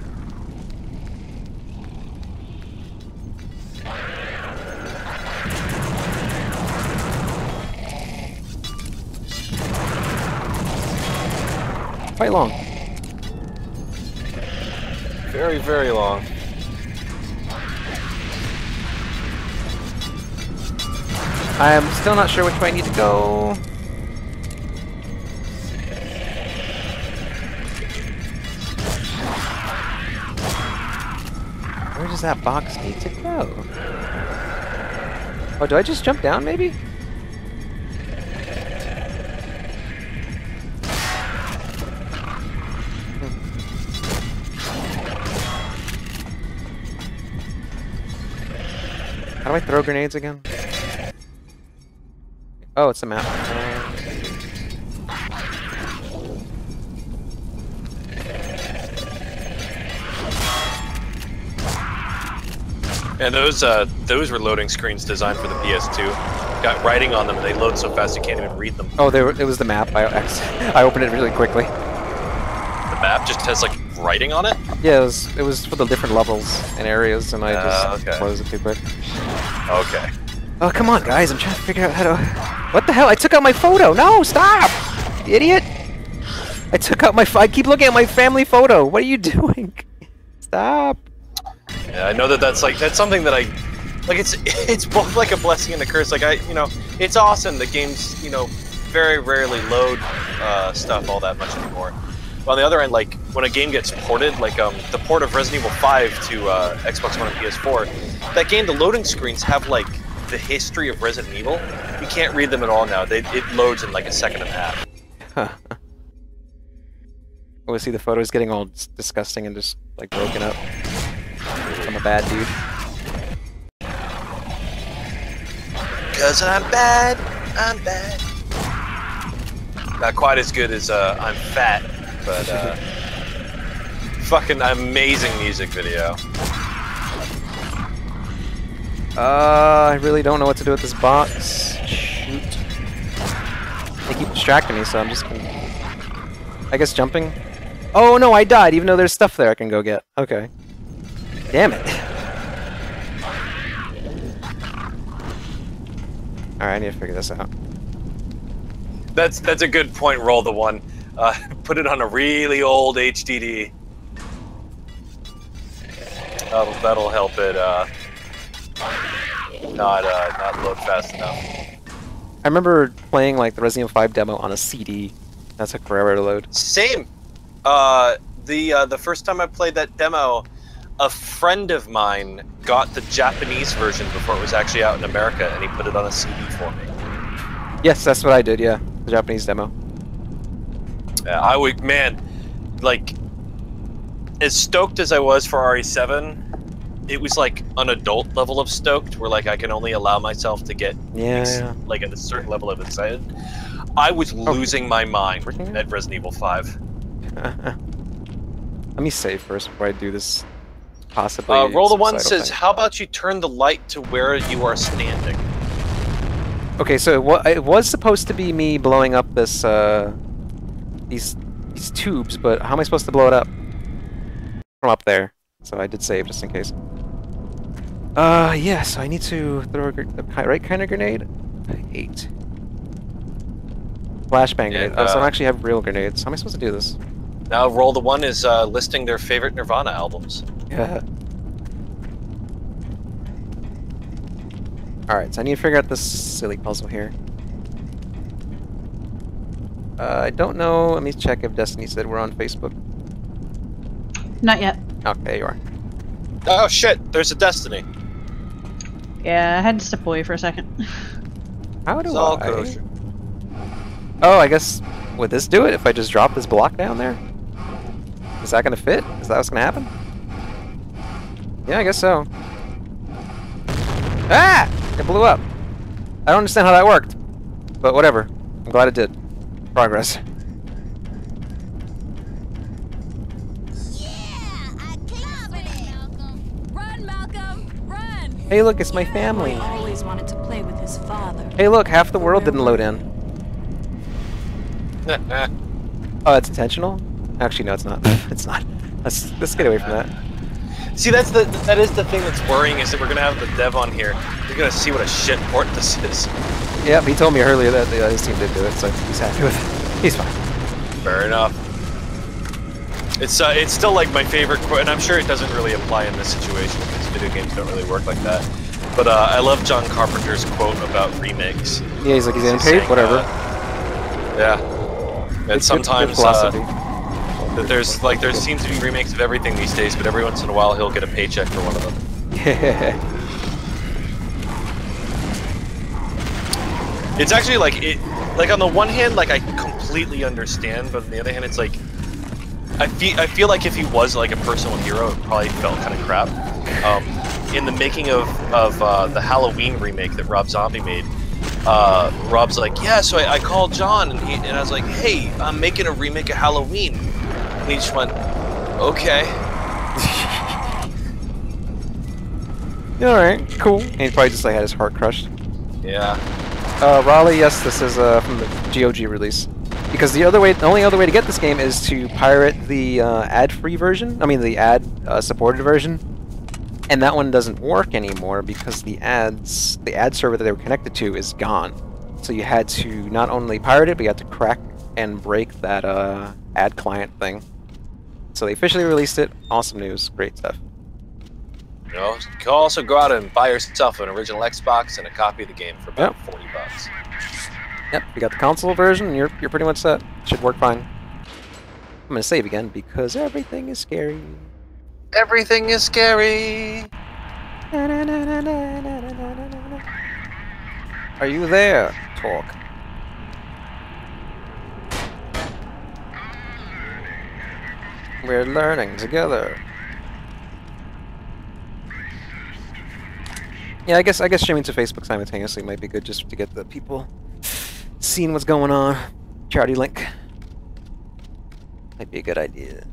Quite long. Very, very long. I am still not sure which way I need to go. Where does that box need to go? Oh, do I just jump down, maybe? How do I throw grenades again? Oh, it's a map. And those were loading screens designed for the PS2. Got writing on them, and they load so fast you can't even read them. Oh, it was the map. I opened it really quickly. The map just has like writing on it? Yeah, it was for the different levels and areas, and I just okay. closed it too quick. Okay. Oh, come on, guys. I'm trying to figure out how to... What the hell? I took out my photo! No, stop! Idiot! I took out my... I keep looking at my family photo. What are you doing? Stop. Yeah, I know that's something that I... Like, it's both like a blessing and a curse. Like, it's awesome that games, very rarely load stuff all that much anymore. But on the other end, like, when a game gets ported, like, the port of Resident Evil 5 to Xbox One and PS4, that game, the loading screens have, like, the history of Resident Evil. You can't read them at all now. It loads in, like, a second and a half. Huh. Oh, see the photos getting all disgusting and just, like, broken up. I'm a bad dude. 'Cause I'm bad, I'm bad. Not quite as good as I'm fat, but fucking amazing music video. I really don't know what to do with this box. Shoot. They keep distracting me, so I'm just gonna... I guess jumping? Oh no, I died, even though there's stuff there I can go get. Okay. Damn it. Alright, I need to figure this out. That's a good point, Roll the One. Put it on a really old HDD. That'll help it not load fast enough. I remember playing like the Resident Evil 5 demo on a CD. That took forever to load. Same. The first time I played that demo, a friend of mine got the Japanese version before it was actually out in America, and he put it on a CD for me. Yes, that's what I did. Yeah, the Japanese demo. Yeah, I would, man, like, as stoked as I was for RE7, it was like an adult level of stoked, where like I can only allow myself to get like at a certain level of excited. I was losing my mind at Resident Evil 5. Let me save first before I do this. Possibly. Roll the one says, "How about you turn the light to where you are standing?" Okay, so it was supposed to be me blowing up this these tubes, but how am I supposed to blow it up from up there? So I did save just in case. Yeah, so I need to throw the right kind of grenade. 8. Flashbang grenade. So I don't actually have real grenades. How am I supposed to do this? Now, roll the one is listing their favorite Nirvana albums. Yeah. Alright, so I need to figure out this silly puzzle here. I don't know. Let me check if Destiny said we're on Facebook. Not yet. Okay, there you are. Oh shit, there's a Destiny. Yeah, I had to step away for a second. How do It's all I... kosher. Oh, I guess... Would this do it if I just drop this block down there? Is that gonna fit? Is that what's gonna happen? Yeah, I guess so. Ah! It blew up. I don't understand how that worked. But whatever. I'm glad it did. Progress. Run, Malcolm! Run! Hey, look, it's my family. He always wanted to play with his father. Hey, look, half the world didn't load in. Oh, it's intentional? Actually, no, it's not. It's not. Let's get away from that. See, that is the thing that's worrying, is that we're gonna have the dev on here. You're gonna see what a shit port this is. Yep, he told me earlier that his team did do it, so he's happy with it. He's fine. Fair enough. It's still like my favorite quote, and I'm sure it doesn't really apply in this situation because video games don't really work like that. But I love John Carpenter's quote about remakes. Yeah, he's like, he's getting paid? Whatever. Yeah. And sometimes good philosophy. that there seems to be remakes of everything these days, but every once in a while he'll get a paycheck for one of them. It's actually like on the one hand, like I completely understand, but on the other hand, it's like I feel like if he was like a personal hero, it probably felt kind of crap. In the making of the Halloween remake that Rob Zombie made, Rob's like, yeah, so I called John and I was like, hey, I'm making a remake of Halloween, and he just went, okay. All right, cool. And he probably just like had his heart crushed. Yeah. Raleigh, yes, this is from the GOG release. Because the only other way to get this game is to pirate the ad-free version. I mean, the ad-supported version, and that one doesn't work anymore because the ad server that they were connected to is gone. So you had to not only pirate it, but you had to crack and break that ad client thing. So they officially released it. Awesome news. Great stuff. You know, you can also go out and buy yourself an original Xbox and a copy of the game for about $40. Yep, you got the console version, and you're pretty much set. Should work fine. I'm gonna save again because everything is scary. Everything is scary. Are you there? Talk. We're learning together. Yeah, I guess streaming to Facebook simultaneously might be good just to get the people seeing what's going on. Charity link. Might be a good idea.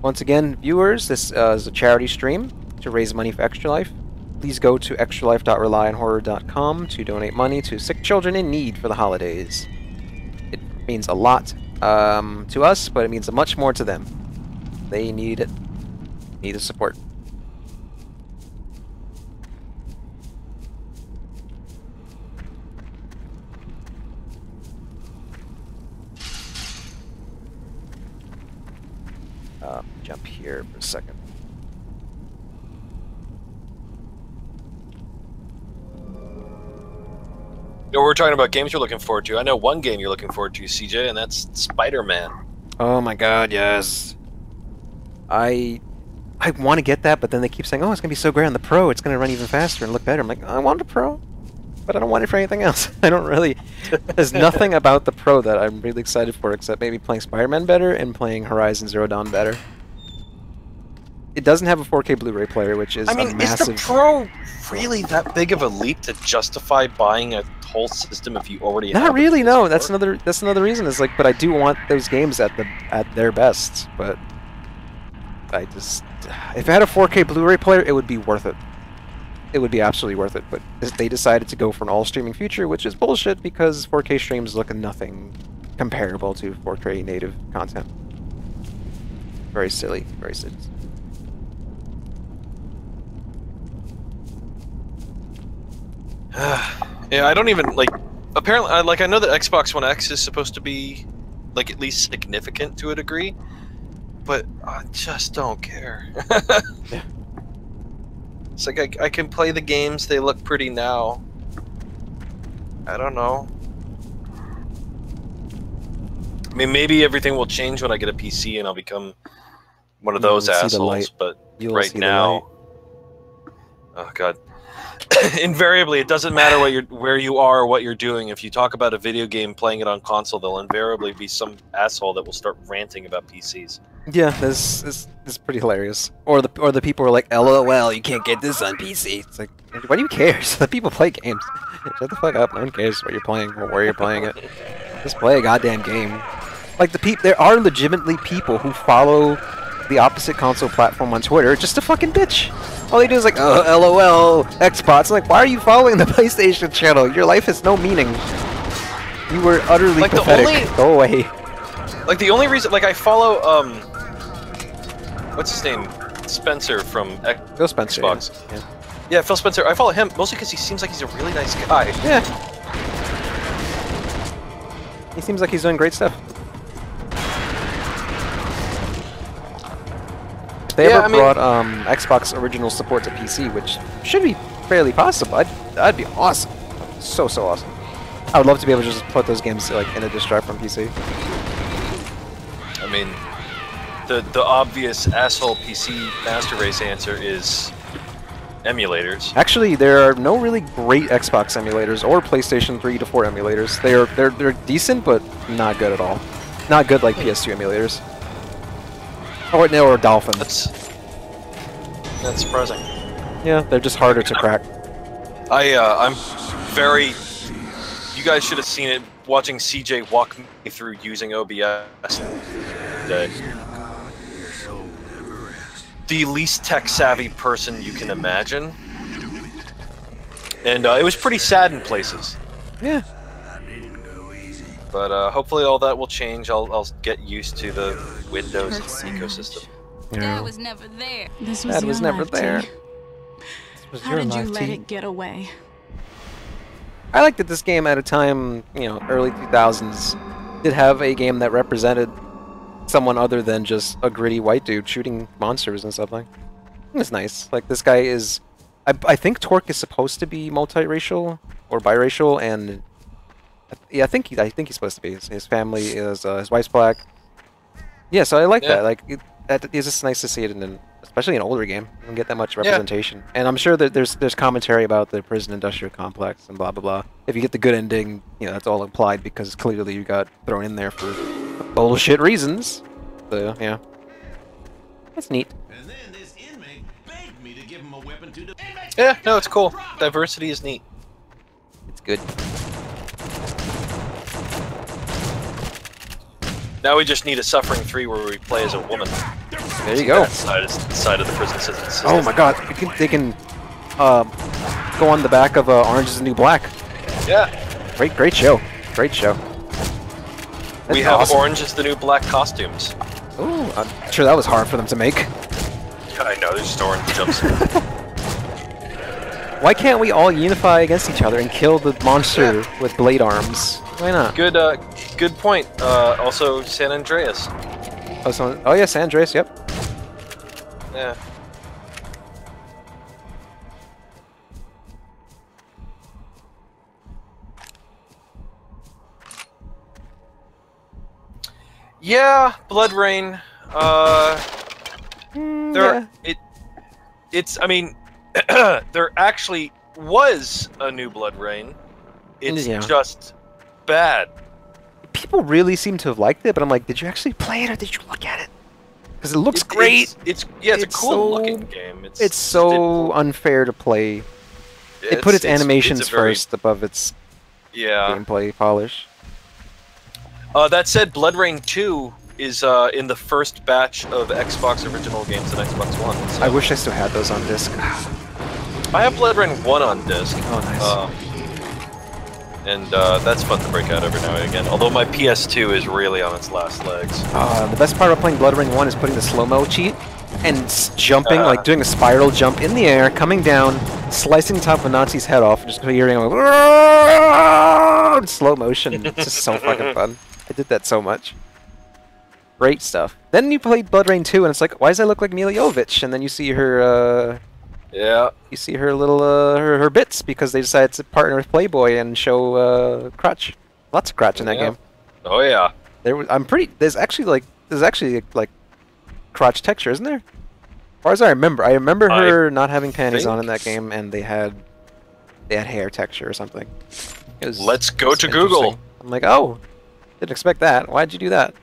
Once again, viewers, this is a charity stream to raise money for Extra Life. Please go to extralife.relyonhorror.com to donate money to sick children in need for the holidays. It means a lot to us, but it means much more to them. They need it. Need the support. Jump here for a second. We're talking about games you're looking forward to. I know one game you're looking forward to, CJ, and that's Spider-Man. Oh my god, yes. I want to get that, but then they keep saying, oh, it's going to be so great on the Pro, it's going to run even faster and look better. I'm like, I want the Pro, but I don't want it for anything else. I don't really... There's nothing about the Pro that I'm really excited for, except maybe playing Spider-Man better and playing Horizon Zero Dawn better. It doesn't have a 4K Blu-ray player, which is a massive... Is the Pro really that big of a leap to justify buying a whole system if you already have Not really, a no. That's another reason. Is like, but I do want those games at their best. But I just, if I had a 4K Blu-ray player, it would be worth it. It would be absolutely worth it. But they decided to go for an all-streaming feature, which is bullshit because 4K streams look nothing comparable to 4K native content. Very silly. Very silly. Yeah, I don't even, like, apparently, I know that Xbox One X is supposed to be, like, at least significant to a degree, but I just don't care. Yeah. It's like, I can play the games, they look pretty now. I don't know. I mean, maybe everything will change when I get a PC and I'll become one of those assholes, but right now... Oh, God. Invariably, it doesn't matter where you are or what you're doing. If you talk about a video game playing it on console, there'll invariably be some asshole that will start ranting about PCs. Yeah, this is pretty hilarious. Or the people are like, LOL, you can't get this on PC. It's like, why do you care? So the people play games. Shut the fuck up. No one cares what you're playing or where you're playing it. Just play a goddamn game. Like there are legitimately people who follow the opposite console platform on Twitter just to fucking bitch. All they do is like, oh, LOL, Xbox. Like, why are you following the PlayStation channel? Your life has no meaning. You were utterly pathetic. Go away. Like, the only reason... Like, I follow, what's his name? Spencer from Phil Spencer, Xbox. Yeah, Phil Spencer. I follow him mostly because he seems like he's a really nice guy. Yeah. He seems like he's doing great stuff. If they ever brought Xbox original support to PC, which should be fairly possible, that'd be awesome. So awesome. I would love to be able to just put those games like in a disk drive from PC. I mean, the obvious asshole PC master race answer is emulators. Actually, there are no really great Xbox emulators or PlayStation 3 to 4 emulators. They're decent, but not good at all. Not good like PS2 emulators. Or Dolphin. That's surprising. Yeah, they're just harder to crack. I'm very... You guys should have seen it watching CJ walk me through using OBS. The least tech-savvy person you can imagine. And it was pretty sad in places. Yeah. But hopefully all that will change. I'll get used to the Windows ecosystem. Dad was never there. This was your never life, there. T. How did you let it get away? I liked that this game at a time, you know, early 2000s, did have a game that represented someone other than just a gritty white dude shooting monsters and stuff like that. It was nice. Like, this guy is... I think Torque is supposed to be multiracial or biracial, and... Yeah, I think he's supposed to be. His family is... his wife's black. Yeah, so I like that. Like, it's just nice to see it in especially an older game. You don't get that much representation. Yeah. And I'm sure that there's commentary about the prison industrial complex and blah blah blah. If you get the good ending, you know, that's all implied because clearly you got thrown in there for bullshit reasons. So yeah. That's neat. And then this inmate begged me to give him a weapon to yeah, no, it's cool. Diversity is neat. It's good. Now we just need a Suffering 3 where we play as a woman. There you go. Side of the prison system. Oh my god, they can go on the back of Orange is the New Black. Yeah. Great show. Great show. We have awesome. Orange is the New Black costumes. Ooh, I'm sure that was hard for them to make. I know, there's just orange jumps. Why can't we all unify against each other and kill the monster with blade arms? Why not? Good point. Also, San Andreas. Oh yeah, San Andreas. Yep. Yeah. Yeah, Blood Rain. It's. I mean, there actually was a new Blood Rain. It's just bad. People really seem to have liked it, but I'm like, did you actually play it or did you look at it? Because it looks great. It's a cool looking game. It's so unfair to play. It put its animations first above its gameplay polish. That said, Blood Rain 2 is in the first batch of Xbox original games and Xbox One. So. I wish I still had those on disc. I have Blood Rain 1 on disc. Oh, nice. And that's fun to break out every now and again. Although my PS2 is really on its last legs. The best part of playing Blood Rain 1 is putting the slow-mo cheat and jumping, like doing a spiral jump in the air, coming down, slicing the top of a Nazi's head off, and just hearing like slow motion. It's just so fucking fun. I did that so much. Great stuff. Then you played Blood Rain 2, and it's like, why does that look like Mila Jovovich? And then you see her, you see her little, her bits, because they decided to partner with Playboy and show, crotch. Lots of crotch in that game. Oh yeah. There's actually crotch texture, isn't there? As far as I remember her not having panties on in that game, and they had hair texture or something. Let's go to Google. I'm like, oh, didn't expect that. Why'd you do that?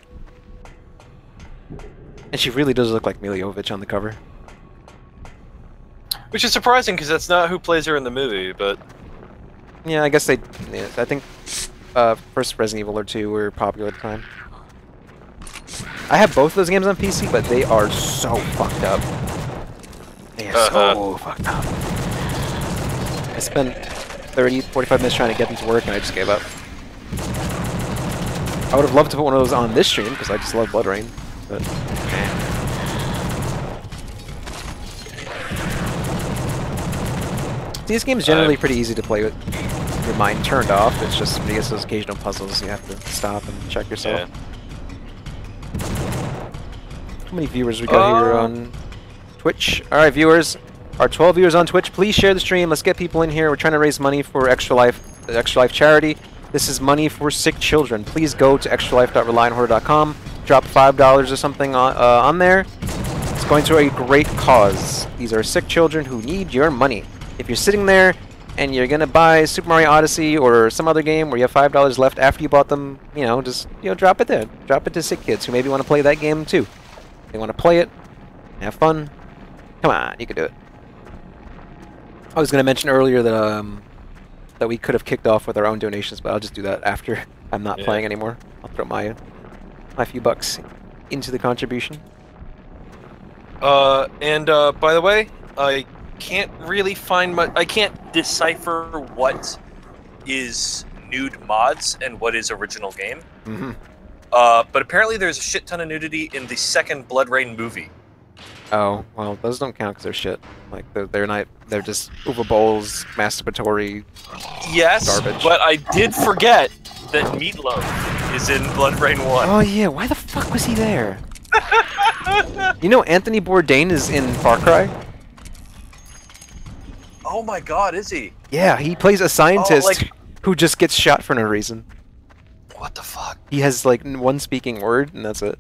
And she really does look like Mila Jovovich on the cover. Which is surprising because that's not who plays her in the movie, but yeah, I guess they. Yeah, I think first Resident Evil or 2 were popular at the time. I have both of those games on PC, but they are so fucked up. They are so fucked up. I spent 30, 45 minutes trying to get them to work, and I just gave up. I would have loved to put one of those on this stream, because I just love Blood Rain, but these games generally pretty easy to play with your mind turned off. It's just when you get those occasional puzzles, you have to stop and check yourself. Yeah. How many viewers we got here on Twitch? Alright, viewers. Our 12 viewers on Twitch, please share the stream. Let's get people in here. We're trying to raise money for Extra Life, the Extra Life charity. This is money for sick children. Please go to extralife.relianthorder.com. Drop $5 or something on there. It's going to a great cause. These are sick children who need your money. If you're sitting there and you're going to buy Super Mario Odyssey or some other game where you have $5 left after you bought them, just drop it there. Drop it to sick kids who maybe want to play that game too. They want to play it, have fun. Come on, you can do it. I was going to mention earlier that that we could have kicked off with our own donations, but I'll just do that after I'm not playing anymore. I'll throw my few bucks into the contribution. By the way, I can't really find much. I can't decipher what is nude mods and what is original game. Mm-hmm. But apparently there's a shit ton of nudity in the second Blood Rain movie. Oh, well, those don't count because they're shit. Like, they're not, they're just Uva Bowls, masturbatory garbage. But I did forget that Meatloaf is in Blood Rain 1. Oh yeah, why the fuck was he there? You know Anthony Bourdain is in Far Cry? Oh my god, is he? Yeah, he plays a scientist who just gets shot for no reason. What the fuck? He has, like, one speaking word, and that's it.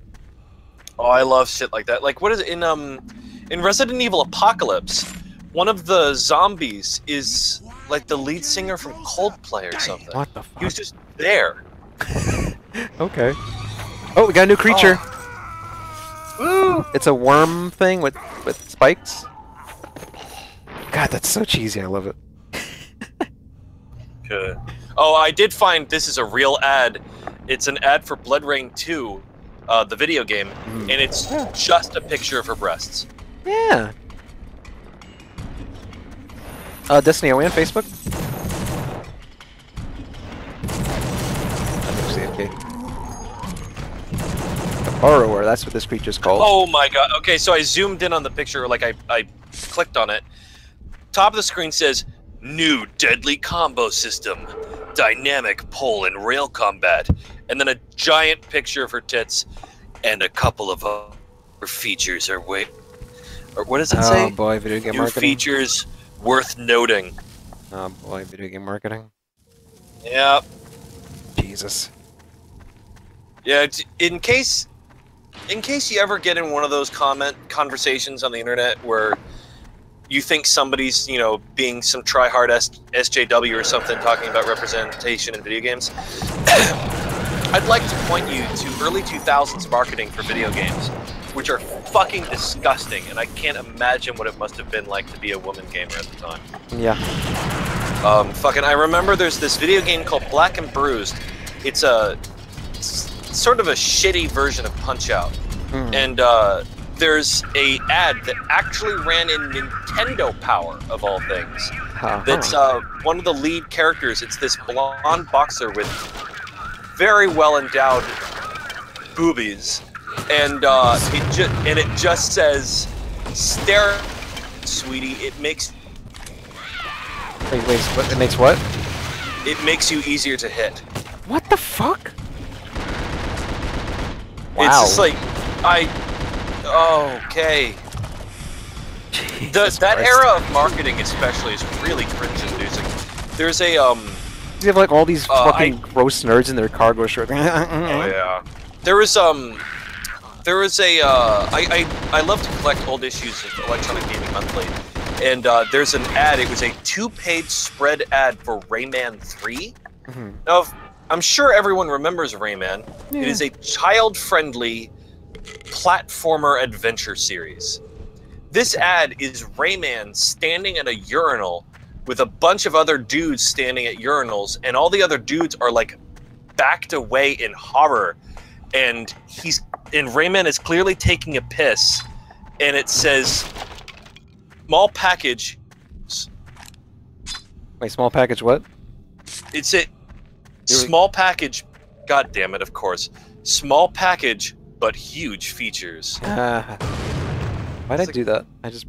Oh, I love shit like that. Like, what is it in Resident Evil Apocalypse? One of the zombies is like the lead singer from Coldplay or something. What the fuck? He was just there. Okay. Oh, we got a new creature. Woo! It's a worm thing with spikes. God, that's so cheesy. I love it. Good. Oh, I did find this is a real ad. It's an ad for Blood Rain 2. The video game, and it's just a picture of her breasts. Yeah. Destiny, are we on Facebook? I think AFK. The Borrower, that's what this creature's called. Oh my god. Okay, so I zoomed in on the picture, like I clicked on it. Top of the screen says, new deadly combo system. Dynamic pole and rail combat. And then a giant picture of her tits. and a couple of other features are or what does it say? Oh boy, video game New marketing. features worth noting. Oh boy, video game marketing. Yep. Jesus. Yeah, in case you ever get in one of those conversations on the internet where you think somebody's, you know, being some try-hard SJW or something talking about representation in video games, I'd like to point you to early 2000s marketing for video games, which are fucking disgusting, and I can't imagine what it must have been like to be a woman gamer at the time. Yeah. I remember there's this video game called Black and Bruised. It's sort of a shitty version of Punch-Out. And there's a ad that actually ran in Nintendo Power, of all things. That's one of the lead characters. It's this blonde boxer with very well-endowed boobies. And it just says, "Stare, sweetie, it makes..." Wait, what? It makes what? It makes you easier to hit. What the fuck? Wow. It's just like, okay. That era of marketing especially is really cringe-inducing. There's a, You have like all these fucking gross nerds in their cargo shorts. Oh yeah. There was I love to collect old issues of Electronic Gaming Monthly, and there's an ad. It was a 2-page spread ad for Rayman 3. Now, I'm sure everyone remembers Rayman. Yeah. It is a child-friendly platformer adventure series. This ad is Rayman standing at a urinal with a bunch of other dudes standing at urinals, and all the other dudes are like backed away in horror, and Rayman is clearly taking a piss, and it says small package. Wait, small package what? It's a small package. God damn it! Of course, small package, but huge features. Why'd I do that? I just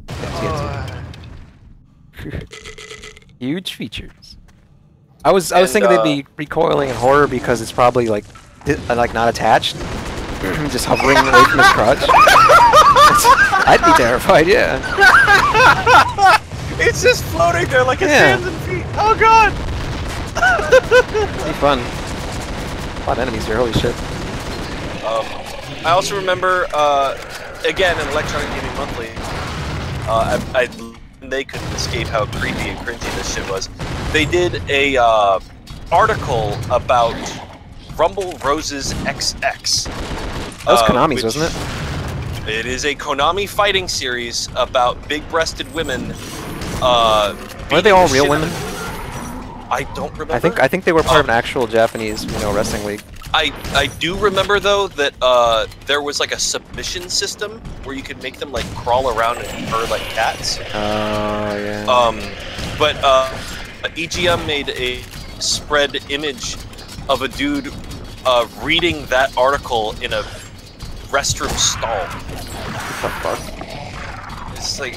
huge features. I was thinking they'd be recoiling in horror because it's probably like not attached, just hovering away from his crotch. I'd be terrified, yeah. It's just floating there like its hands and feet. Oh god! It'd be fun. A lot of enemies here. Holy shit. I also remember, again, in Electronic Gaming Monthly, they couldn't escape how creepy and cringy this shit was. They did a article about Rumble Roses XX. That was Konami's, wasn't it? It is a Konami fighting series about big-breasted women. Were they all real women? I don't remember. I think they were part of an actual Japanese, wrestling league. I do remember though that there was like a submission system where you could make them like crawl around and purr like cats. Oh yeah. But EGM made a spread image of a dude reading that article in a restroom stall. What the fuck? It's like,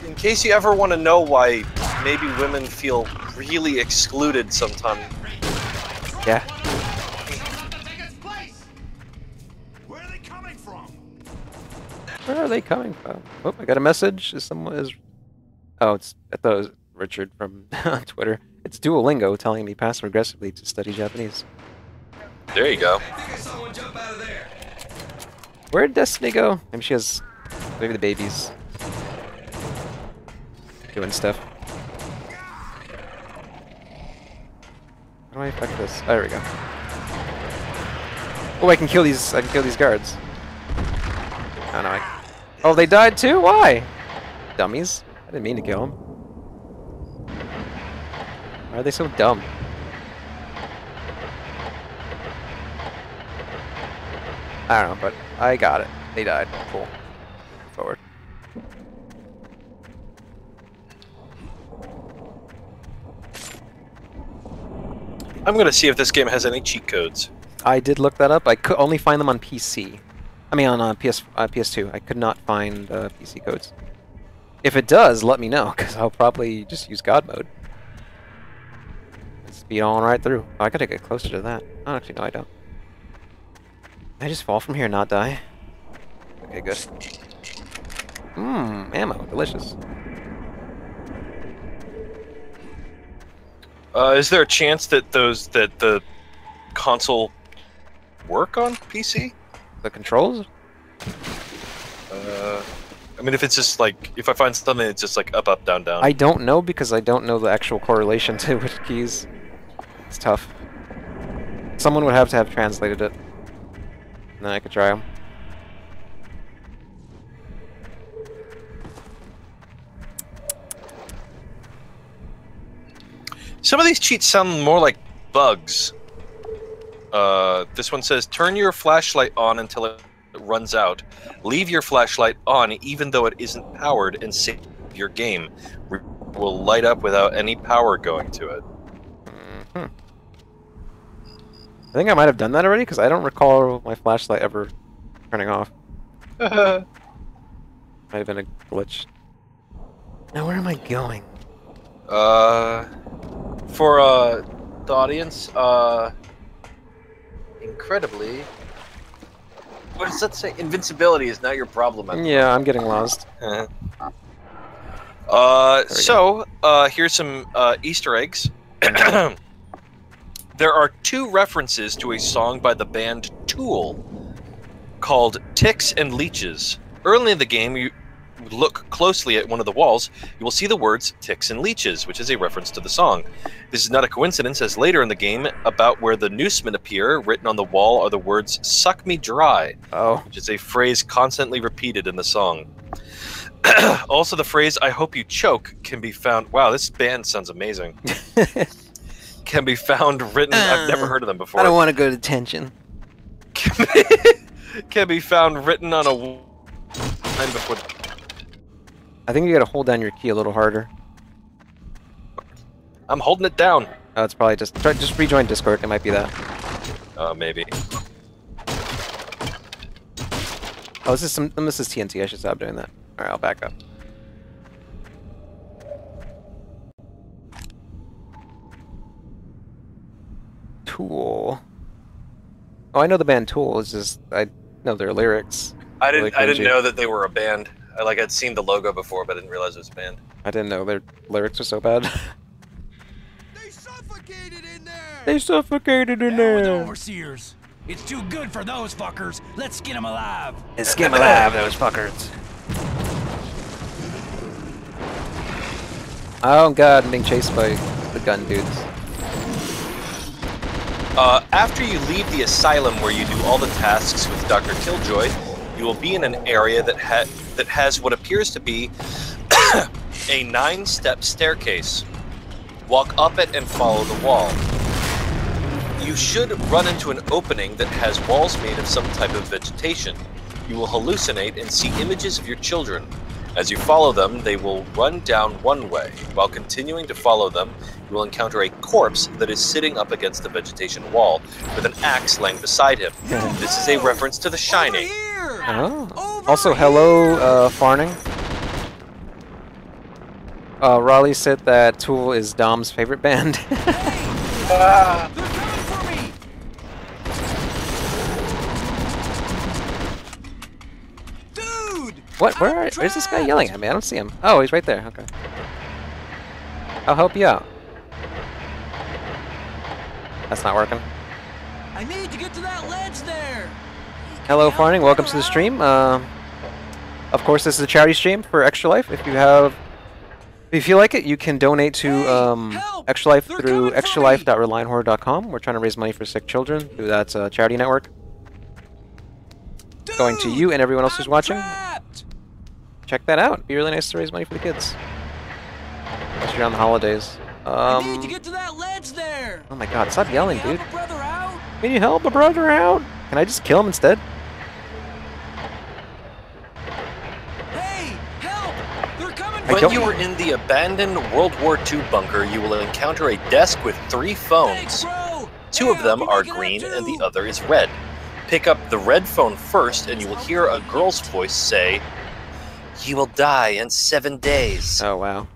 in case you ever want to know why maybe women feel really excluded sometimes. Yeah. Where are they coming from? Where are they coming from? Oh, I got a message. Oh, I thought it was Richard from Twitter. It's Duolingo telling me passive-aggressively to study Japanese. There you go. Where'd Destiny go? Maybe she has... Maybe the babies. Doing stuff. How do I affect this? Oh, there we go. Oh, I can kill these guards. Oh, no, oh, they died too? Why? Dummies. I didn't mean to kill them. Why are they so dumb? I don't know, but I got it. They died. Cool. Forward. I'm gonna see if this game has any cheat codes. I did look that up. I could only find them on PC. I mean, on PS2. I could not find PC codes. If it does, let me know, because I'll probably just use God mode. Speed on right through. Oh, I gotta get closer to that. Oh, actually, no, I don't. I just fall from here and not die? Okay, good. Mmm, ammo. Delicious. Is there a chance that the console work on PC? The controls? I mean, if it's just like, if I find something that's just like up, down, down. I don't know because I don't know the actual correlation to which keys. It's tough. Someone would have to have translated it. And then I could try them. Some of these cheats sound more like bugs. This one says, turn your flashlight on until it runs out. Leave your flashlight on even though it isn't powered and save your game. Will light up without any power going to it. Mm-hmm. I think I might have done that already because I don't recall my flashlight ever turning off. Might have been a glitch. Now where am I going? For the audience, incredibly, what does that say? Invincibility is not your problem. Yeah, I'm getting lost. Here's some Easter eggs. There are 2 references to a song by the band Tool called Ticks and Leeches. Early in the game, you look closely at one of the walls, you will see the words Ticks and Leeches, which is a reference to the song. This is not a coincidence, as later in the game, about where the noosemen appear, written on the wall are the words Suck Me Dry, which is a phrase constantly repeated in the song. Also, the phrase I hope you choke can be found... Wow, this band sounds amazing. Can be found written... I've never heard of them before. I don't want to go to detention. Can be found written on a line before... I think you gotta hold down your key a little harder. I'm holding it down. Oh, it's probably just... Just rejoin Discord, it might be that. Maybe. Oh, this is TNT, I should stop doing that. Alright, I'll back up. Tool. Oh, I know the band Tool, it's just... I know their lyrics. I didn't know that they were a band. I'd seen the logo before, but I didn't realize it was a band. I didn't know their lyrics were so bad. They suffocated in there! They suffocated in there! With overseers. It's too good for those fuckers. Let's skin them alive. Let's skin them alive, those fuckers. Oh god, I'm being chased by the gun dudes. After you leave the asylum where you do all the tasks with Dr. Killjoy, you will be in an area that has what appears to be a 9-step staircase. Walk up it and follow the wall. You should run into an opening that has walls made of some type of vegetation. You will hallucinate and see images of your children. As you follow them, they will run down one way. While continuing to follow them, you will encounter a corpse that is sitting up against the vegetation wall, with an axe laying beside him. This is a reference to The Shining. Oh. Also, hello, Farning. Raleigh said that Tool is Dom's favorite band. They're coming for me! Dude! What? Where's this guy yelling at me? I don't see him. Oh, he's right there. Okay. I'll help you out. That's not working. I need to get to that ledge there. Hello, Farning. Welcome to the stream. Of course, this is a charity stream for Extra Life. If you feel like it, you can donate to Extra Life through extralife.relianthorror.com. We're trying to raise money for sick children through that charity network. Dude, Going to you and everyone else who's watching. Check that out. It'd be really nice to raise money for the kids. Especially around the holidays. I need to get to that ledge there. Oh my god, stop yelling, dude. Help a brother out? Can you help a brother out? Can I just kill him instead? Hey, help! They're coming. When you are in the abandoned World War II bunker, you will encounter a desk with 3 phones. Thanks, 2 of them are green and the other is red. Pick up the red phone first and you will hear a girl's voice say, "You will die in 7 days." Oh, wow.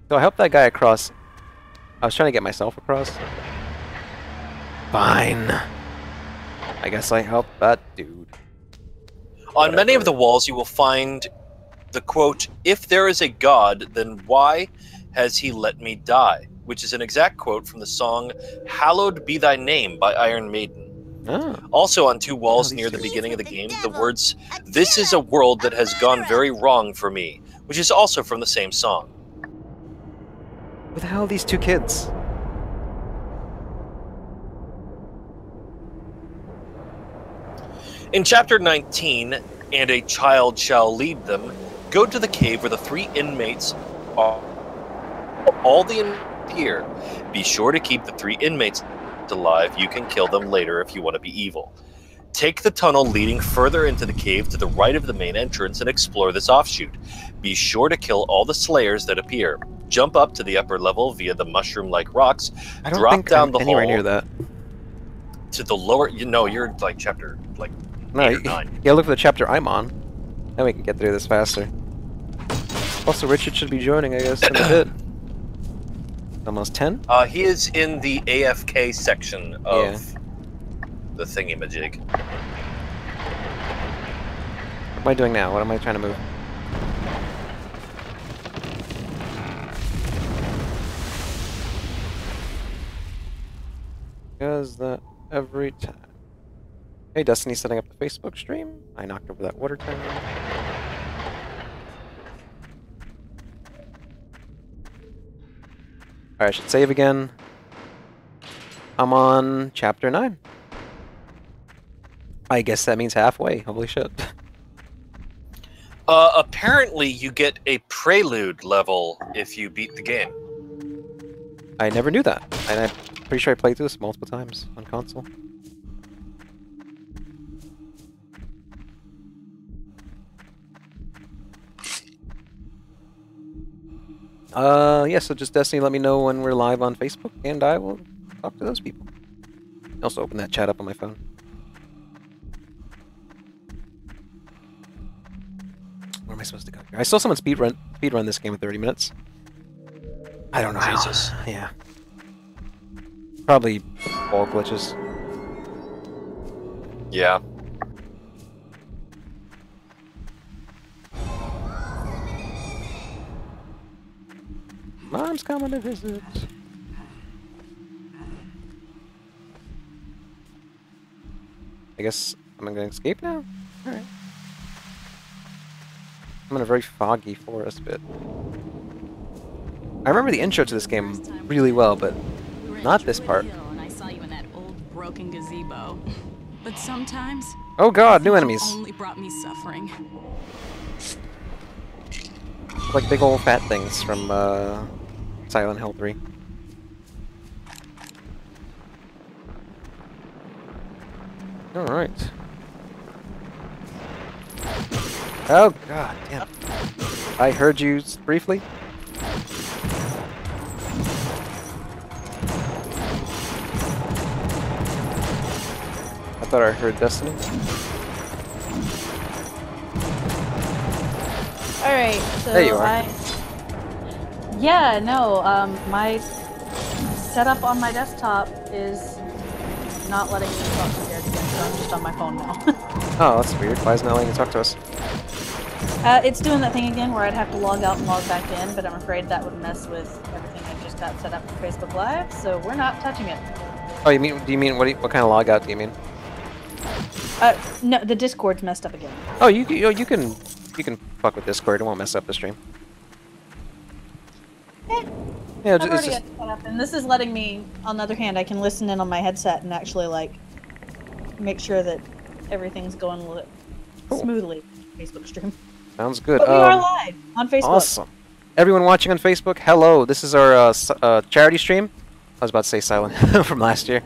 So I helped that guy across. I was trying to get myself across. Fine. I guess I helped that dude. On many of the walls, you will find the quote, "If there is a God, then why has he let me die?" which is an exact quote from the song "Hallowed Be Thy Name" by Iron Maiden. Oh. Also on 2 walls near the beginning of the game, the words, "This is a world that has gone very wrong for me," which is also from the same song. Who the hell are these 2 kids? In Chapter 19, "And a child shall lead them," go to the cave where the 3 inmates are. All the inmates here. Be sure to keep the 3 inmates alive. You can kill them later if you want to be evil. Take the tunnel leading further into the cave to the right of the main entrance and explore this offshoot. Be sure to kill all the slayers that appear. Jump up to the upper level via the mushroom-like rocks. I don't drop think down I'm the anywhere hole near that. to the lower. You're like chapter No, 8 or 9. Yeah, look for the chapter I'm on. Then we can get through this faster. Also, Richard should be joining, I guess, in a bit. Almost 10? He is in the AFK section of the thingy-majig. What am I doing now? What am I trying to move? Does that every time. Hey, Destiny's setting up the Facebook stream. I knocked over that water tower. Alright, I should save again. I'm on chapter 9. I guess that means halfway. Holy shit. Apparently you get a prelude level if you beat the game. I never knew that. And I'm pretty sure I played through this multiple times on console. Yeah, so just Destiny, let me know when we're live on Facebook, and I will talk to those people. Also open that chat up on my phone. Where am I supposed to go here? I saw someone speedrun this game in 30 minutes. I don't know how. Jesus. Yeah. Probably ball glitches. Yeah. Mom's coming to visit. I guess I'm gonna escape now? Alright. I'm in a very foggy forest bit. I remember the intro to this game really well, but not this part. I saw you in that old broken gazebo. But sometimes Oh god, new enemies. only brought me suffering. Like big old fat things from Silent Hill 3. Alright. Oh god damn. I heard you briefly. I thought I heard Destiny. Alright, so there you are. Yeah, no, my setup on my desktop is not letting me talk to Jared again, so I'm just on my phone now. Oh, that's weird. Why isn't it letting you talk to us? It's doing that thing again where I'd have to log out and log back in, but I'm afraid that would mess with everything I just got set up for Facebook Live, so we're not touching it. Oh, you mean? Do you mean what kind of logout do you mean? No, the Discord's messed up again. Oh, you can fuck with Discord. It won't mess up the stream. Yeah, I've already got it set up, and this is letting me. On the other hand, I can listen in on my headset and actually like make sure that everything's going smoothly. Facebook stream. Sounds good. But we are live on Facebook. Awesome. Everyone watching on Facebook, hello. This is our charity stream. I was about to say silent from last year.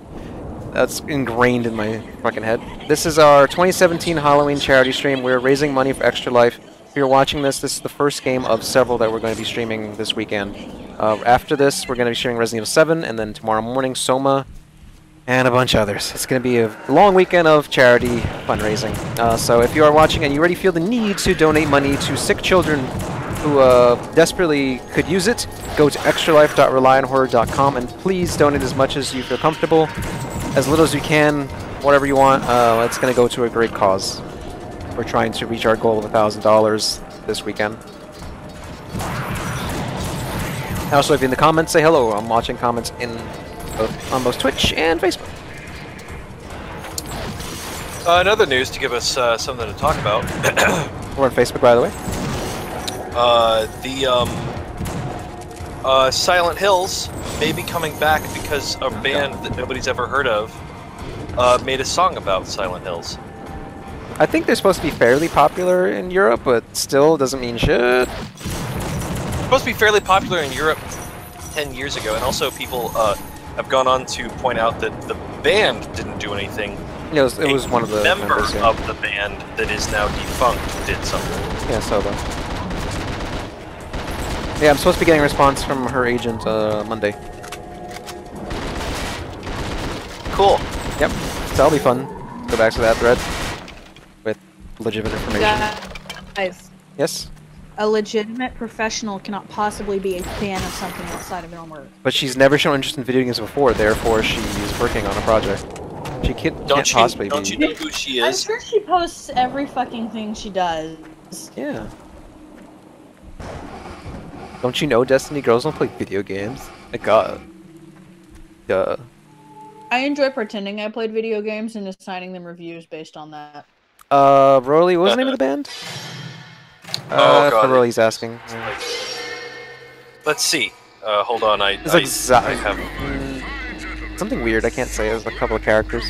That's ingrained in my fucking head. This is our 2017 Halloween charity stream. We're raising money for Extra Life. If you're watching this, this is the first game of several that we're going to be streaming this weekend. After this, we're going to be streaming Resident Evil 7, and then tomorrow morning, Soma, and a bunch of others. It's going to be a long weekend of charity fundraising. So if you are watching and you already feel the need to donate money to sick children who desperately could use it, go to extralife.relyonhorror.com and please donate as much as you feel comfortable. as little as you can, whatever you want. It's going to go to a great cause. We're trying to reach our goal of $1,000 this weekend. Also, if you're in the comments, say hello. I'm watching comments on both Twitch and Facebook. Another news to give us something to talk about. We're on Facebook, by the way. Silent Hills may be coming back because a band that nobody's ever heard of made a song about Silent Hills. I think they're supposed to be fairly popular in Europe, but still doesn't mean shit. Supposed to be fairly popular in Europe 10 years ago, and also people have gone on to point out that the band didn't do anything. It was one of the members yeah. of the band that is now defunct did something. Yeah, so though. Yeah, I'm supposed to be getting a response from her agent Monday. Cool. Yep, so that'll be fun. Go back to that thread with legitimate information. Guys. Yes? A legitimate professional cannot possibly be a fan of something outside of their own work. But she's never shown interest in video games before, therefore she is working on a project. She can't possibly be. Don't you know who she I'm is? sure she posts every fucking thing she does. Yeah. Don't you know Destiny girls don't play video games? My god. Duh. I enjoy pretending I played video games and assigning them reviews based on that. Roly, what was the name of the band? Oh god. Roly's asking. Let's see. Hold on, I have... Something weird, I can't say. It was a couple of characters.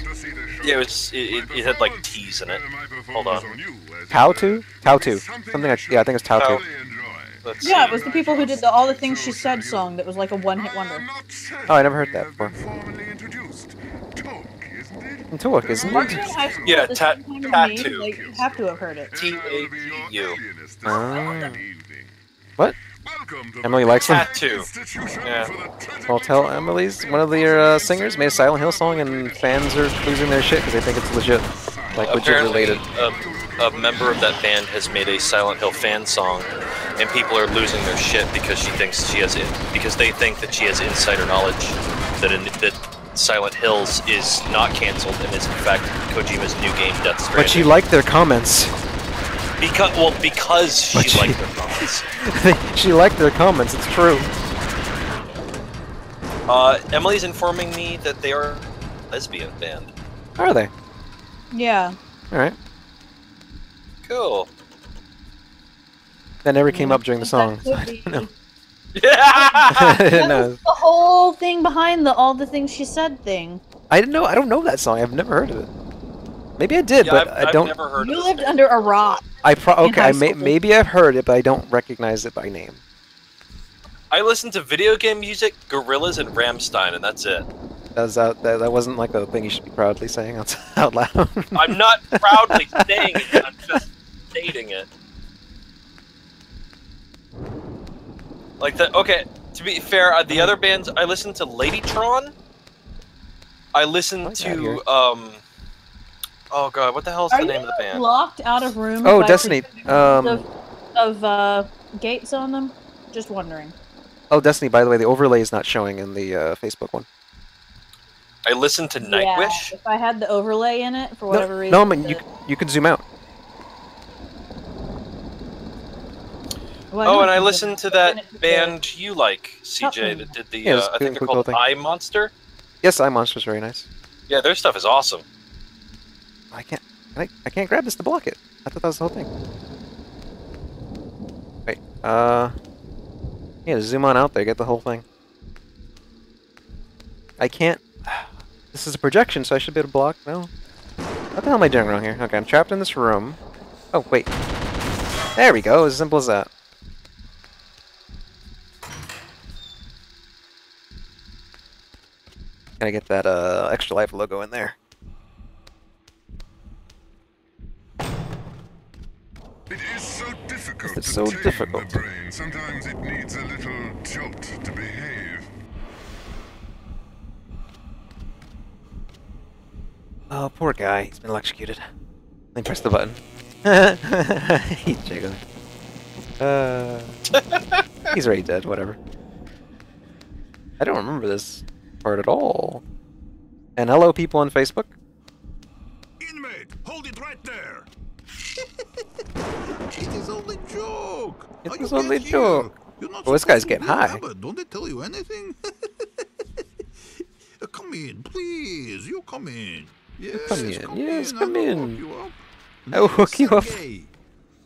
Yeah, it had like T's in it. Hold on. Tau2? Tau2. Something like, yeah, I think it was Tau2. Yeah, it was the people who did the All the Things She Said song that was like a one-hit wonder. Oh, I never heard that before. Talk, isn't it? Yeah, Tattoo. Like, you have to have heard it. T-A-T-U. What? Emily likes them? Tattoo. Yeah. Well, tell Emily's one of their singers made a Silent Hill song, and fans are losing their shit because they think it's legit, like legit related. A member of that band has made a Silent Hill fan song, and people are losing their shit because she thinks because they think that she has insider knowledge that Silent Hills is not cancelled and is in fact Kojima's new game Death Stranding. But she liked their comments. Because she liked their comments. She liked their comments, it's true. Emily's informing me that they are a lesbian band. Are they? Yeah. Alright. Cool. That never came up during the song. So I don't know. Yeah. No. The whole thing behind the All the Things She Said thing. I don't know that song. I've never heard of it. Maybe I did, yeah, but I've I don't. Never heard you of lived under a rock. Maybe I've heard it, but I don't recognize it by name. I listen to video game music, Gorillaz, and Rammstein, and that's it. That wasn't like a thing you should be proudly saying out loud. I'm not proudly saying it. I'm just stating it. Like that. Okay. To be fair, the other bands I listen to Ladytron. I listen to Oh god, what the hell is the name of the band? Locked out of rooms. Oh, Destiny. Of gates on them. Just wondering. Oh, Destiny. By the way, the overlay is not showing in the Facebook one. I listen to Nightwish. Yeah, if I had the overlay in it for whatever reason. No, I mean you can zoom out. Well, and I listened to that band you like, CJ, that did the. I think they're called Eye Monster. Yes, Eye Monster's very nice. Yeah, their stuff is awesome. I can't grab this to block it. I thought that was the whole thing. Wait, yeah, zoom on out there, get the whole thing. I can't. This is a projection, so I should be able to block. No. What the hell am I doing wrong here? Okay, I'm trapped in this room. Oh wait. There we go. As simple as that. Gotta get that Extra Life logo in there. It is so difficult it's so difficult. The brain. Sometimes it needs a little jolt to behave. Oh, poor guy. He's been electrocuted. Let me press the button. He's jiggling. He's already dead, whatever. I don't remember this part at all. And hello, people on Facebook. Inmate, hold it right there. It is only joke. It was only joke. Well, this guy's getting high. Don't they tell you anything? Come in, please. You come in. Yes, come in. Yes, come in. I'll hook you up.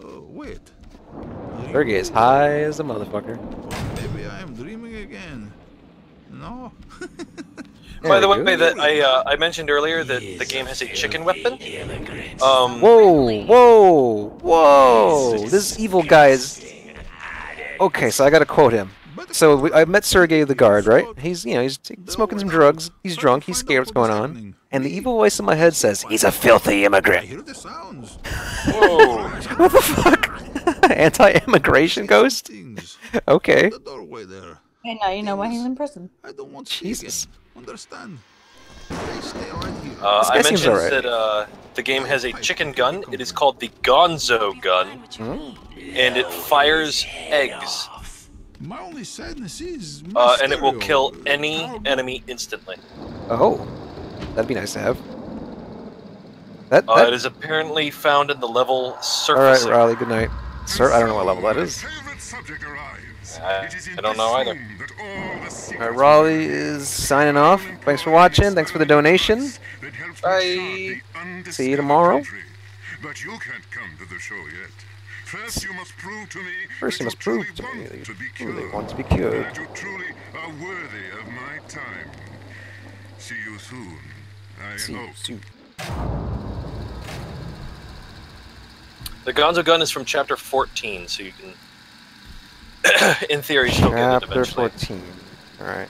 Oh, wait. Sergey is high as a motherfucker. Maybe I am dreaming again. No. By the way, that I mentioned earlier that the game has a chicken weapon. Whoa, whoa, whoa! This evil guy is. Okay, so I gotta quote him. So I met Sergey the guard, right? He's he's smoking some drugs. He's drunk. He's scared what's going on. And the evil voice in my head says, "He's a filthy immigrant." Whoa! What the fuck? Anti-immigration ghost? Okay. And now you know why he's in prison. I don't want Jesus. Understand? Stay right here. I mentioned that the game has a chicken gun. It is called the Gonzo gun, and it fires eggs. My only sadness is and it will kill any enemy instantly. Oh, that'd be nice to have. It is apparently found in the level surface. All right, Riley. Good night, sir. I don't know what level that is. I don't know either. Alright, Raleigh is signing off. Thanks for watching. Thanks for the donation. Bye. See you tomorrow. But you can't come to the show yet. First, you must prove to me First, you must prove to me that you truly want to be cured. that you truly are worthy of my time. See you soon. I hope. Soon. The Gonzo gun is from chapter 14, so you can, in theory, still get it Chapter eventually. 14. Alright.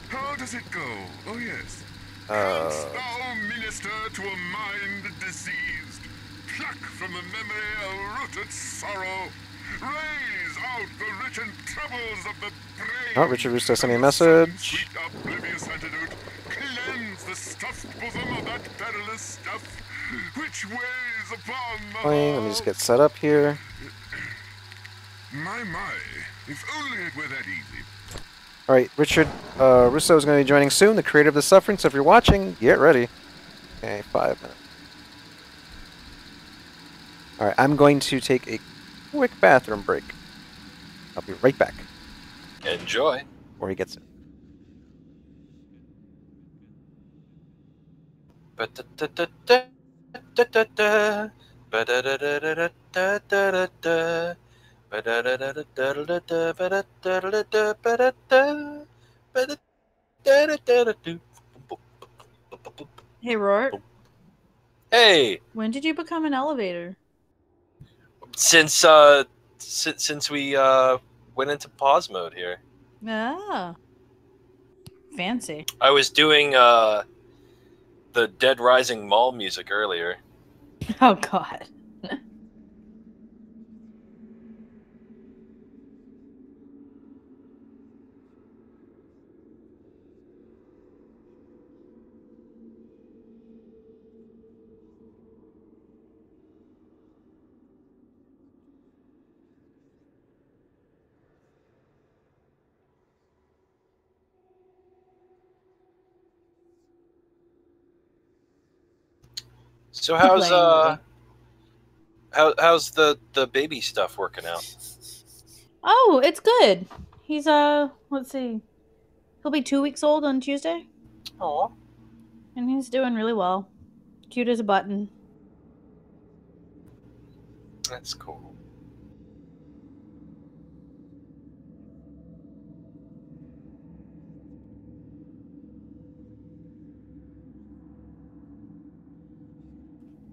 How does it go? Oh yes. Uh. Thou minister to a mind diseased, pluck from the memory a rooted sorrow, raise out the written troubles of the brain. Oh, Richard Rouse sent me a message. Sweet oblivious antidote, cleanse the stuffed bosom of that perilous stuff, which weighs upon the Playing. Let me just get set up here. My, if only it were that easy. Alright, Richard Russo is going to be joining soon, the creator of The Suffering, so if you're watching, get ready. Okay, 5 minutes. Alright, I'm going to take a quick bathroom break. I'll be right back. Enjoy. Before he gets in. Hey, Rourke. Hey. When did you become an elevator? Since we went into pause mode here. Ah. Fancy. I was doing the Dead Rising Mall music earlier. Oh, God. So how's the baby stuff working out? Oh, it's good. He's let's see. He'll be 2 weeks old on Tuesday. Oh. And he's doing really well. Cute as a button. That's cool.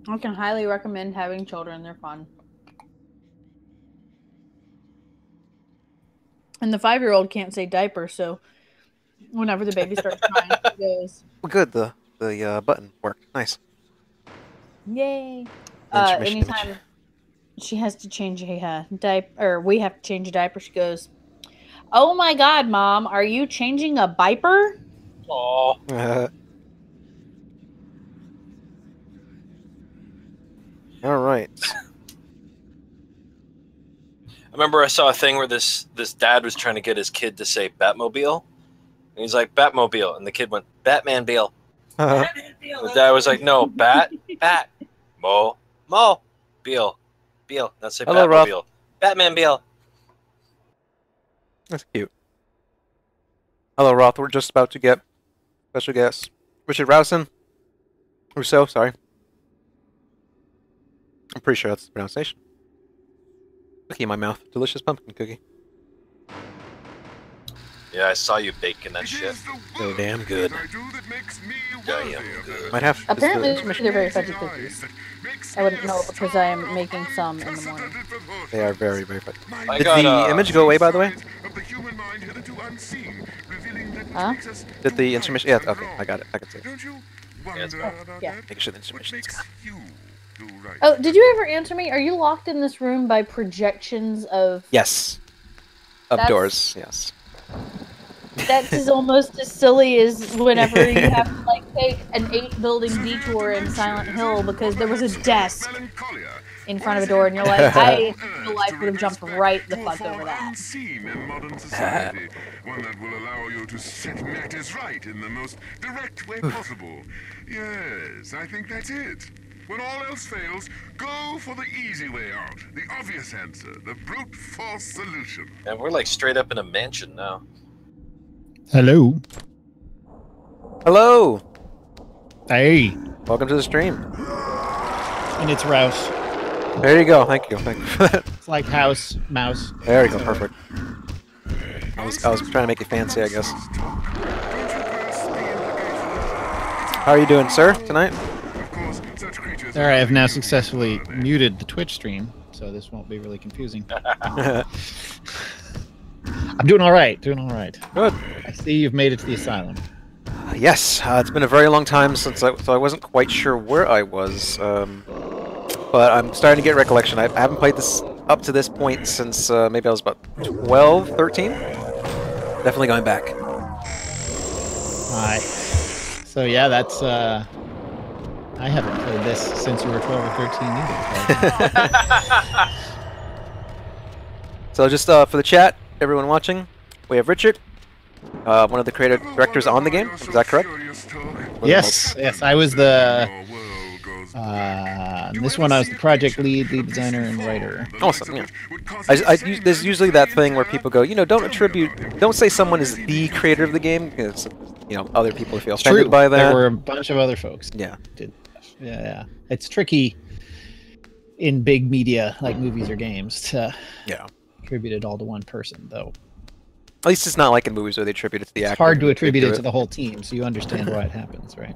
I can highly recommend having children. They're fun. And the 5-year-old can't say diaper, so whenever the baby starts crying, she goes. Well, good. The button worked. Nice. Yay! Intermission. Anytime she has to change a diaper, or we have to change a diaper, she goes, "Oh my God, Mom, are you changing a diaper?" Aw. All right. I remember I saw a thing where this dad was trying to get his kid to say Batmobile. And he's like, Batmobile. And the kid went, Batman-bile. The dad was like, no, Bat, Mo, Beal. Now say Hello, Roth. Batmobile. Batman Beal. That's cute. Hello, Roth. We're just about to get special guest Richard Rousseau, sorry. I'm pretty sure that's the pronunciation. Cookie in my mouth. Delicious pumpkin cookie. Yeah, I saw you baking that shit. So damn good. Damn good. Might have. Apparently, they're very fudgy cookies. I wouldn't know because I am making some in the morning. They are very, very fudgy. I Did got, the image go away, by the way? Huh? Did the intermission? Yeah, okay, I got it. I can see it. Yeah. Making sure the intermission is gone. Oh, did you ever answer me? Are you locked in this room by projections of... Yes. Of That's- doors, yes. That's as almost as silly as whenever you have to like take an 8-building detour in Silent Hill because there was a desk in front of a door and you're like, I in real life would have jumped right the fuck over that. One that will allow you to set matters right in the most direct way possible. Yes, I think that's it. When all else fails, go for the easy way out. The obvious answer, the brute force solution. And we're like straight up in a mansion now. Hello. Hello. Hey. Welcome to the stream. And it's Rouse. There you go. Thank you. Thank you. It's like house, mouse. There you go. Perfect. I was trying to make it fancy, I guess. How are you doing, sir, tonight? There, I have now successfully muted the Twitch stream, so this won't be really confusing. I'm doing all right. Doing all right. Good. I see you've made it to the asylum. Yes, it's been a very long time since so I wasn't quite sure where I was, but I'm starting to get recollection. I haven't played this up to this point since maybe I was about 12, 13. Definitely going back. Alright. So yeah, that's I haven't played this since you were 12 or 13 either. So just for the chat, everyone watching, we have Richard, one of the creative directors on the game. Is that correct? Yes, yes. I was the this one I was the project lead designer, and writer. Awesome. Yeah. There's usually that thing where people go, don't say someone is the creator of the game because other people feel offended by that. There were a bunch of other folks. Yeah. Yeah. It's tricky in big media like movies or games to attribute it all to one person, though. At least it's not like in movies where they attribute it to the actor. It's hard to attribute it to the whole team, so you understand why it happens, right?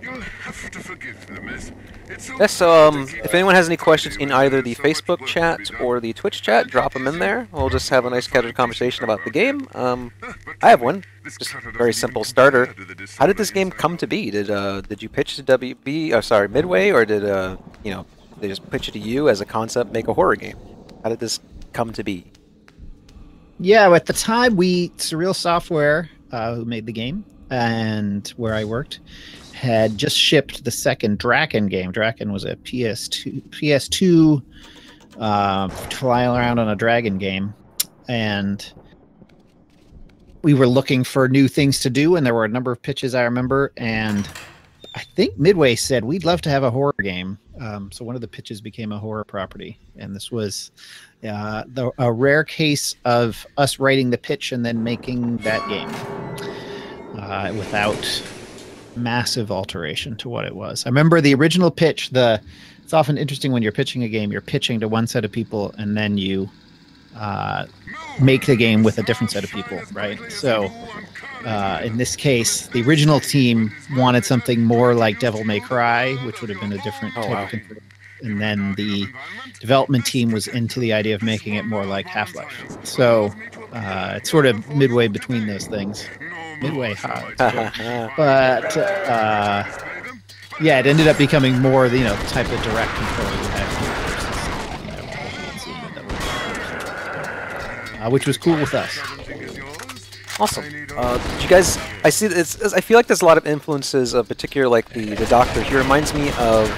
You'll have to forgive the mess. Yes, so if anyone has any questions in either the Facebook chat or the Twitch chat, drop them in there. We'll just have a nice casual conversation about the game. I have one, just a very simple starter. How did this game come to be? Did you pitch to Midway, or did they just pitch it to you as a concept, make a horror game? How did this come to be? Yeah, at the time, Surreal Software, who made the game, and where I worked, had just shipped the second Draken game. Draken was a PS2 fly around on a dragon game, and we were looking for new things to do, and there were a number of pitches I remember, and I think Midway said, we'd love to have a horror game. So one of the pitches became a horror property, and this was a rare case of us writing the pitch and then making that game without massive alteration to what it was. I remember the original pitch. It's often interesting when you're pitching a game, you're pitching to one set of people, and then you make the game with a different set of people, right? So in this case, the original team wanted something more like Devil May Cry, which would have been a different type of control. And then the development team was into the idea of making it more like Half-Life. So it's sort of midway between those things. Midway, but yeah, it ended up becoming more the type of direct control you had, which was cool with us. Awesome. Did you guys? I see. I feel like there's a lot of influences of particular, like the Doctor. He reminds me of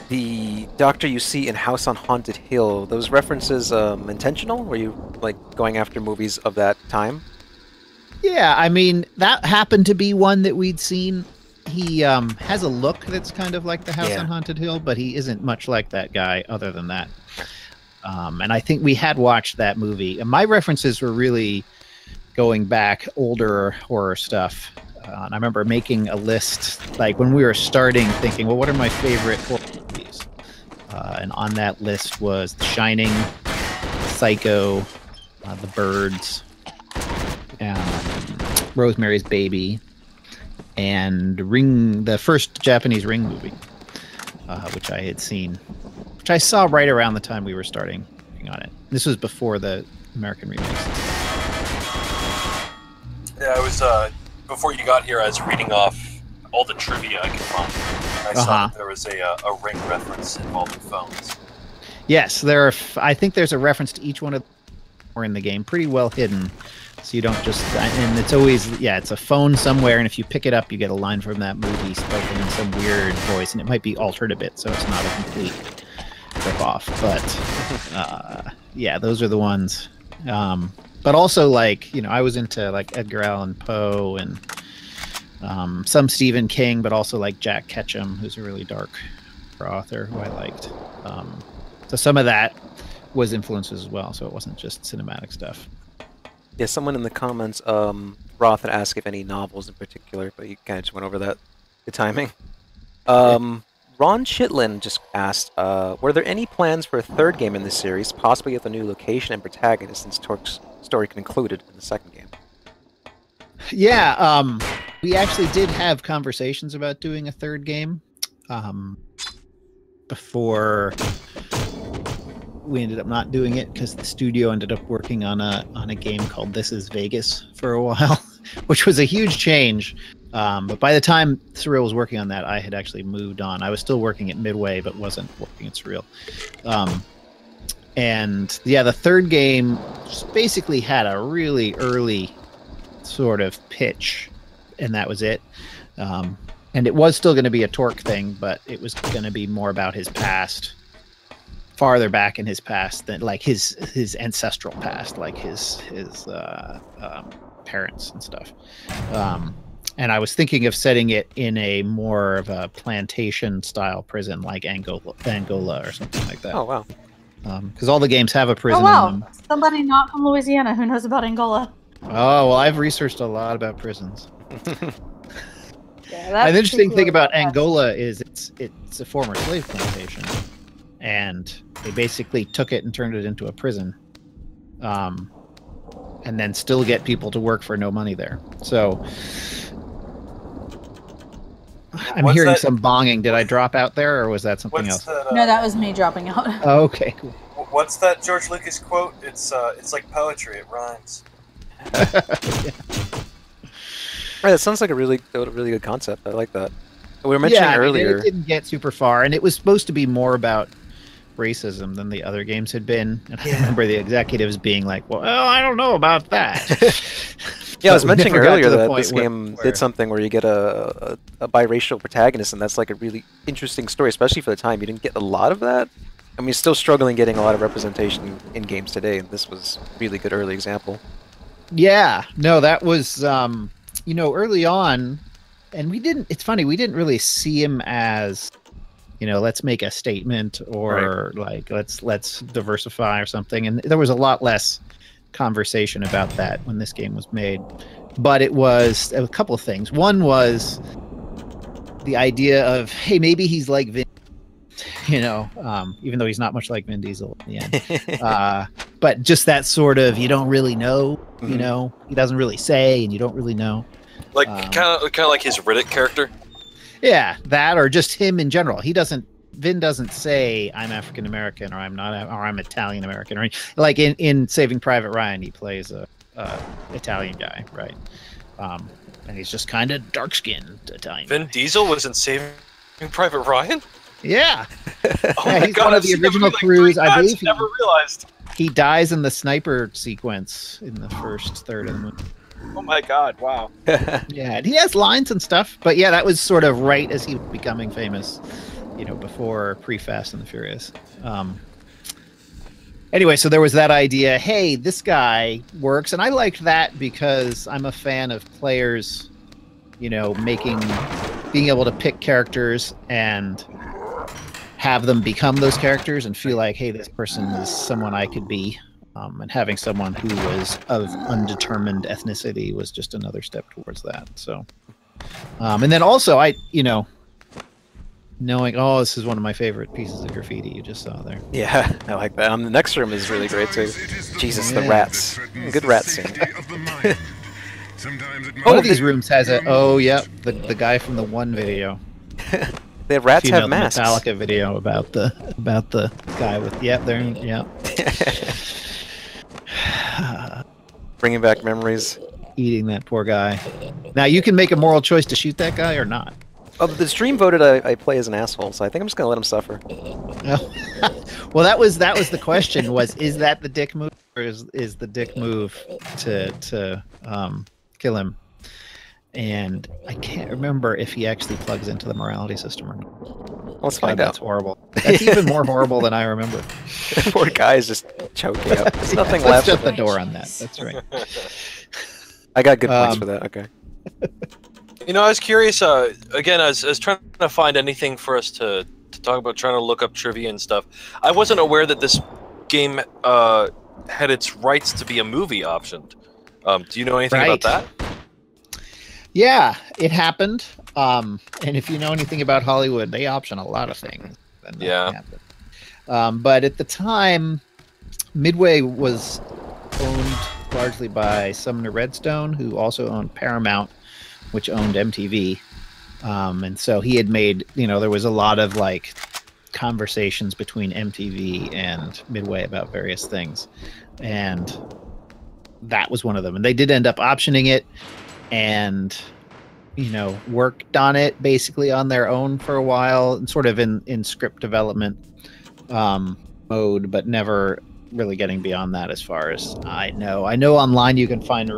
the Doctor you see in House on Haunted Hill. Those references intentional? Were you like going after movies of that time? Yeah, I mean, that happened to be one that we'd seen he has a look that's kind of like the House on Haunted Hill, but he isn't much like that guy other than that. And I think we had watched that movie. And my references were really going back older horror stuff. And I remember making a list, like when we were starting, thinking, well, what are my favorite horror movies? And on that list was The Shining, Psycho, The Birds, Rosemary's Baby, and Ring, the first Japanese Ring movie, which I had seen, which I saw right around the time we were starting on it. This was before the American remakes. Yeah, I was before you got here. I was reading off all the trivia I could find. And I saw that there was a Ring reference involving phones. Yes, there are. I think there's a reference to each one of them in the game, pretty well hidden, so you don't just. And it's always, it's a phone somewhere, and if you pick it up, you get a line from that movie spoken in some weird voice, and it might be altered a bit, so it's not a complete rip off. But those are the ones. But also, like, I was into like Edgar Allan Poe and some Stephen King, but also like Jack Ketchum, who's a really dark author who I liked. So some of that was influences as well, so it wasn't just cinematic stuff. Yeah, someone in the comments, Roth had asked if any novels in particular, but you kind of just went over that, the timing. Ron Chitlin just asked, were there any plans for a third game in this series, possibly with a new location and protagonist, since Torque's story concluded in the second game? Yeah, we actually did have conversations about doing a third game before we ended up not doing it because the studio ended up working on a game called This Is Vegas for a while, which was a huge change. But by the time Surreal was working on that, I had actually moved on. I was still working at Midway, but wasn't working at Surreal. And yeah, the third game just basically had a really early sort of pitch, and that was it. And it was still going to be a Torque thing, but it was going to be more about his past, farther back in his past than like his ancestral past, like his parents and stuff. And I was thinking of setting it in a more of a plantation style prison, like Angola or something like that. Oh wow! Because all the games have a prison. Oh wow! In them. Somebody not from Louisiana who knows about Angola. Oh well, I've researched a lot about prisons. Yeah, an interesting thing about Angola is it's a former slave plantation, and they basically took it and turned it into a prison, and then still get people to work for no money there. So I'm hearing some bonging. Did I drop out there, or was that something else? No, that was me dropping out. Oh, okay, cool. What's that George Lucas quote? It's like poetry. It rhymes. Yeah. Right, that sounds like a really good concept. I like that. We were mentioning earlier. It didn't get super far, and it was supposed to be more about racism than the other games had been. And I remember the executives being like, "Well, I don't know about that." Yeah, I was mentioning earlier that this game did something where you get a biracial protagonist, and that's like a really interesting story, especially for the time. You didn't get a lot of that. I mean, still struggling getting a lot of representation in games today, and this was a really good early example. Yeah, no, that was, early on, and it's funny, we didn't really see him as, let's make a statement or like, let's diversify or something. And there was a lot less conversation about that when this game was made. But it was a couple of things. One was the idea of, hey, maybe he's like Vin, even though he's not much like Vin Diesel in the end. But just that sort of, you don't really know, he doesn't really say, and you don't really know. Like kind of like his Riddick character. Yeah, that, or just him in general. Vin doesn't say I'm African American or I'm not, or I'm Italian American, or like in Saving Private Ryan, he plays a Italian guy, right? And he's just kind of dark skinned Italian. Vin Diesel was in Saving Private Ryan. Yeah, he's one of the original crews. I believe. Never realized. He dies in the sniper sequence in the first third of the movie. Oh my god, wow. Yeah, and he has lines and stuff, but yeah, that was sort of right as he was becoming famous, before pre-Fast and the Furious. Anyway, so there was that idea, hey, this guy works, and I liked that because I'm a fan of players, making being able to pick characters and have them become those characters and feel like, hey, this person is someone I could be. And having someone who was of undetermined ethnicity was just another step towards that. So, and then also knowing, oh, this is one of my favorite pieces of graffiti you just saw there. Yeah, I like that. The next room is really great too. Jesus, the rats. Good rat scene. One of these rooms has a, the guy from the One video. The rats have masks. The Metallica video about the guy with, Bringing back memories. Eating that poor guy. Now you can make a moral choice to shoot that guy or not. Oh, the stream voted I play as an asshole, so I think I'm just gonna let him suffer. Well, that was the question: is that the dick move, or is the dick move to kill him? And I can't remember if he actually plugs into the morality system or not. Let's find out. That's horrible. That's even more horrible than I remember. Poor guy is just choking up. There's nothing Let's left. shut the door on that. That's right. I got good points for that. Okay. You know, I was curious. Again, I was trying to find anything for us to talk about, trying to look up trivia and stuff. I wasn't aware that this game had its rights to be a movie optioned. Do you know anything about that? Yeah, it happened. And if you know anything about Hollywood, they option a lot of things. Yeah. But at the time, Midway was owned largely by Sumner Redstone, who also owned Paramount, which owned MTV. And so he had made, there was a lot of like conversations between MTV and Midway about various things. And that was one of them. And they did end up optioning it and, worked on it basically on their own for a while, and sort of in script development mode, but never really getting beyond that as far as I know. I know online you can find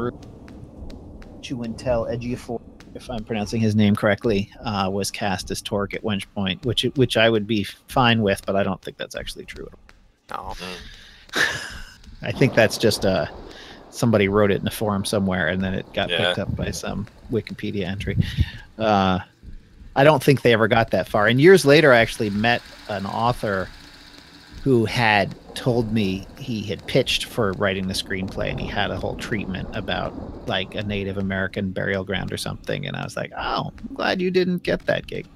Chuintel Ejiofor, if I'm pronouncing his name correctly, was cast as Torque at one point, which I would be fine with, but I don't think that's actually true at all. No. I think that's just somebody wrote it in a forum somewhere and then it got picked up by some Wikipedia entry. I don't think they ever got that far. And years later, I actually met an author who had told me he had pitched for writing the screenplay and he had a whole treatment about like a Native American burial ground or something. And I was like, oh, I'm glad you didn't get that gig.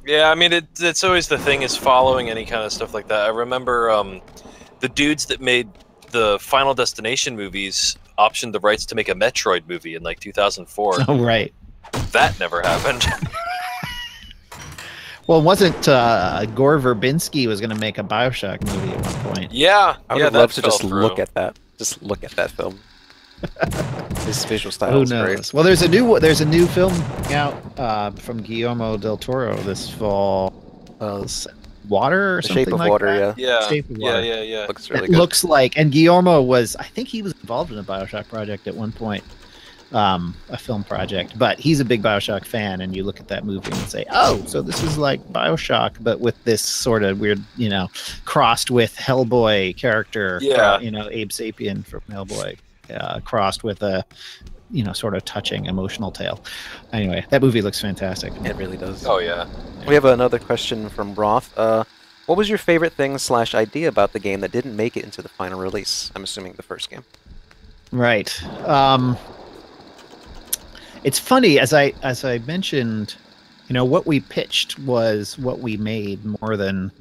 Yeah, I mean, it's always the thing is following any kind of stuff like that. I remember the dudes that made the Final Destination movies optioned the rights to make a Metroid movie in like 2004. Oh, right. That never happened. Well, wasn't Gore Verbinski was going to make a BioShock movie at one point? Yeah, I would love to just look at that. Just look at that film. His visual style is great. Well, there's a new film out from Guillermo del Toro this fall. Water or something Shape of like Water, that? Yeah. Shape of Water. Yeah. Looks really It good. looks like, and Guillermo I think he was involved in a BioShock project at one point, a film project, but he's a big BioShock fan, and you look at that movie and say, oh, so this is like BioShock, but with this sort of weird, crossed with Hellboy character, Abe Sapien from Hellboy, crossed with a, sort of touching emotional tale. Anyway, that movie looks fantastic. It really does. Oh, yeah. We have another question from Roth. What was your favorite thing / idea about the game that didn't make it into the final release? I'm assuming the first game. Right. It's funny, as I mentioned, what we pitched was what we made more than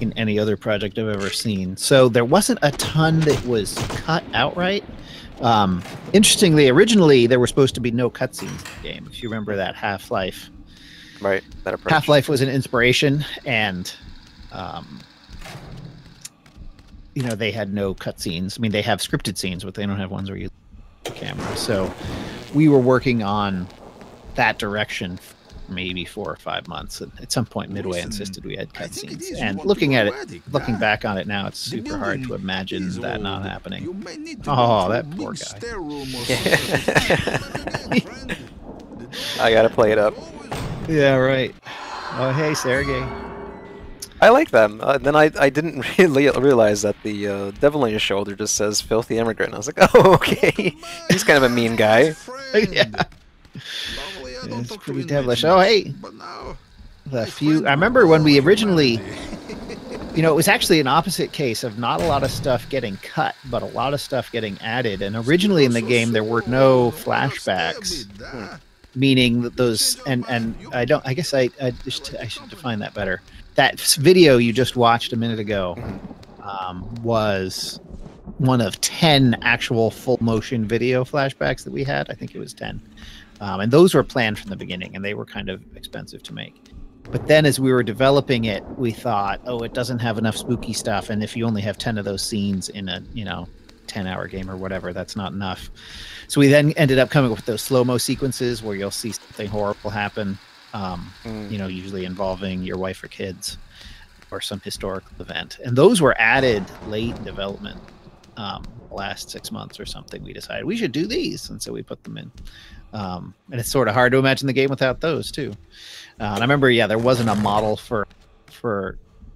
in any other project I've ever seen. So there wasn't a ton that was cut outright. Interestingly, originally there were supposed to be no cutscenes in the game. If you remember that Half-Life. Right, that approach. Half-Life was an inspiration, and they had no cutscenes. I mean, they have scripted scenes, but they don't have ones where you the camera. So we were working on that direction for maybe 4 or 5 months, and at some point Midway insisted we had cutscenes. And looking back on it now, it's super hard to imagine that not happening. Oh, that poor guy. I gotta play it up. Yeah, right. Oh, hey, Sergey. I like them. Then I didn't really realize that the devil on your shoulder just says "filthy immigrant." I was like, oh, okay. He's kind of a mean guy. Yeah. It's pretty devilish. Oh, hey. I remember when we originally, you know, it was actually an opposite case of not a lot of stuff getting cut, but a lot of stuff getting added. And originally in the game, there were no flashbacks, meaning that those, and I guess I should define that better. That video you just watched a minute ago was one of 10 actual full motion video flashbacks that we had. I think it was 10. And those were planned from the beginning, and they were kind of expensive to make. But then as we were developing it, we thought, oh, it doesn't have enough spooky stuff. And if you only have 10 of those scenes in a, 10-hour game or whatever, that's not enough. So we then ended up coming up with those slow-mo sequences where you'll see something horrible happen, usually involving your wife or kids or some historical event. And those were added late in development. Last 6 months or something, we decided we should do these. And so we put them in. And it's sort of hard to imagine the game without those, too. And I remember, there wasn't a model for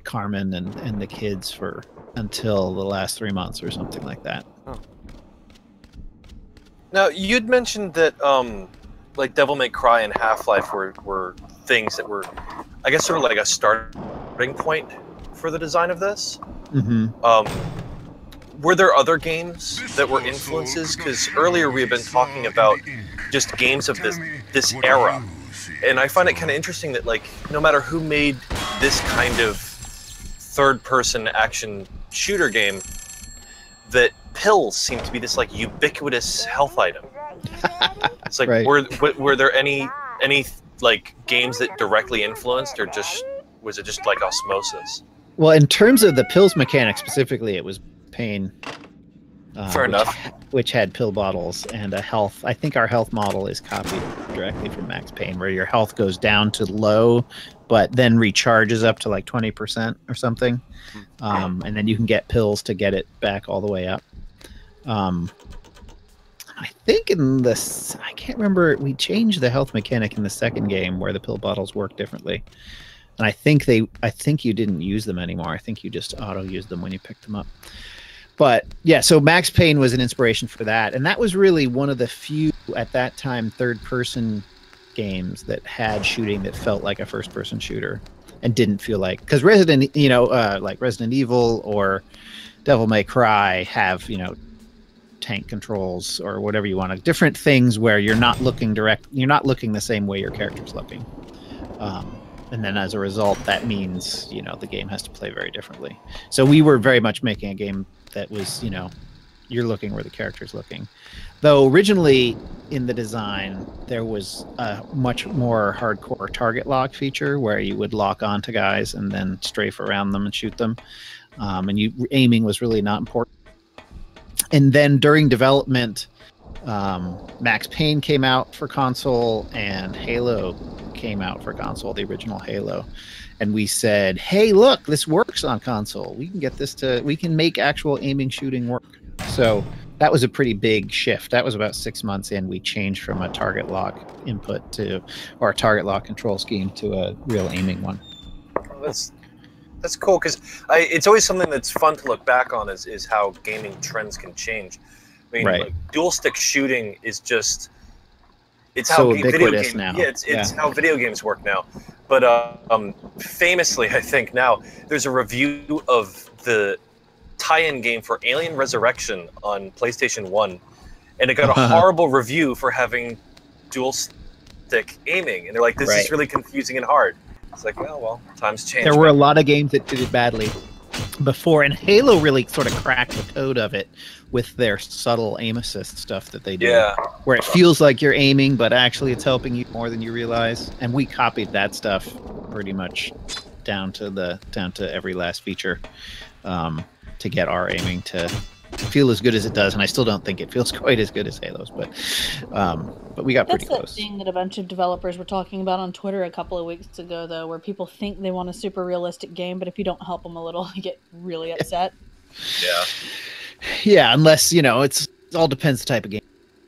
Carmen and the kids until the last 3 months or something like that. Oh. Now, you'd mentioned that like Devil May Cry and Half-Life were things that were, I guess, sort of like a starting point for the design of this. Were there other games that were influences? Because earlier we had been talking about just games of this era. And I find it kind of interesting that, like, no matter who made this kind of third-person action shooter game, that pills seem to be this, like, ubiquitous health item. It's like, right. were there any like games that directly influenced, or was it just like osmosis? Well, in terms of the pills mechanic specifically, it was Pain. Fair enough. Which had pill bottles and a health. I think our health model is copied directly from Max Payne, where your health goes down to low, but then recharges up to like 20% or something. And then you can get pills to get it back all the way up. I think I can't remember, we changed the health mechanic in the second game where the pill bottles work differently. And I think you didn't use them anymore. I think you just auto-used them when you picked them up. But yeah, so Max Payne was an inspiration for that. And that was really one of the few, at that time, third-person games that had shooting that felt like a first-person shooter and didn't feel like... Because Resident Evil or Devil May Cry have, tank controls or whatever you want, different things where you're not looking the same way your character's looking. And then as a result, that means, the game has to play very differently. So we were very much making a game that was, you're looking where the character's looking. Though originally in the design, there was a much more hardcore target lock feature where you would lock onto guys and then strafe around them and shoot them. And aiming was really not important. And then during development, Max Payne came out for console and Halo came out for console, the original Halo. And we said, hey, look, this works on console. We can get this we can make actual aiming shooting work. So that was a pretty big shift. That was about 6 months in. We changed from a target lock input or a target lock control scheme to a real aiming one. That's cool, because it's always something that's fun to look back on is how gaming trends can change. I mean, like, dual stick shooting is just... It's how video games now. Yeah, it's how video games work now. But famously, I think now there's a review of the tie-in game for Alien Resurrection on PlayStation 1, and it got a horrible review for having dual stick aiming. And they're like, "This is really confusing and hard." It's like, well, times change. There were a lot of games that did it badly before, and Halo really sort of cracked the code of it with their subtle aim assist stuff that they do, where it feels like you're aiming, but actually it's helping you more than you realize. And we copied that stuff pretty much down to every last feature to get our aiming to feel as good as it does. And I still don't think it feels quite as good as Halo's, but we got pretty close. That's that thing that a bunch of developers were talking about on Twitter a couple of weeks ago, though, where people think they want a super realistic game, but if you don't help them a little, they get really upset. Yeah, unless, it all depends the type of game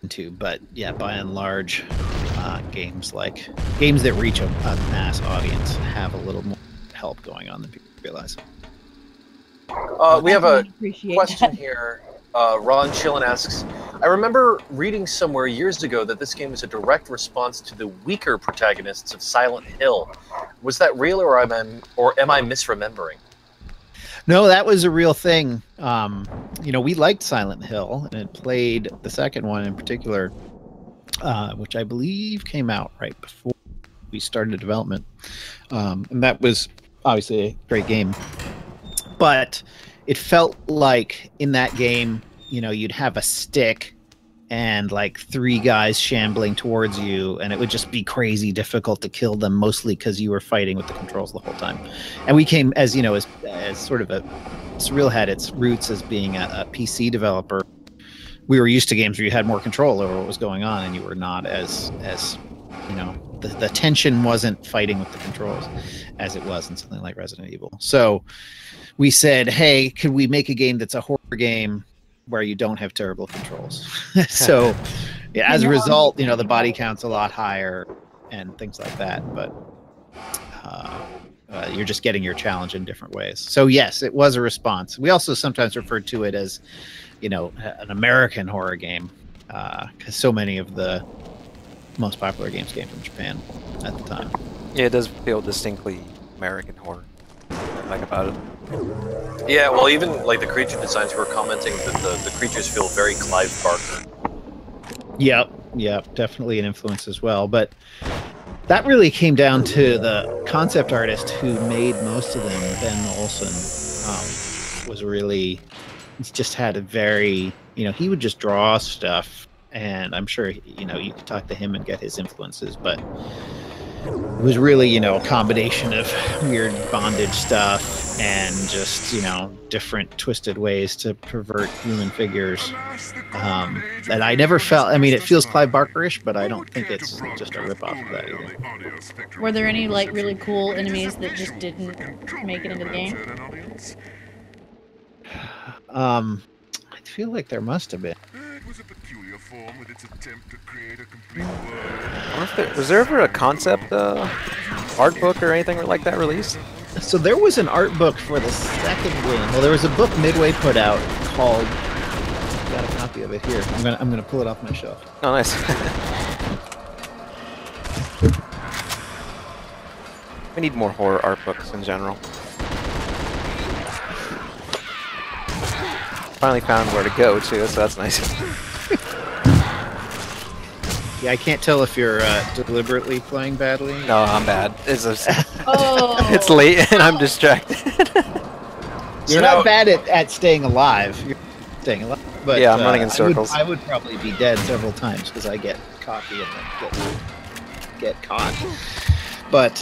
too. But yeah, by and large, games that reach a mass audience have a little more help going on than people realize. We have a Appreciate question that. here. Ron Chillen asks, I remember reading somewhere years ago that this game was a direct response to the weaker protagonists of Silent Hill. Was that real, or am I misremembering? No, that was a real thing. We liked Silent Hill, and it played the second one in particular, which I believe came out right before we started development. And that was obviously a great game. But it felt like in that game, you'd have a stick and like 3 guys shambling towards you, and it would just be crazy difficult to kill them, mostly because you were fighting with the controls the whole time. And we came, as sort of Surreal had its roots as being a PC developer. We were used to games where you had more control over what was going on, and you were not as the tension wasn't fighting with the controls as it was in something like Resident Evil. So we said, hey, could we make a game that's a horror game where you don't have terrible controls? So yeah, as a result, the body count's a lot higher and things like that, but you're just getting your challenge in different ways. So yes, it was a response. We also sometimes referred to it as, an American horror game, because so many of the most popular games came from Japan at the time. Yeah, it does feel distinctly American horror. I like about it. Yeah, well, even like the creature designs, we were commenting that the creatures feel very Clive Barker. Yep, definitely an influence as well. But that really came down to the concept artist who made most of them, Ben Olsen. Was really, he just had a very, he would just draw stuff, and I'm sure, you could talk to him and get his influences, but it was really, a combination of weird bondage stuff and just, different twisted ways to pervert human figures. And I never felt, it feels Clive Barker-ish, but I don't think it's just a ripoff of that either. Were there any like really cool enemies that just didn't make it into the game? I feel like there must have been. It was a peculiar form with its attempt to create a complete world. Was there ever a concept art book or anything like that released? So there was an art book for the second game. Well, there was a book Midway put out called. Got a copy of it here. I'm gonna pull it off my shelf. Oh, nice. We need more horror art books in general. Finally found where to go too, so that's nice. Yeah, I can't tell if you're deliberately playing badly. No, I'm bad. It's late and I'm distracted. You're not bad at staying alive. You're staying alive. But yeah, I'm running in circles. I would probably be dead several times because I get cocky and then get caught. But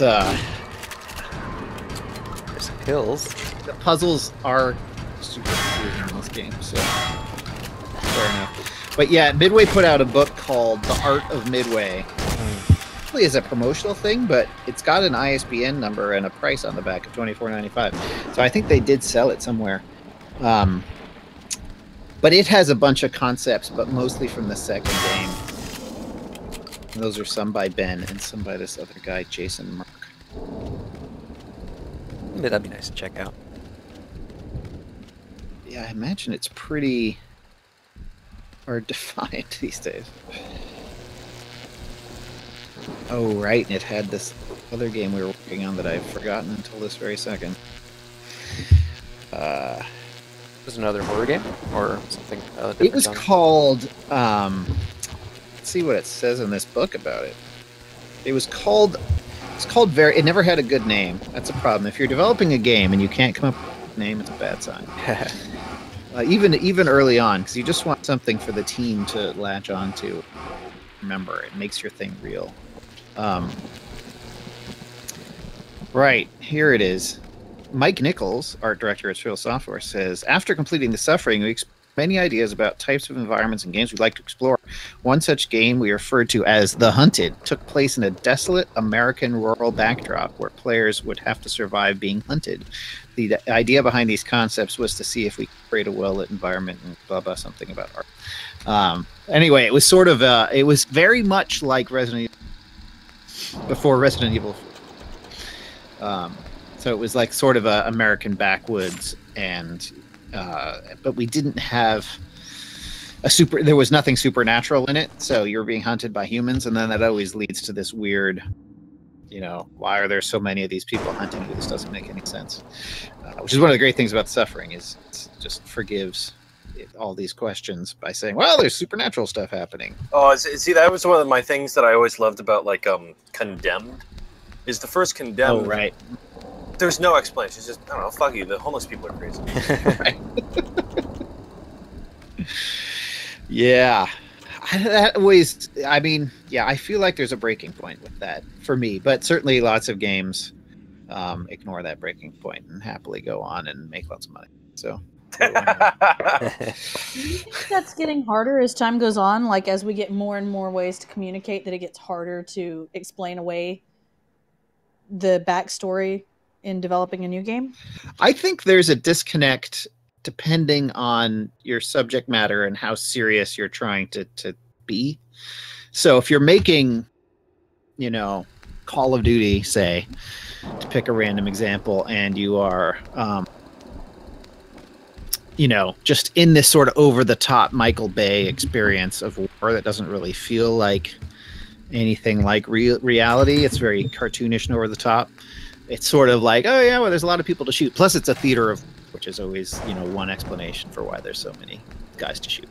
there's kills. The puzzles are super confusing in this game, so fair enough. But yeah, Midway put out a book called The Art of Midway. Really is a promotional thing, but it's got an ISBN number and a price on the back of $24.95. So I think they did sell it somewhere. But it has a bunch of concepts, but mostly from the second game. And those are some by Ben and some by this other guy, Jason Merck. That'd be nice to check out. Yeah, I imagine it's pretty hard to find these days. Oh, right, and it had this other game we were working on that I've forgotten until this very second. Was it another horror game or something? It was called. Let's see what it says in this book about it. It was called. It's called very. It never had a good name. That's a problem. If you're developing a game and you can't come up with a name, it's a bad sign. Even early on, because you just want something for the team to latch on to. Remember, it makes your thing real. Right, here it is. Mike Nichols, art director at Surreal Software, says, after completing The Suffering, we explored many ideas about types of environments and games we'd like to explore. One such game we referred to as The Hunted took place in a desolate American rural backdrop where players would have to survive being hunted. The idea behind these concepts was to see if we could create a well-lit environment and blah, blah, something about art. Anyway, it was sort of, it was very much like Resident Evil, before Resident Evil 4. So it was like sort of a American backwoods, and but we didn't have there was nothing supernatural in it, so you're being hunted by humans, and then that always leads to this weird, why are there so many of these people hunting you? This doesn't make any sense. Which is one of the great things about Suffering, is it just forgives all these questions by saying, well, there's supernatural stuff happening. Oh, see, that was one of my things that I always loved about, like, Condemned, is the first Condemned. Oh, right. There's no explanation. It's just, I don't know, fuck you, the homeless people are crazy. Right. Yeah. That always, I mean, yeah, I feel like there's a breaking point with that for me, but certainly lots of games ignore that breaking point and happily go on and make lots of money. So, do you think that's getting harder as time goes on? Like, as we get more and more ways to communicate, that it gets harder to explain away the backstory in developing a new game? I think there's a disconnect depending on your subject matter and how serious you're trying to be. So if you're making, Call of Duty, say, to pick a random example, and you are, just in this sort of over-the-top Michael Bay experience of war that doesn't really feel like anything like reality. It's very cartoonish and over the top. It's sort of like, oh yeah, well, there's a lot of people to shoot. Plus, it's a theater of, which is always, one explanation for why there's so many guys to shoot.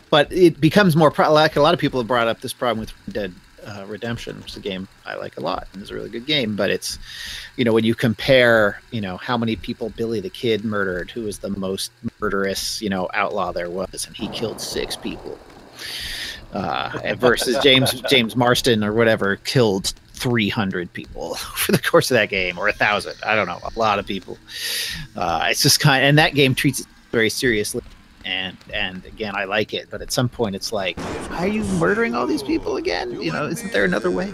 But it becomes more like a lot of people have brought up this problem with Red Dead Redemption, which is a game I like a lot, and it's a really good game. But it's, when you compare, how many people Billy the Kid murdered, who was the most murderous, outlaw there was, and he killed 6 people. Versus James Marston or whatever killed 300 people over the course of that game, or 1,000. I don't know, a lot of people. It's just and that game treats it very seriously. And again, I like it, but at some point it's like, are you murdering all these people again? Isn't there another way?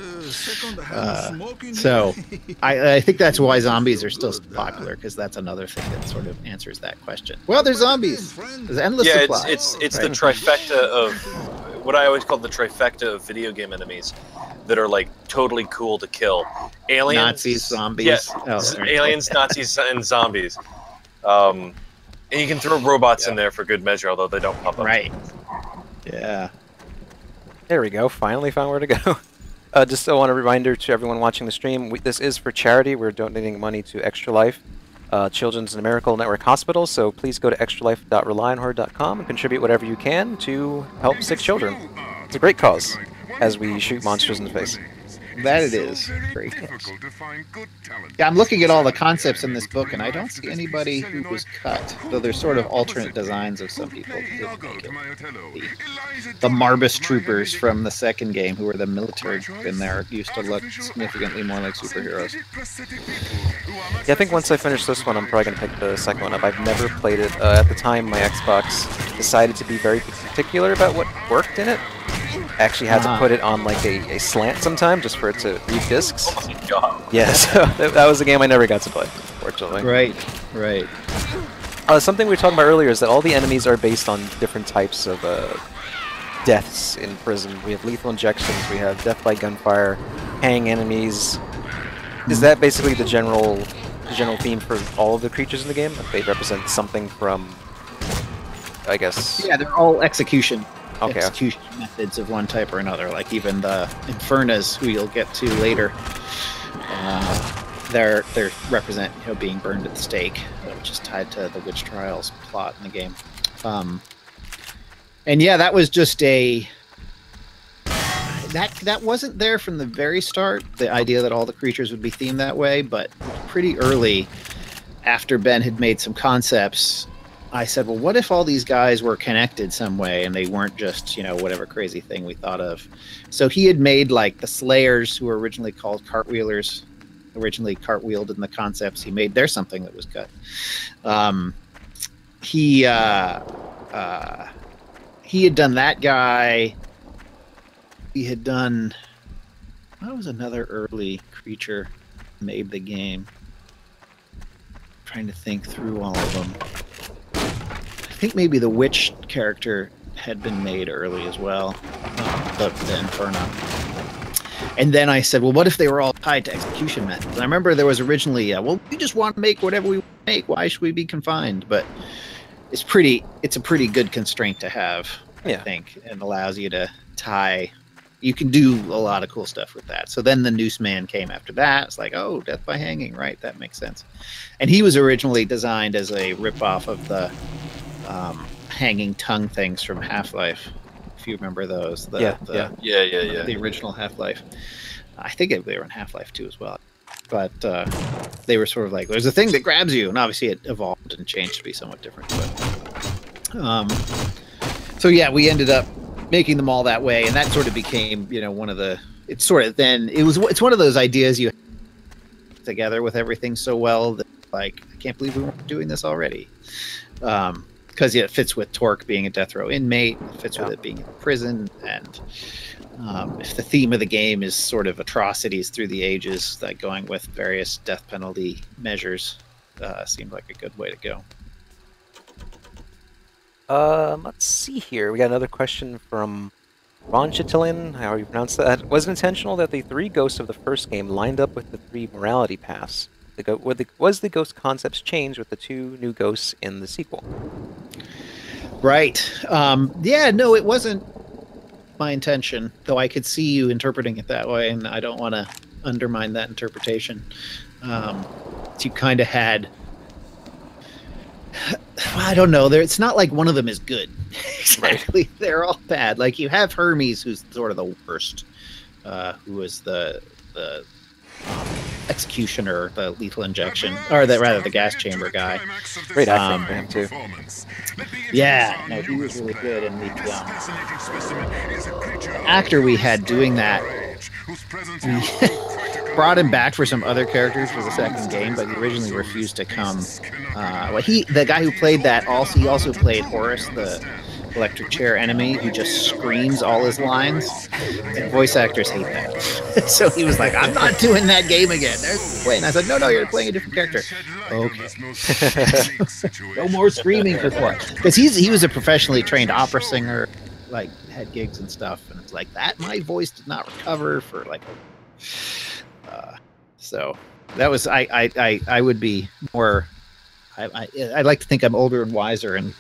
So I think that's why zombies are still popular, because that's another thing that sort of answers that question. Well, there's zombies. There's endless supply. It's right? the trifecta of what I always call the trifecta of video game enemies that are like totally cool to kill. Aliens, Nazis, zombies. Yeah, aliens, Nazis, and zombies. And you can throw robots in there for good measure, although they don't pop up. Right. Yeah. There we go. Finally found where to go. Just a reminder to everyone watching the stream, this is for charity. We're donating money to Extra Life, Children's and Miracle Network Hospital, so please go to extralife.relionhard.com and contribute whatever you can to help sick children. It's a great cause as we shoot monsters in the face. That it is. Great. Yeah, I'm looking at all the concepts in this book, and I don't see anybody who was cut, though there's sort of alternate designs of some people who didn't make it. The Marbus troopers from the second game, who were the military in there, used to look significantly more like superheroes. Yeah, I think once I finish this one, I'm probably going to pick the second one up. I've never played it. At the time, my Xbox decided to be very particular about what worked in it. I actually had to put it on like a slant sometime just for it to read discs. Oh my god. Yeah, so that was a game I never got to play, unfortunately. Right. Something we were talking about earlier is that all the enemies are based on different types of deaths in prison. We have lethal injections, we have death by gunfire, hang enemies. Is that basically the general theme for all of the creatures in the game? They represent something from, I guess... Yeah, they're all execution. Okay. Execution methods of one type or another, like even the Infernas, who you'll get to later, they're represent being burned at the stake, which is tied to the witch trials plot in the game. And yeah, that was just that wasn't there from the very start, the idea that all the creatures would be themed that way, but pretty early, after Ben had made some concepts, I said, well, what if all these guys were connected some way and they weren't just, whatever crazy thing we thought of. So he had made like the Slayers, who were originally called Cartwheelers, originally cartwheeled in the concepts. He made there's something that was cut. He had done that guy. He had done, what was another early creature made the game? I'm trying to think through all of them. I think maybe the witch character had been made early as well, the Inferno. And then I said, well, what if they were all tied to execution methods? And I remember there was originally, well, we just want to make whatever we make. Why should we be confined? But it's a pretty good constraint to have, I think, and allows you to tie. You can do a lot of cool stuff with that. So then the Noose Man came after that. It's like, oh, death by hanging, right? That makes sense. And he was originally designed as a ripoff of the hanging tongue things from Half-Life. If you remember those, the original Half-Life. I think they were in Half-Life 2 as well. But they were sort of like, there's a thing that grabs you, and obviously it evolved and changed to be somewhat different. But, so yeah, we ended up making them all that way, and that sort of became, one of the. It's one of those ideas you together with everything so well that like I can't believe we weren't doing this already. Because it fits with Torque being a death row inmate, it fits with it being in prison, and if the theme of the game is sort of atrocities through the ages, like going with various death penalty measures seemed like a good way to go. Let's see here. We got another question from Ron Chitillian. How you pronounce that? Was it intentional that the 3 ghosts of the first game lined up with the 3 morality paths? Was the ghost concepts changed with the 2 new ghosts in the sequel? Right. Yeah, no, it wasn't my intention, though I could see you interpreting it that way, and I don't want to undermine that interpretation. You kind of had... I don't know. It's not like one of them is good. Exactly. Right. They're all bad. Like you have Hermes, who's sort of the worst, who is the executioner, the lethal injection, or the gas chamber guy. Great acting for him too. Yeah, no, he was really good. And the actor we had doing that, we brought him back for some other characters for the second game, but he originally refused to come. The guy who played that he also played Horus, the electric chair enemy, who just screams all his lines, and voice actors hate that. So he was like, I'm not doing that game again. And I said, no, you're playing a different character. Okay. No more screaming for 4. Because he was a professionally trained opera singer, like had gigs and stuff, and it's like that my voice did not recover for like so that was I would be more I like to think I'm older and wiser and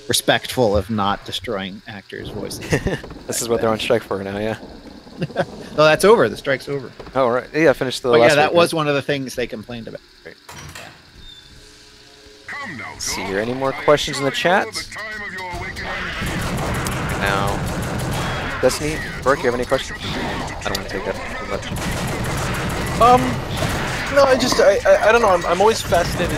respectful of not destroying actors' voices. This is what they're on strike for now, yeah. No, that's over. The strike's over. Oh, right. Yeah, finished the last yeah, that was one of the things they complained about. Great. Let's see here. Any more questions in the chat? Now, Destiny, Burke, you have any questions? I don't want to take that too much. No, I don't know. I'm always fascinated.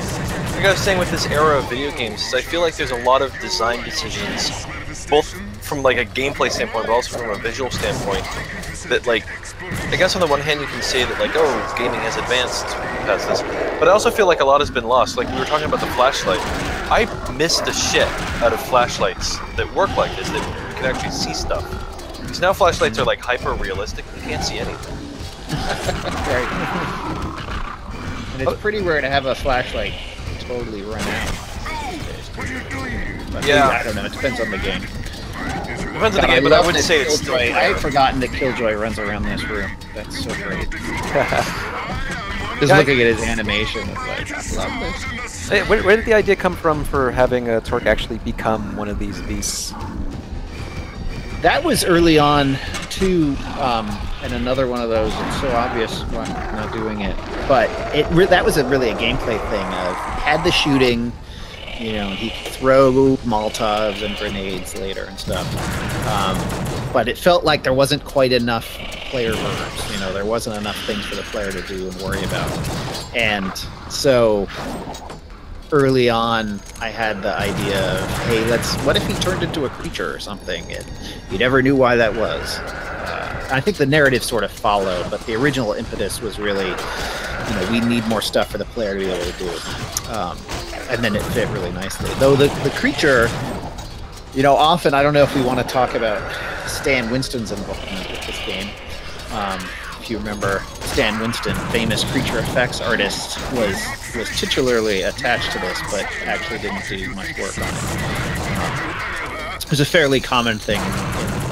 Like I was saying with this era of video games, I feel like there's a lot of design decisions, both from like a gameplay standpoint, but also from a visual standpoint, that like, I guess on the one hand you can say that like, oh, gaming has advanced past this, but I also feel like a lot has been lost. Like we were talking about the flashlight. I miss the shit out of flashlights that work like this, that you can actually see stuff. Because now flashlights are like hyper-realistic, you can't see anything. Right. And it's pretty rare to have a flashlight totally run out. But yeah. I don't know, it depends on the game. Depends on the game, but I wouldn't say it's still... I had forgotten that Killjoy runs around this room. That's so great. Just looking at his animation, it's like, I love this. Hey, where did the idea come from for having Torque actually become one of these beasts? That was early on, too, and another one of those. It's so obvious why I'm not doing it. But that was really a gameplay thing of had the shooting, he could throw Molotovs and grenades later and stuff. But it felt like there wasn't quite enough player verbs. There wasn't enough things for the player to do and worry about. And so early on, I had the idea of, hey, what if he turned into a creature or something? And you never knew why that was. I think the narrative sort of followed, but the original impetus was really, we need more stuff for the player to be able to do. And then it fit really nicely. Though the creature, often, I don't know if we want to talk about Stan Winston's involvement with this game. If you remember, Stan Winston, famous creature effects artist, was titularly attached to this, but actually didn't do much work on it. It was a fairly common thing in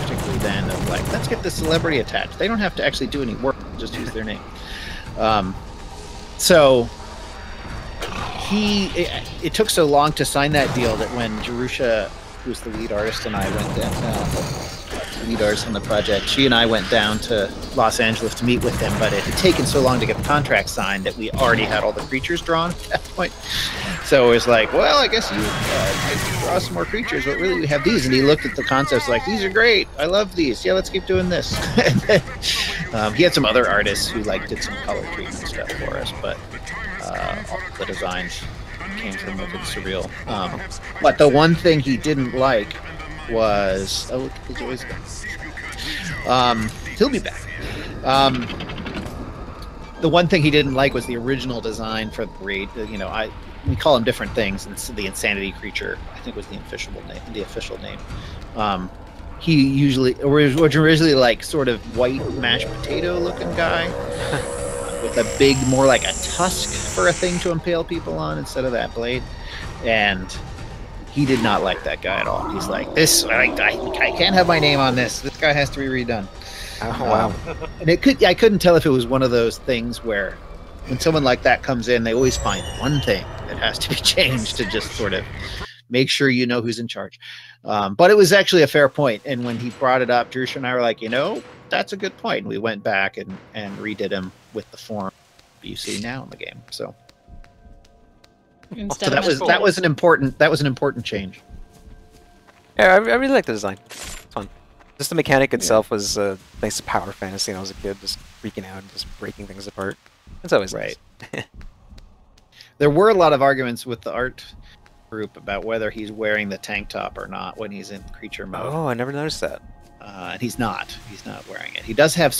particularly then of like, let's get the celebrity attached. They don't have to actually do any work, just use their name. So it took so long to sign that deal that when Jerusha, who's the lead artist, and I went down, lead artist on the project, she and I went down to Los Angeles to meet with him, but it had taken so long to get the contract signed that we already had all the creatures drawn at that point. So it was like, well, I guess you draw some more creatures, but really we have these. And he looked at the concepts like, these are great. I love these. Yeah, let's keep doing this. He had some other artists who like did some color treatment stuff for us, but all the designs came from Wicked Surreal. But the one thing he didn't like was, oh, he's always he'll be back. The one thing he didn't like was the original design for the raid. You know, we call them different things. And the Insanity Creature, I think, was the official name. He usually was originally like sort of white mashed potato looking guy with a big, more like a tusk for a thing to impale people on instead of that blade. And he did not like that guy at all. He's like, this, I can't have my name on this. This guy has to be redone. Oh, wow. And I couldn't tell if it was one of those things where when someone like that comes in, they always find one thing that has to be changed to just sort of make sure you know who's in charge. But it was actually a fair point. And when he brought it up, Drusha and I were like, you know, that's a good point. And we went back and redid him with the form you see now in the game. So that was an important change. Yeah, I really like the design. It's fun. Just the mechanic itself was nice power fantasy when I was a kid, just freaking out and just breaking things apart. It's always right. Nice. There were a lot of arguments with the art group about whether he's wearing the tank top or not when he's in creature mode. Oh, I never noticed that. And he's not wearing it. He does have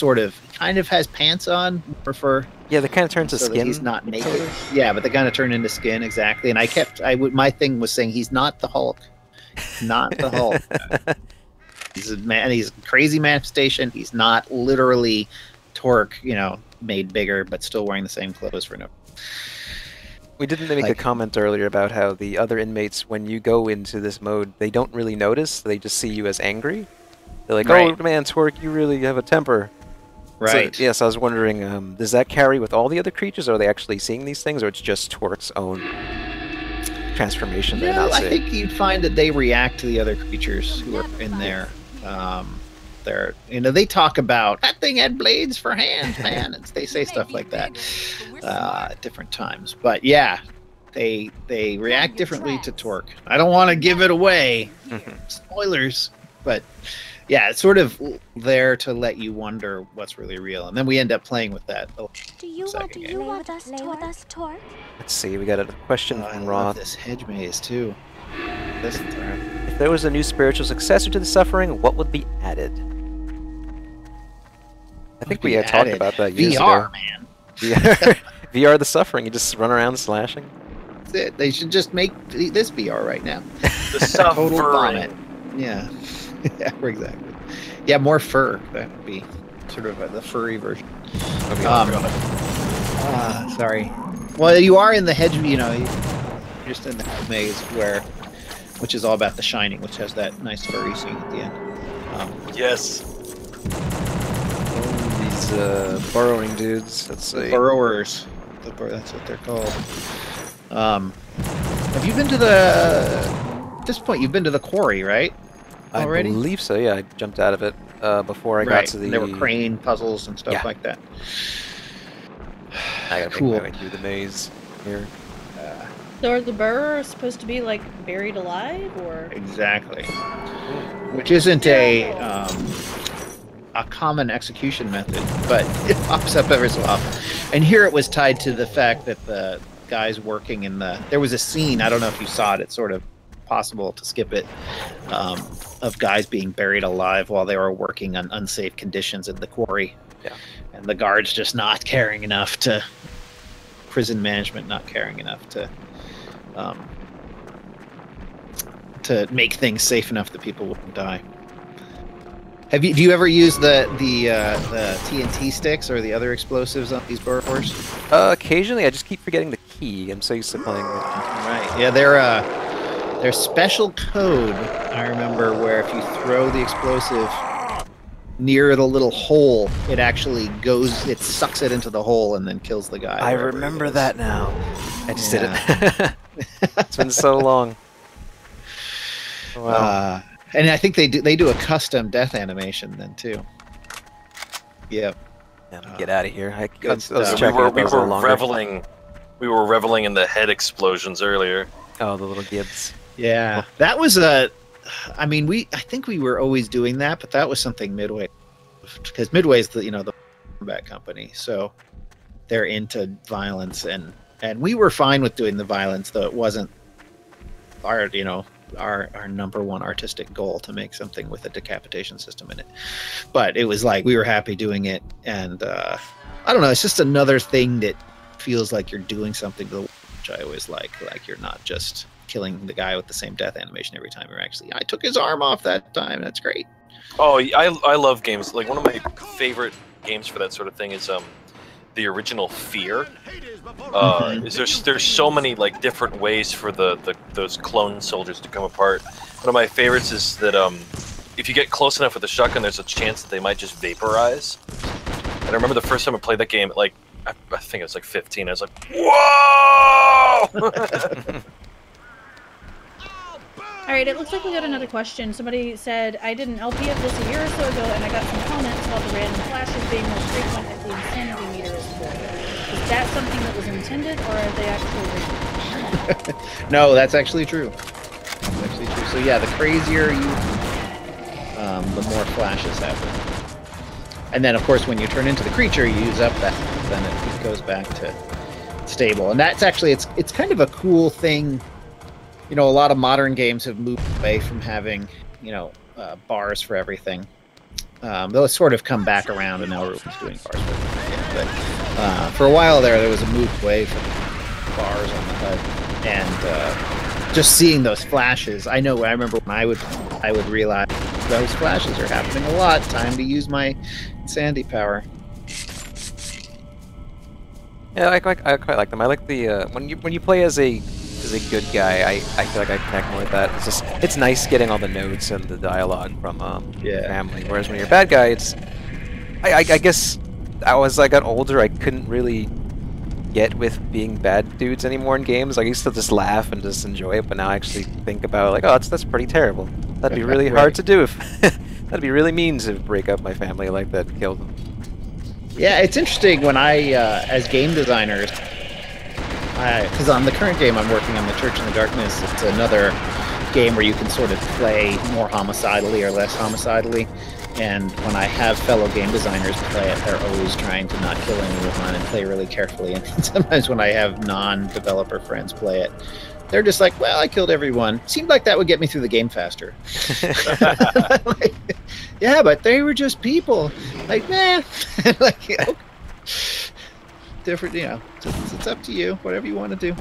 kind of has pants on for yeah, they kind of turn to so skin. He's not naked. Yeah, but they kind of turn into skin, exactly. And my thing was saying he's not the Hulk. Not the Hulk. He's a man, he's a crazy manifestation. He's not literally Torque, you know, made bigger, but still wearing the same clothes for no. We didn't make a comment earlier about how the other inmates, when you go into this mode, they don't really notice. They just see you as angry. They're like, right. Oh man, Torque, you really have a temper. Right. So, yes, I was wondering, does that carry with all the other creatures? Are they actually seeing these things, or it's just Torque's own transformation they're not seeing? I think you'd find that they react to the other creatures who are in there. They're, you know, they talk about that thing had blades for hands, man, and they say stuff like that at different times. But yeah, they react differently to Torque. I don't want to give it away, spoilers, but yeah, it's sort of there to let you wonder what's really real, and then we end up playing with that. Do you want to play with us, Torque? Let's see, we got a question from Roth. I love this hedge maze too. Listen to her. If there was a new spiritual successor to the Suffering, what would be added? I think we had talked about that years VR, ago. Man. VR the Suffering. You just run around slashing. That's it. They should just make this VR right now. The Suffering. Total vomit. Yeah. Yeah, exactly. Yeah, more fur. That would be sort of the furry version. Sorry. Well, you are in the hedge, you know, you're just in the maze which is all about The Shining, which has that nice furry scene at the end. Yes. These burrowing dudes. Let's see. Burrowers. That's what they're called. Have you been to at this point, you've been to the quarry, right? Already? I believe so, yeah. I jumped out of it before I got to the... There were crane puzzles and stuff like that. I gotta make my way through the maze here. So are the burrowers supposed to be, like, buried alive, or...? Exactly. Which isn't a common execution method, but it pops up every so often. And here it was tied to the fact that the guys working in the... There was a scene, I don't know if you saw it, it's sort of possible to skip it, of guys being buried alive while they were working on unsafe conditions in the quarry. Yeah. And the guards just not caring enough to... Prison management not caring enough to make things safe enough that people wouldn't die. Do you ever use the TNT sticks or the other explosives on these burrowers? Occasionally, I just keep forgetting the key. I'm so used to playing with Right. Yeah, there's special code, I remember, where if you throw the explosive near the little hole, it actually goes, it sucks it into the hole and then kills the guy. I remember that now. I just did it. It's been so long. Wow. And I think they do a custom death animation then too. Yep. Yeah, get out of here. We were reveling in the head explosions earlier. Oh, the little Gibbs. Yeah, that was I mean, I think we were always doing that, but that was something Midway, because Midway is the combat company, so they're into violence, and we were fine with doing the violence, though it wasn't our number one artistic goal to make something with a decapitation system in it. But it was like we were happy doing it, and I don't know, it's just another thing that feels like you're doing something to the, which I always like you're not just killing the guy with the same death animation every time. You're actually, I took his arm off that time. That's great. Oh, I love games. Like, one of my favorite games for that sort of thing is the original Fear. There's so many like different ways for those clone soldiers to come apart. One of my favorites is that if you get close enough with the shotgun, there's a chance that they might just vaporize. And I remember the first time I played that game, like I think I was like 15. I was like, whoa! Alright, it looks like we got another question. Somebody said, I did an LP of this a year or so ago, and I got some comments about the random flashes being more frequent as the insanity meter is full. Is that something that was intended, or are they actually real? No, that's actually true. That's actually true. So yeah, the crazier you, the more flashes happen. And then, of course, when you turn into the creature, you use up that, then it goes back to stable. And that's actually, it's kind of a cool thing. A lot of modern games have moved away from having, bars for everything. They'll sort of come back around, and now everyone's doing bars for everything. But for a while there was a move away from bars on the HUD, and just seeing those flashes. I remember when I would realize those flashes are happening a lot. Time to use my Sandy power. Yeah, I quite like them. I like the when you play as a good guy, I feel like I connect more with that. It's nice getting all the notes and the dialogue from family. Whereas when you're a bad guy, it's I guess as I got older, I couldn't really get with being bad dudes anymore in games. Like, I used to just laugh and just enjoy it, but now I actually think about like, oh, that's pretty terrible. That'd be really hard to do if that'd be really mean to break up my family like that and kill them. Yeah, it's interesting when I as game designers. Because on the current game I'm working on, The Church in the Darkness, it's another game where you can sort of play more homicidally or less homicidally. And when I have fellow game designers play it, they're always trying to not kill anyone and play really carefully. And sometimes when I have non-developer friends play it, they're just like, well, I killed everyone. Seemed like that would get me through the game faster. Like, yeah, but they were just people. Like, nah. Like, okay. Different, it's up to you, whatever you want to do.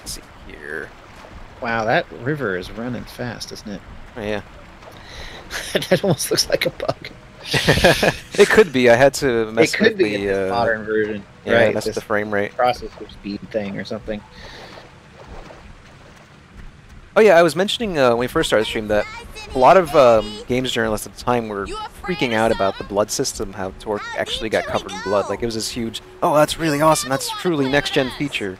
Let's see here. Wow, that river is running fast, isn't it? Oh, yeah. That almost looks like a bug. It could be. I had to mess with the modern version. Yeah, right, that's the frame rate. Processor speed thing or something. Oh yeah, I was mentioning when we first started the stream that a lot of games journalists at the time were freaking out about the blood system, how Torque actually got covered in blood. Like, it was this huge, oh, that's really awesome, that's truly next-gen feature.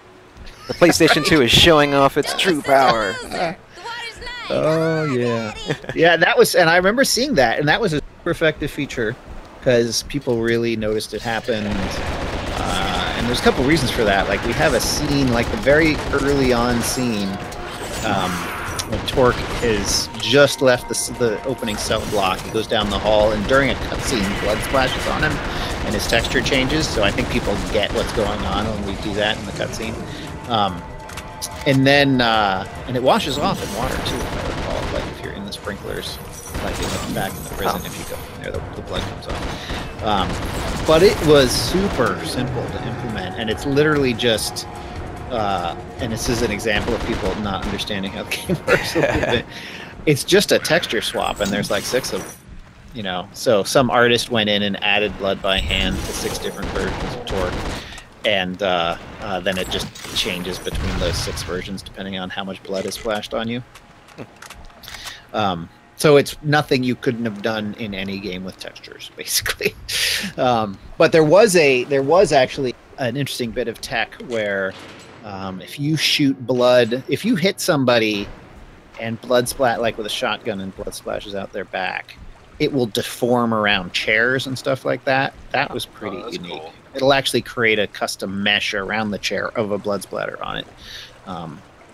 The PlayStation 2 is showing off its true power. Oh, yeah. Yeah, that was, and I remember seeing that, and that was a super effective feature, because people really noticed it happened. And there's a couple reasons for that. Like, we have a scene, like the very early on scene, when Torque has just left the opening cell block. He goes down the hall, and during a cutscene, blood splashes on him, and his texture changes, so I think people get what's going on when we do that in the cutscene. And then, and it washes off in water, too, if I recall. Like, if you're in the sprinklers, like back in the prison, if you go in there, the blood comes off. But it was super simple to implement, and it's literally just... and this is an example of people not understanding how the game works a little bit. It's just a texture swap, and there's like 6 of them, So some artist went in and added blood by hand to 6 different versions of Torque, and then it just changes between those 6 versions depending on how much blood is splashed on you. So it's nothing you couldn't have done in any game with textures, basically. But there was actually an interesting bit of tech where if you shoot blood, if you hit somebody and blood splat, like with a shotgun, and blood splashes out their back, it will deform around chairs and stuff like that. That was pretty unique. Cool. It'll actually create a custom mesh around the chair of a blood splatter on it.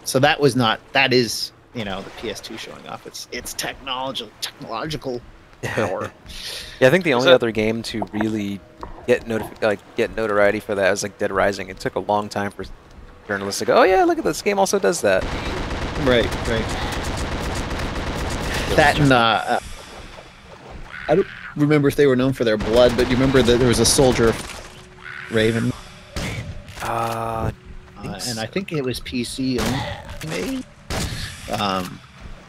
So that is, you know, the PS2 showing off its technological power. Yeah, I think the only other game to really get notoriety for that was like Dead Rising. It took a long time for journalists to go, oh yeah, look at this game also does that. Right. That and I don't remember if they were known for their blood, but you remember that there was a soldier Raven. And I think it was PC only.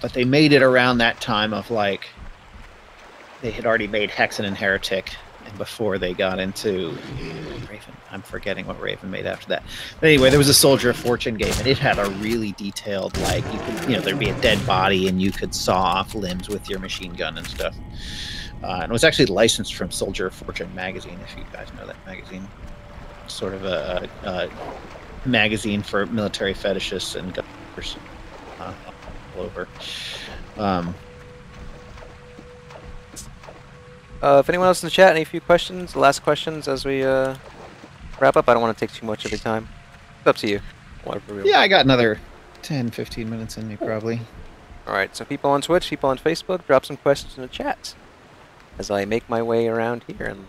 But they made it around that time of like they had already made Hexen and Heretic, and before they got into Raven. I'm forgetting what Raven made after that. But anyway, there was a Soldier of Fortune game, and it had a really detailed, like, there'd be a dead body, and you could saw off limbs with your machine gun and stuff. And it was actually licensed from Soldier of Fortune magazine, if you guys know that magazine. Sort of a magazine for military fetishists and gunners all over. If anyone else in the chat, any few questions, last questions as we wrap up? I don't want to take too much of your time. It's up to you. Yeah, I got another 10, 15 minutes in me, probably. Alright, so people on Twitch, people on Facebook, drop some questions in the chat as I make my way around here and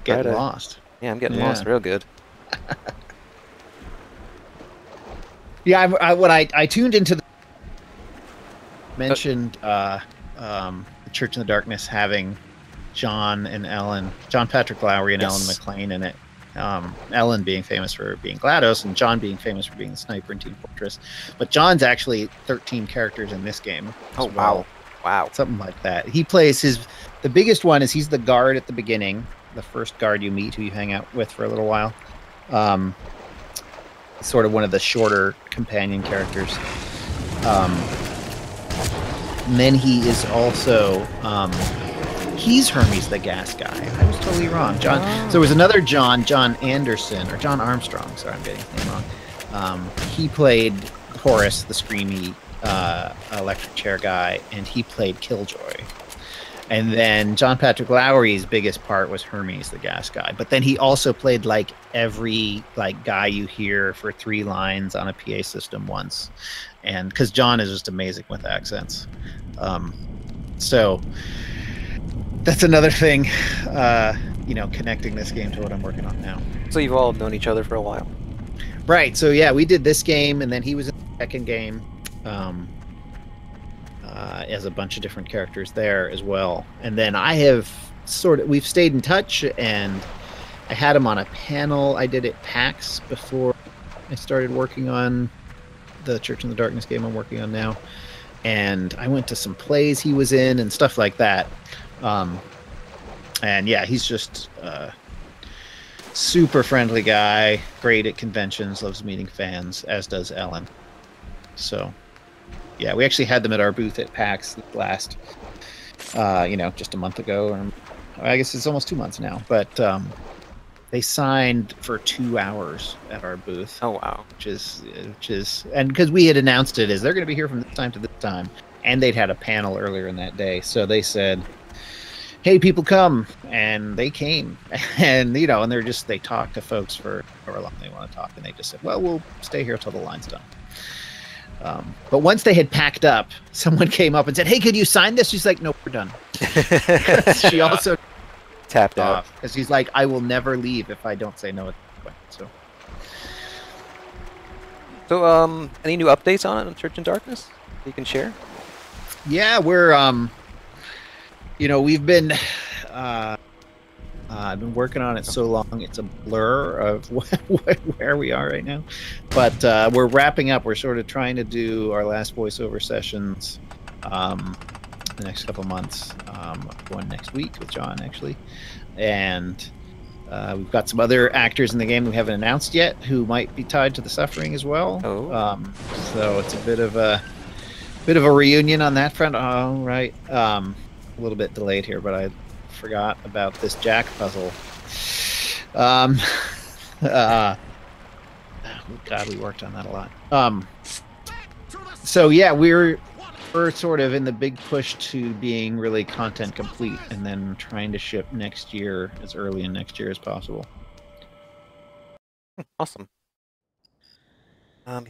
get lost. Yeah, I'm getting lost real good. Yeah, when I tuned into the mentioned the Church in the Darkness having John Patrick Lowry and Ellen McLean in it. Ellen being famous for being GLaDOS and John being famous for being the sniper in Team Fortress. But John's actually 13 characters in this game. Oh, wow. Wow. Something like that. He plays the biggest one is he's the guard at the beginning, the first guard you meet who you hang out with for a little while. Sort of one of the shorter companion characters. And then he is also he's Hermes the gas guy. I was totally wrong. So there was another John Anderson, or John Armstrong, sorry, I'm getting his name wrong. He played Horace, the screamy electric chair guy, and he played Killjoy. And then John Patrick Lowry's biggest part was Hermes, the gas guy. But then he also played like every guy you hear for 3 lines on a PA system once. And because John is just amazing with accents. So that's another thing, connecting this game to what I'm working on now. So you've all known each other for a while. Right. So yeah, we did this game, and then he was in the second game. As a bunch of different characters there as well. And then I have we've stayed in touch, and I had him on a panel I did at PAX before I started working on the Church in the Darkness game I'm working on now. And I went to some plays he was in and stuff like that. And yeah, he's just a super friendly guy, great at conventions, loves meeting fans, as does Ellen. So yeah, we actually had them at our booth at PAX last, just a month ago. Or I guess it's almost 2 months now. But they signed for 2 hours at our booth. Oh wow! Which is, and because we had announced it as they're going to be here from this time to this time, and they'd had a panel earlier in that day, so they said, "Hey, people, come!" And they came, and and they talked to folks for however long they want to talk, and they just said, "Well, we'll stay here till the line's done." But once they had packed up, someone came up and said, "Hey, could you sign this?" She's like, "Nope, we're done." She also tapped out because he's like, "I will never leave if I don't say no at this point." So, any new updates on it on Church in Darkness you can share? Yeah, we're we've been I've been working on it so long, it's a blur of where we are right now. But we're wrapping up. We're sort of trying to do our last voiceover sessions the next couple months. One next week with John, actually. And we've got some other actors in the game we haven't announced yet who might be tied to the Suffering as well. Oh. So it's a bit of a Bit of a reunion on that front. Oh, right. A little bit delayed here, but I forgot about this Jack puzzle. God, we worked on that a lot. So yeah, we're sort of in the big push to being really content complete, and then trying to ship next year, as early in next year as possible. Awesome. I've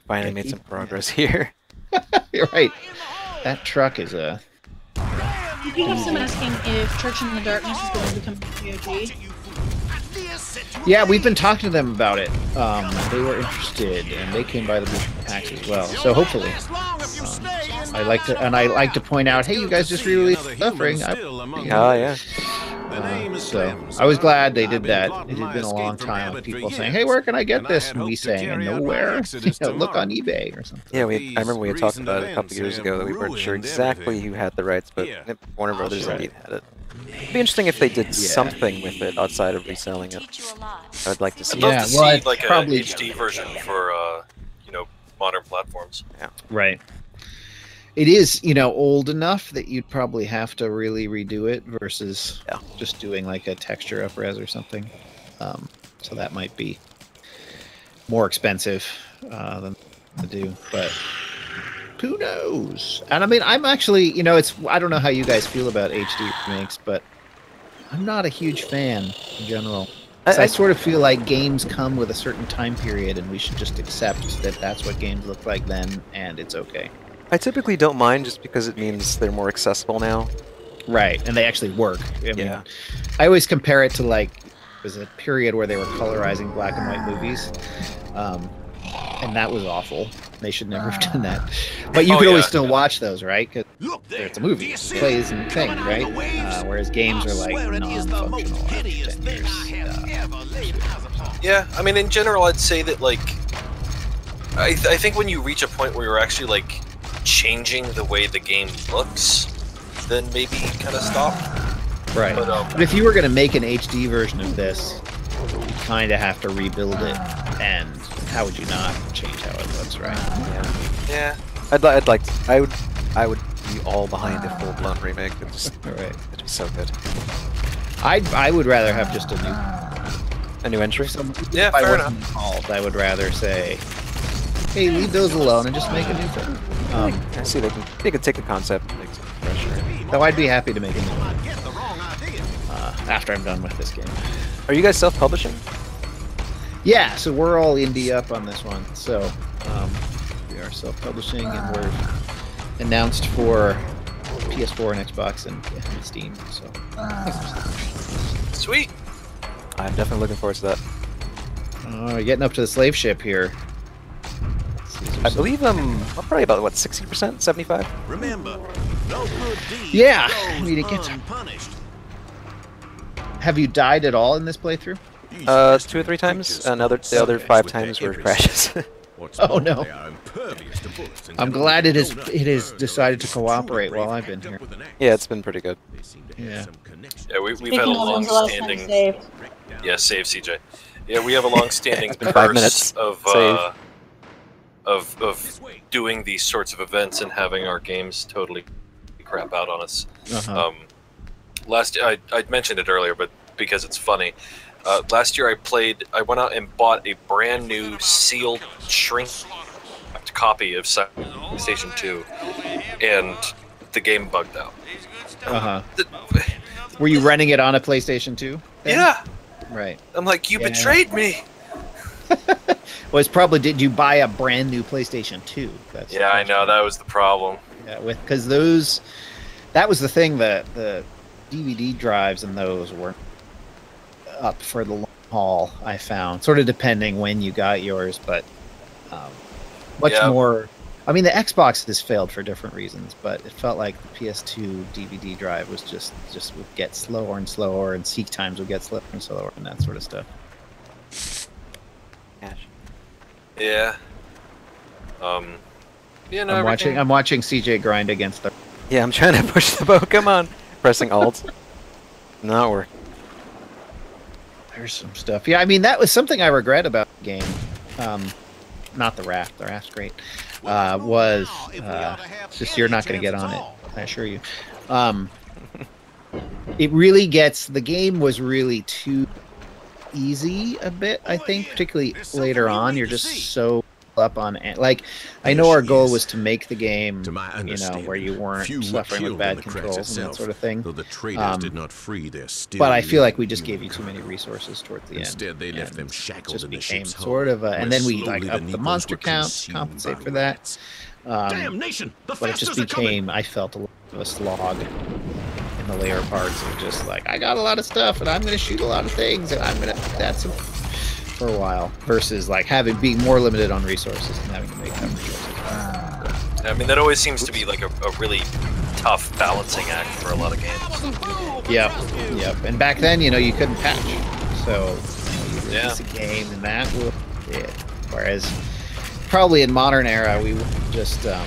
finally made some progress here. You're right. That truck is a... Did you have some asking if Church in the Darkness is going to become POG? Yeah, we've been talking to them about it. They were interested, and they came by the booth packs as well. So hopefully, I like to point out, hey, you guys just released Suffering. Yeah. So I was glad they did that. It had been a long time of people saying, hey, where can I get this? And we saying, nowhere. Look on eBay or something. Yeah, I remember we had talked about it a couple of years ago that we weren't sure exactly who had the rights, but Warner Brothers indeed had it. It'd be interesting if they did something with it outside of reselling it. I'd like to see. I'd love to see like a HD version for modern platforms. Yeah. Right. It is, old enough that you'd probably have to really redo it versus just doing like a texture up-res or something. So that might be more expensive than to do, but who knows? And I mean, I'm actually, I don't know how you guys feel about HD remakes, but I'm not a huge fan in general. I sort of feel like games come with a certain time period, and we should just accept that that's what games look like then, and it's okay. I typically don't mind just because it means they're more accessible now. Right, and they actually work. I mean, I always compare it to like, it was a period where they were colorizing black and white movies, and that was awful. They should never have done that. But you could always still watch those, right? Because it's a movie, it plays and thing, right? Whereas games are like non-functional after 10 years. Yeah, I mean, in general, I'd say that like, I think when you reach a point where you're actually like changing the way the game looks, then maybe kind of stop. Right. But if you were going to make an HD version of this, you kind of have to rebuild it, and how would you not change how it looks, right? Yeah. I would be all behind a full-blown remake. It's it'd be so good. I would rather have just a new entry. Yeah, if I fair wasn't enough. involved, I would rather say, hey, leave those alone and just make a new thing. I see they can take the concept and make it fresher. Though I'd be happy to make a new one after I'm done with this game. Are you guys self-publishing? Yeah, so we're all indie up on this one. So we are self-publishing, and we're announced for PS4 and Xbox and Steam. So sweet. I'm definitely looking forward to that. We're getting up to the slave ship here. I believe I'm probably about what 60%, 75. Remember, no good deed I mean, it gets unpunished. Have you died at all in this playthrough? 2 or 3 times. The other 5 times were crashes. Oh no! I'm glad it has decided to cooperate while I've been here. Yeah, it's been pretty good. Yeah. Yeah, we've had a long-standing. Yeah, save CJ. Yeah, we have a long-standing curse of doing these sorts of events and having our games totally crap out on us. I mentioned it earlier, but because it's funny, last year I went out and bought a brand new sealed shrink copy of PlayStation 2, and the game bugged out. Were you renting it on a PlayStation 2? Then? Yeah. Right. I'm like, you betrayed me. Well, it's probably, did you buy a brand new PlayStation 2? Yeah, I know, that was the problem. Yeah, because that was the thing, that the DVD drives and those were up for the long haul, I found. Sort of depending when you got yours, but much more. I mean, the Xbox has failed for different reasons, but it felt like the PS2 DVD drive was just would get slower and slower, and seek times would get slower and slower, and that sort of stuff. Yeah. Yeah, no, I'm watching CJ grind against the. Yeah, I'm trying to push the bow. Come on, pressing Alt. Not working. There's some stuff. Yeah, I mean, that was something I regret about the game. not the raft. The raft's great. Was just you're not going to get on it. I assure you. It really gets. The game was really too easy a bit. I think, particularly later on, you're just so up on like. I know our goal was to make the game, where you weren't suffering with bad controls and that sort of thing. The traders did not free their but I feel like we just gave you too many resources towards the end. Instead, they left them shackled just in the became ship's sort of, hull, and then we like upped the monster count to compensate for that. Damnation! But it just became, I felt, a little bit of a slog in the layer parts of just like, I got a lot of stuff and I'm going to shoot a lot of things and I'm going to that's for a while, versus like being more limited on resources and having to make them resources. I mean, that always seems to be like a really tough balancing act for a lot of games. Yep. And back then, you couldn't patch, so you release a game and that was it. Whereas probably in modern era, we would just patch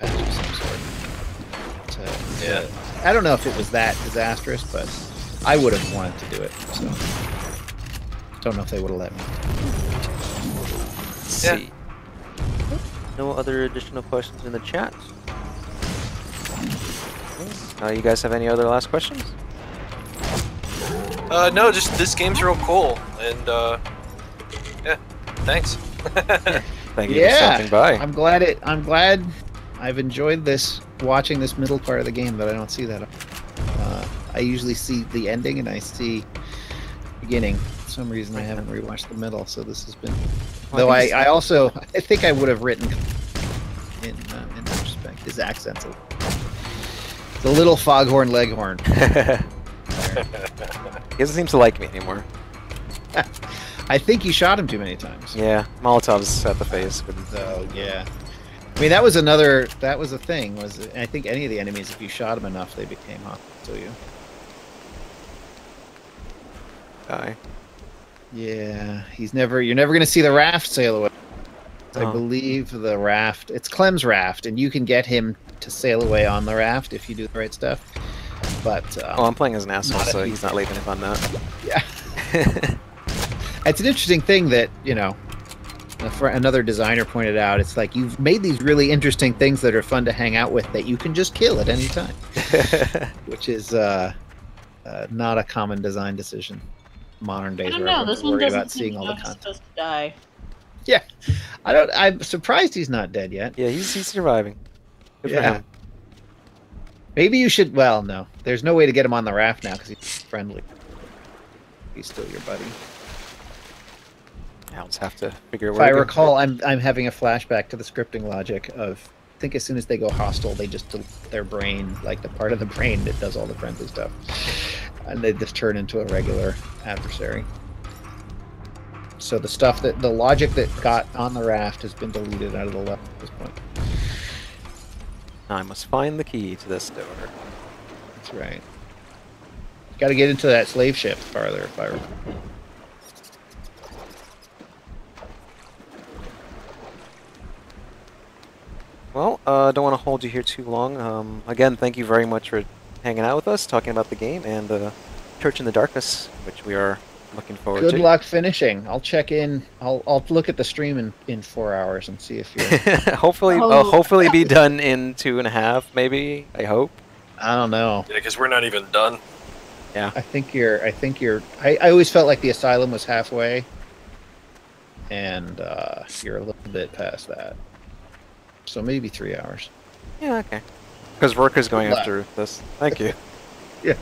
of some sort. I don't know if it was that disastrous, but I would have wanted to do it. So don't know if they would have let me. Let's see. No other additional questions in the chat. You guys have any other last questions? No, just this game's real cool, and yeah, thanks. Thank you for stopping by. I'm glad I've enjoyed watching this middle part of the game, but I don't see that. I usually see the ending and I see beginning. For some reason I haven't rewatched the middle, so this has been. Though I also think I would have written in retrospect his accent's a little foghorn leghorn. He doesn't seem to like me anymore. I think you shot him too many times. Yeah, Molotovs at the face. So yeah, I mean that was a thing. I think any of the enemies, if you shot them enough, they became hostile to you. Die. Yeah, you're never gonna see the raft sail away. I believe the raft, it's Clem's raft, and you can get him to sail away on the raft if you do the right stuff. But I'm playing as an asshole, so he's not leaving it on that. Yeah. It's an interesting thing that, another designer pointed out. It's like you've made these really interesting things that are fun to hang out with that you can just kill at any time, which is not a common design decision. Modern days, I don't know. This one worried doesn't about seeing all the content. supposed to die. Yeah, I'm surprised he's not dead yet. Yeah, he's surviving. Good for him. Maybe you should. Well, no, there's no way to get him on the raft now because he's friendly. He's still your buddy. I'll just have to figure. If I recall, I'm having a flashback to the scripting logic of. I think as soon as they go hostile, they just delete their brain, like the part of the brain that does all the friendly stuff, and they just turn into a regular adversary. So the logic that got on the raft has been deleted out of the level at this point. Now I must find the key to this door. That's right. Got to get into that slave ship farther, if I recall. Well, don't want to hold you here too long. Again, thank you very much for hanging out with us, talking about the game and Church in the Darkness, which we are looking forward to. Good luck finishing. I'll check in. I'll look at the stream in 4 hours and see if you're. hopefully be done in 2.5, maybe. I hope. I don't know. Yeah, because we're not even done. Yeah. I think you're. I always felt like the Asylum was halfway, and you're a little bit past that. So maybe 3 hours. Yeah, okay. Because work is going after this. Thank you. Yeah.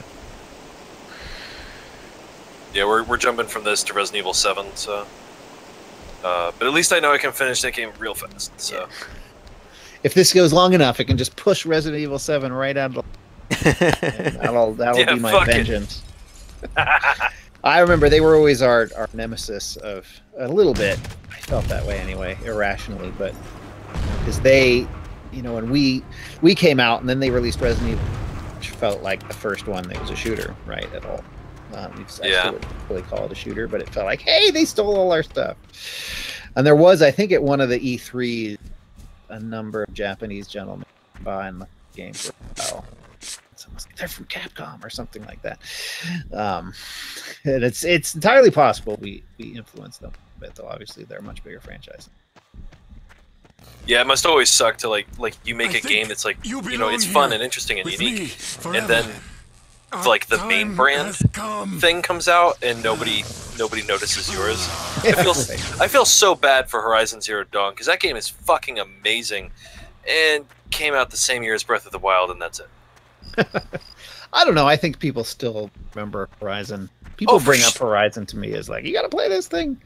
Yeah, we're jumping from this to Resident Evil 7, so. But at least I know I can finish that game real fast. So. Yeah. If this goes long enough, it can just push Resident Evil 7 right out of the. That'll be my vengeance. I remember they were always our nemesis of a little bit. I felt that way anyway, irrationally, but. Because they, when we came out and then they released Resident Evil, which felt like the first one that was a shooter, right, at all. I still wouldn't really call it a shooter, but it felt like, hey, they stole all our stuff. And there was, I think at one of the E3s, a number of Japanese gentlemen buying the game for a while. They're from Capcom or something like that. And it's entirely possible we influenced them. bit, though. Obviously, they're a much bigger franchise. Yeah, it must always suck to like you make a game that's like it's fun and interesting and unique, and then like the main brand thing comes out and nobody notices yours. I feel so bad for Horizon Zero Dawn because that game is fucking amazing, and came out the same year as Breath of the Wild, and that's it. I don't know. I think people still remember Horizon. People bring up Horizon to me as like, you got to play this thing.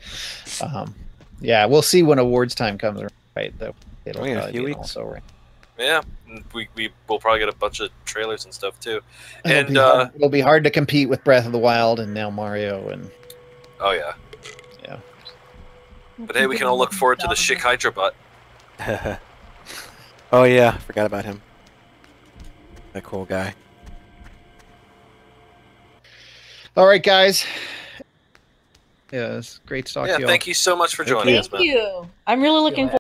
Yeah, we'll see when awards time comes. Right, it'll in a probably few be weeks. also right. Yeah, we'll probably get a bunch of trailers and stuff too. And It'll be hard to compete with Breath of the Wild and now Mario and. Oh yeah. Yeah. But hey, we can all look forward to the Schick Hydra butt. Oh yeah, forgot about him. That cool guy. All right, guys. Yeah, it's great to talk to you all. Thank you so much for joining us, man. Thank you. I'm really looking forward.